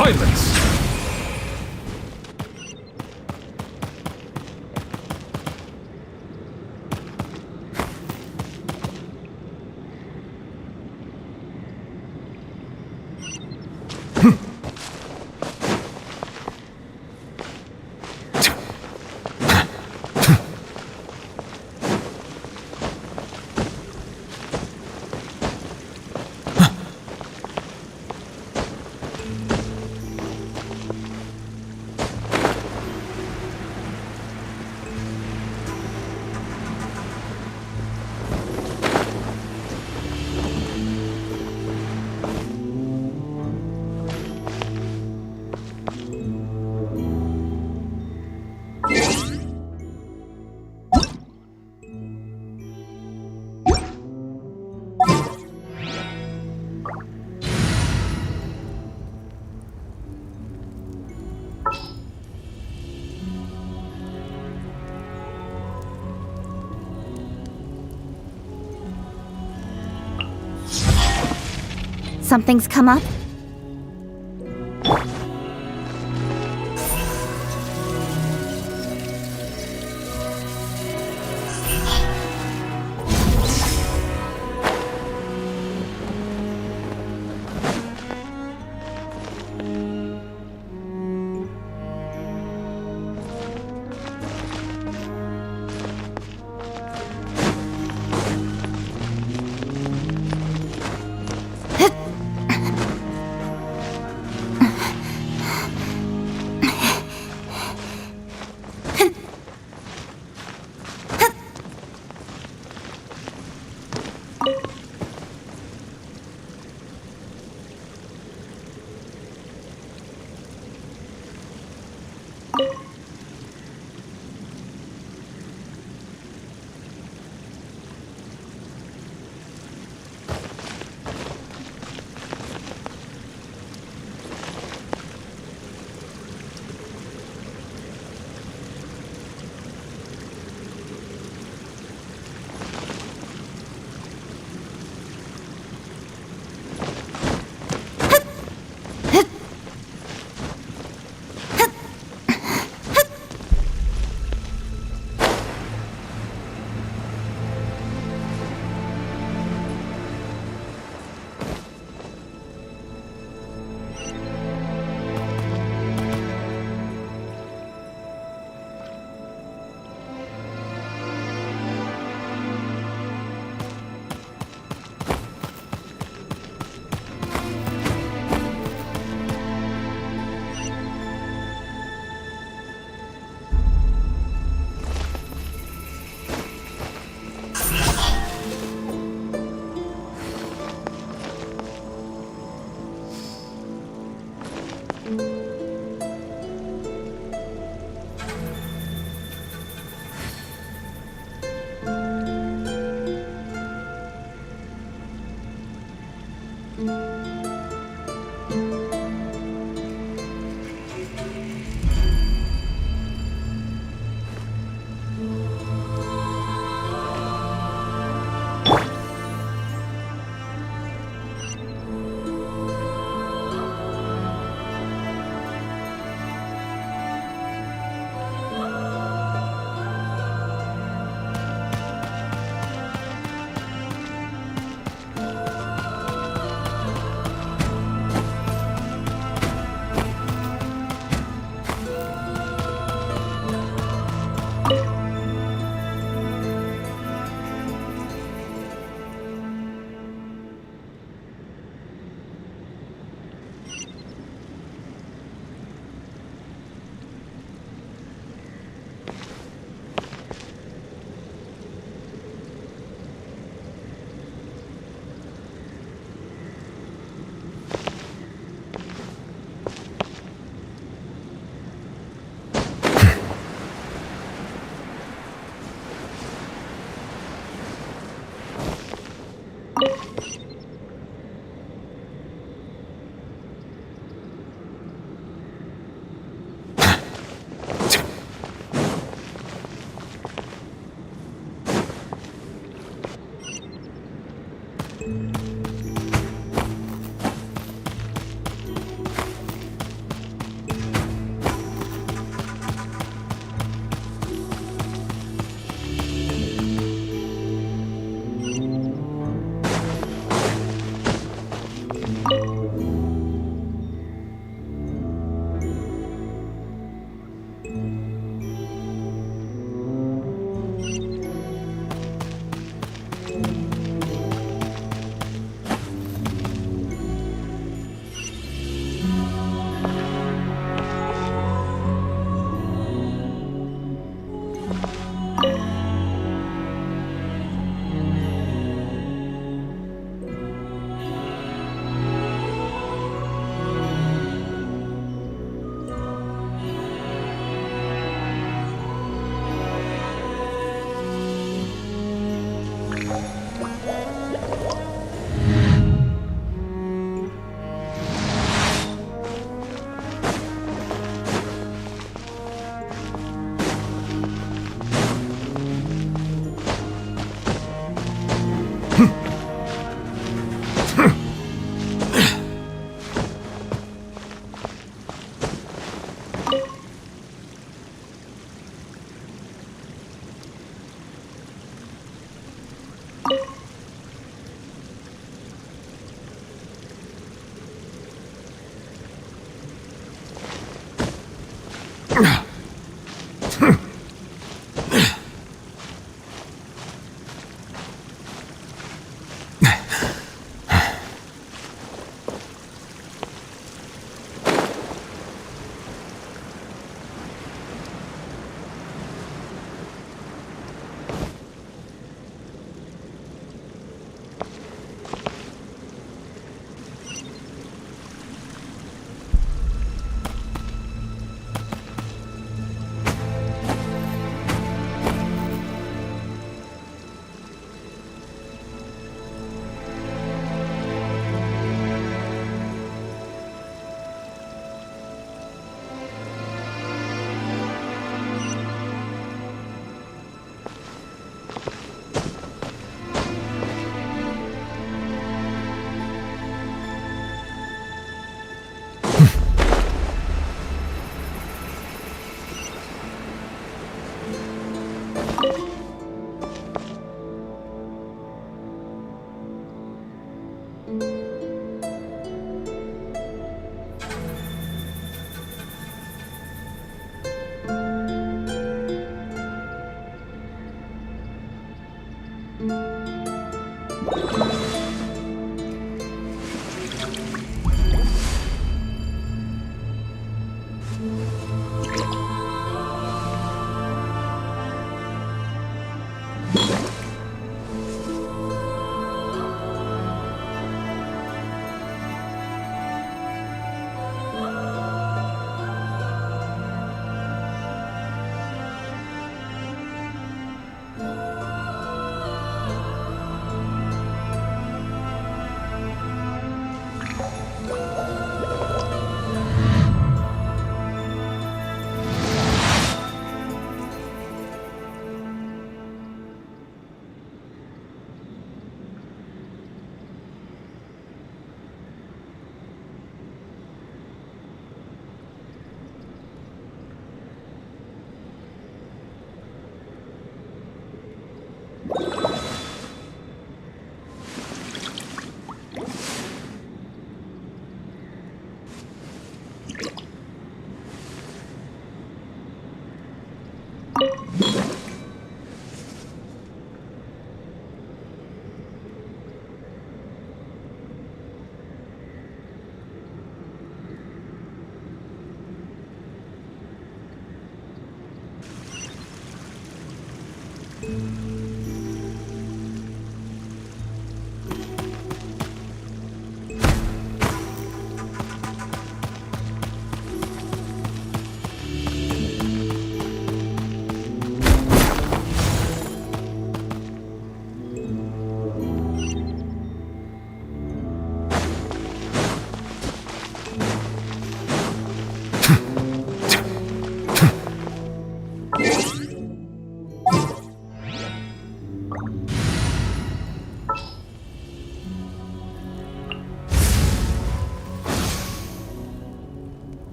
Silence! Something's come up?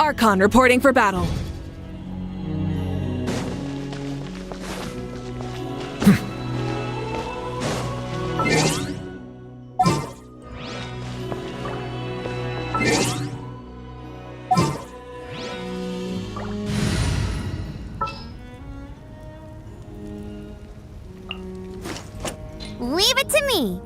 Archon reporting for battle. Leave it to me.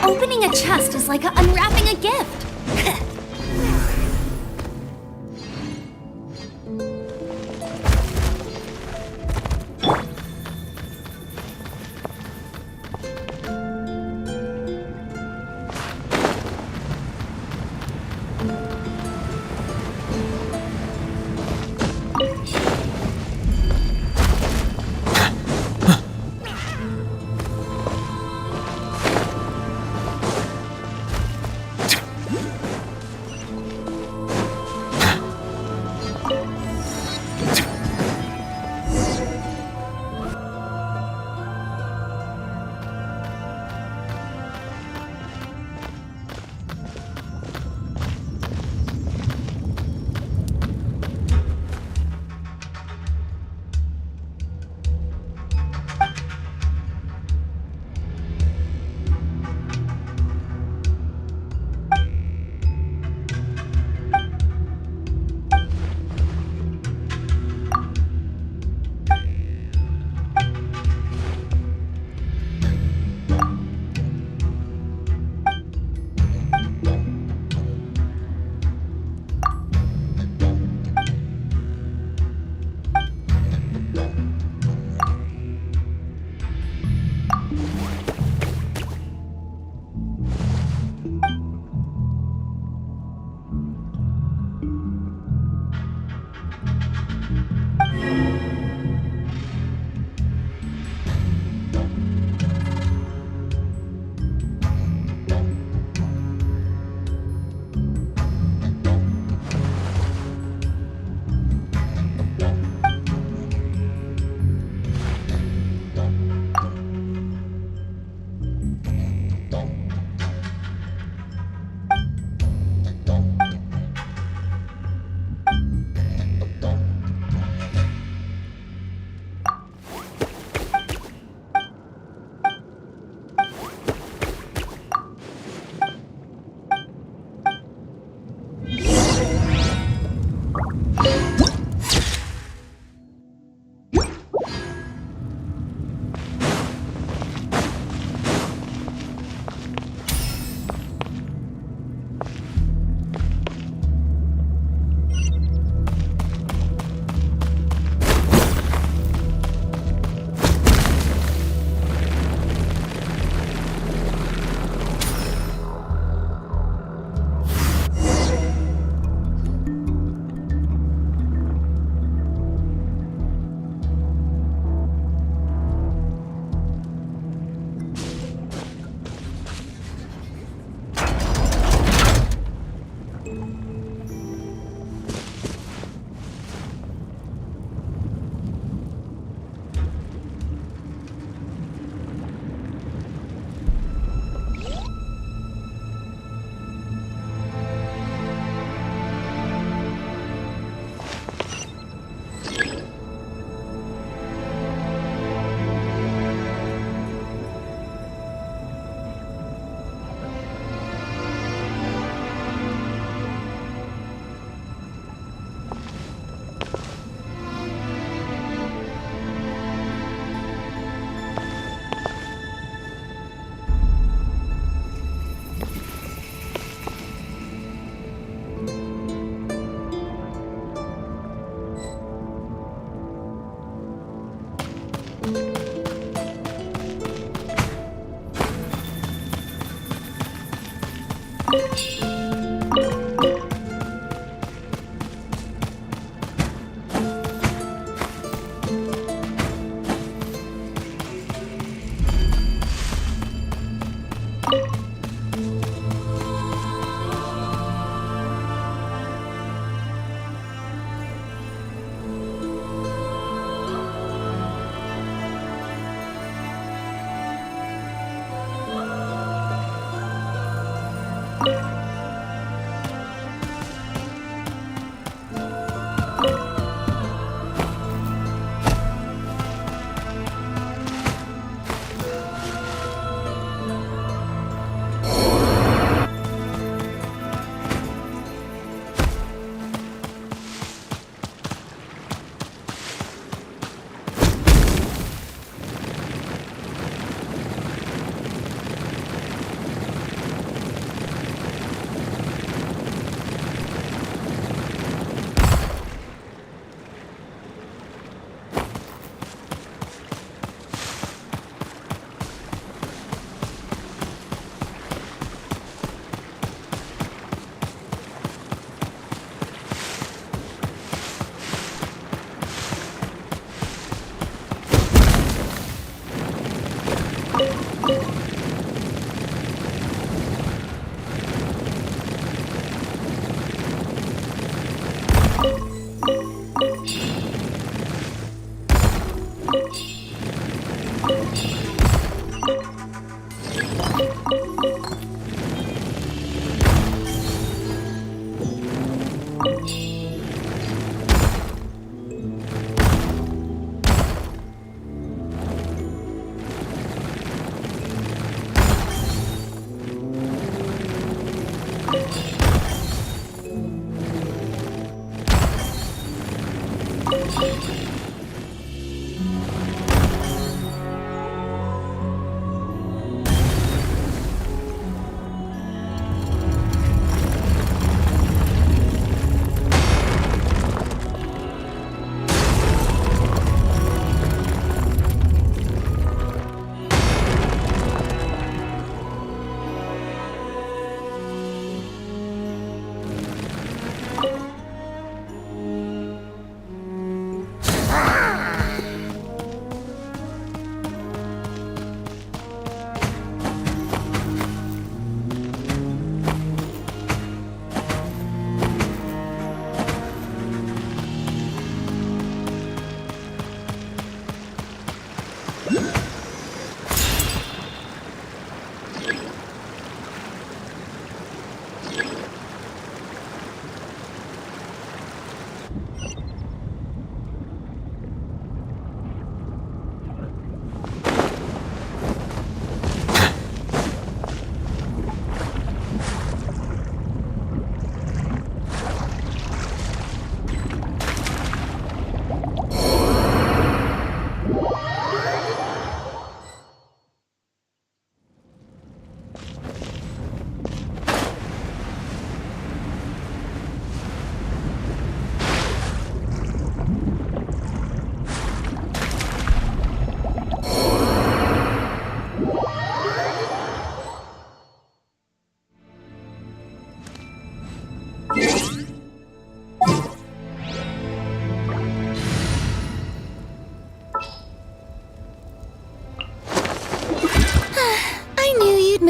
Opening a chest is like unwrapping a gift.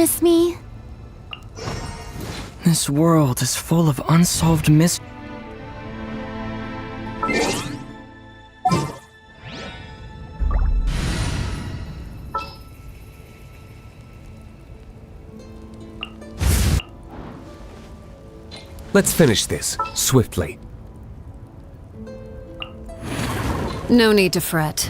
miss me? This world is full of unsolved mysteries. Let's finish this, swiftly. No need to fret.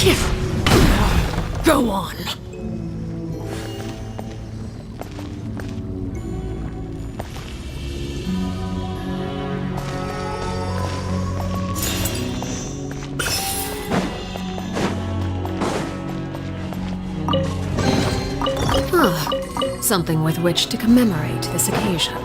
Go on. Something with which to commemorate this occasion.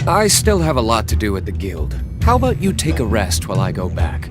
I still have a lot to do at the guild. How about you take a rest while I go back?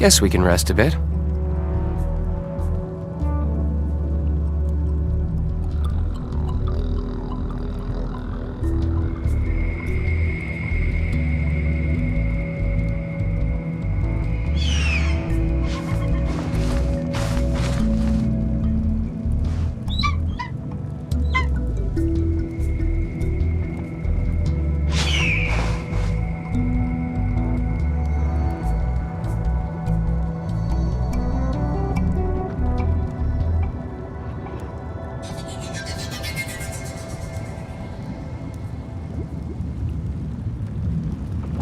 Guess we can rest a bit.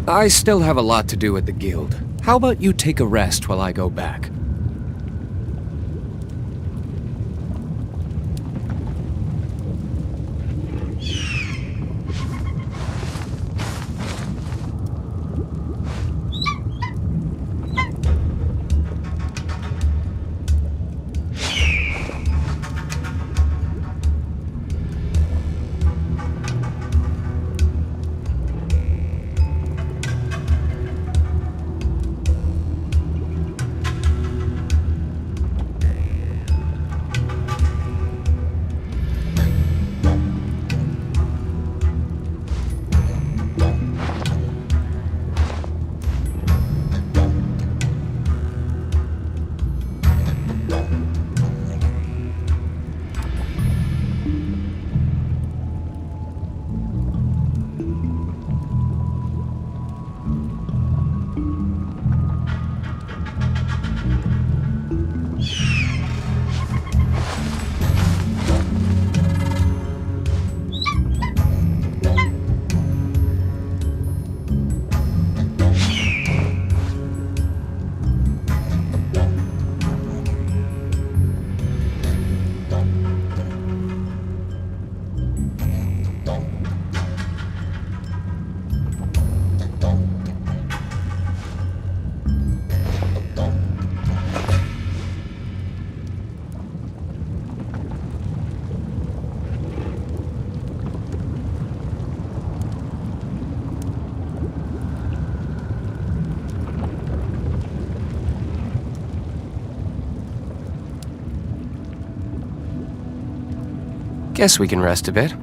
I still have a lot to do at the guild. How about you take a rest while I go back? Guess we can rest a bit.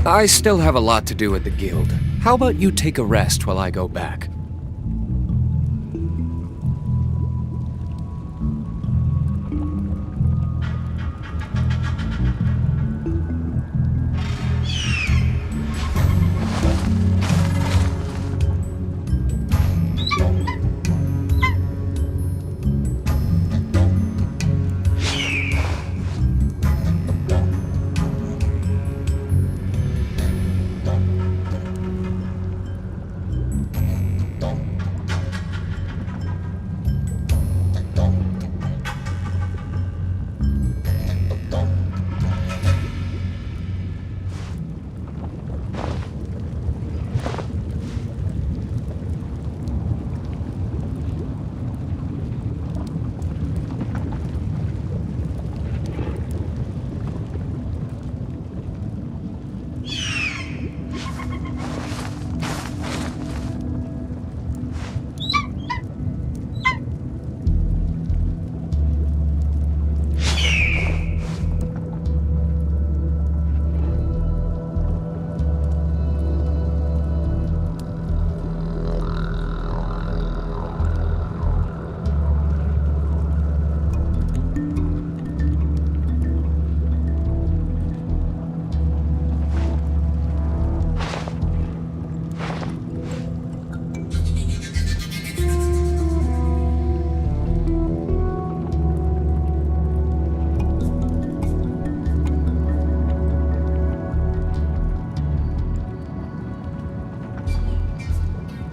I still have a lot to do at the guild. How about you take a rest while I go back?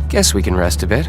Guess we can rest a bit.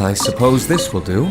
I suppose this will do.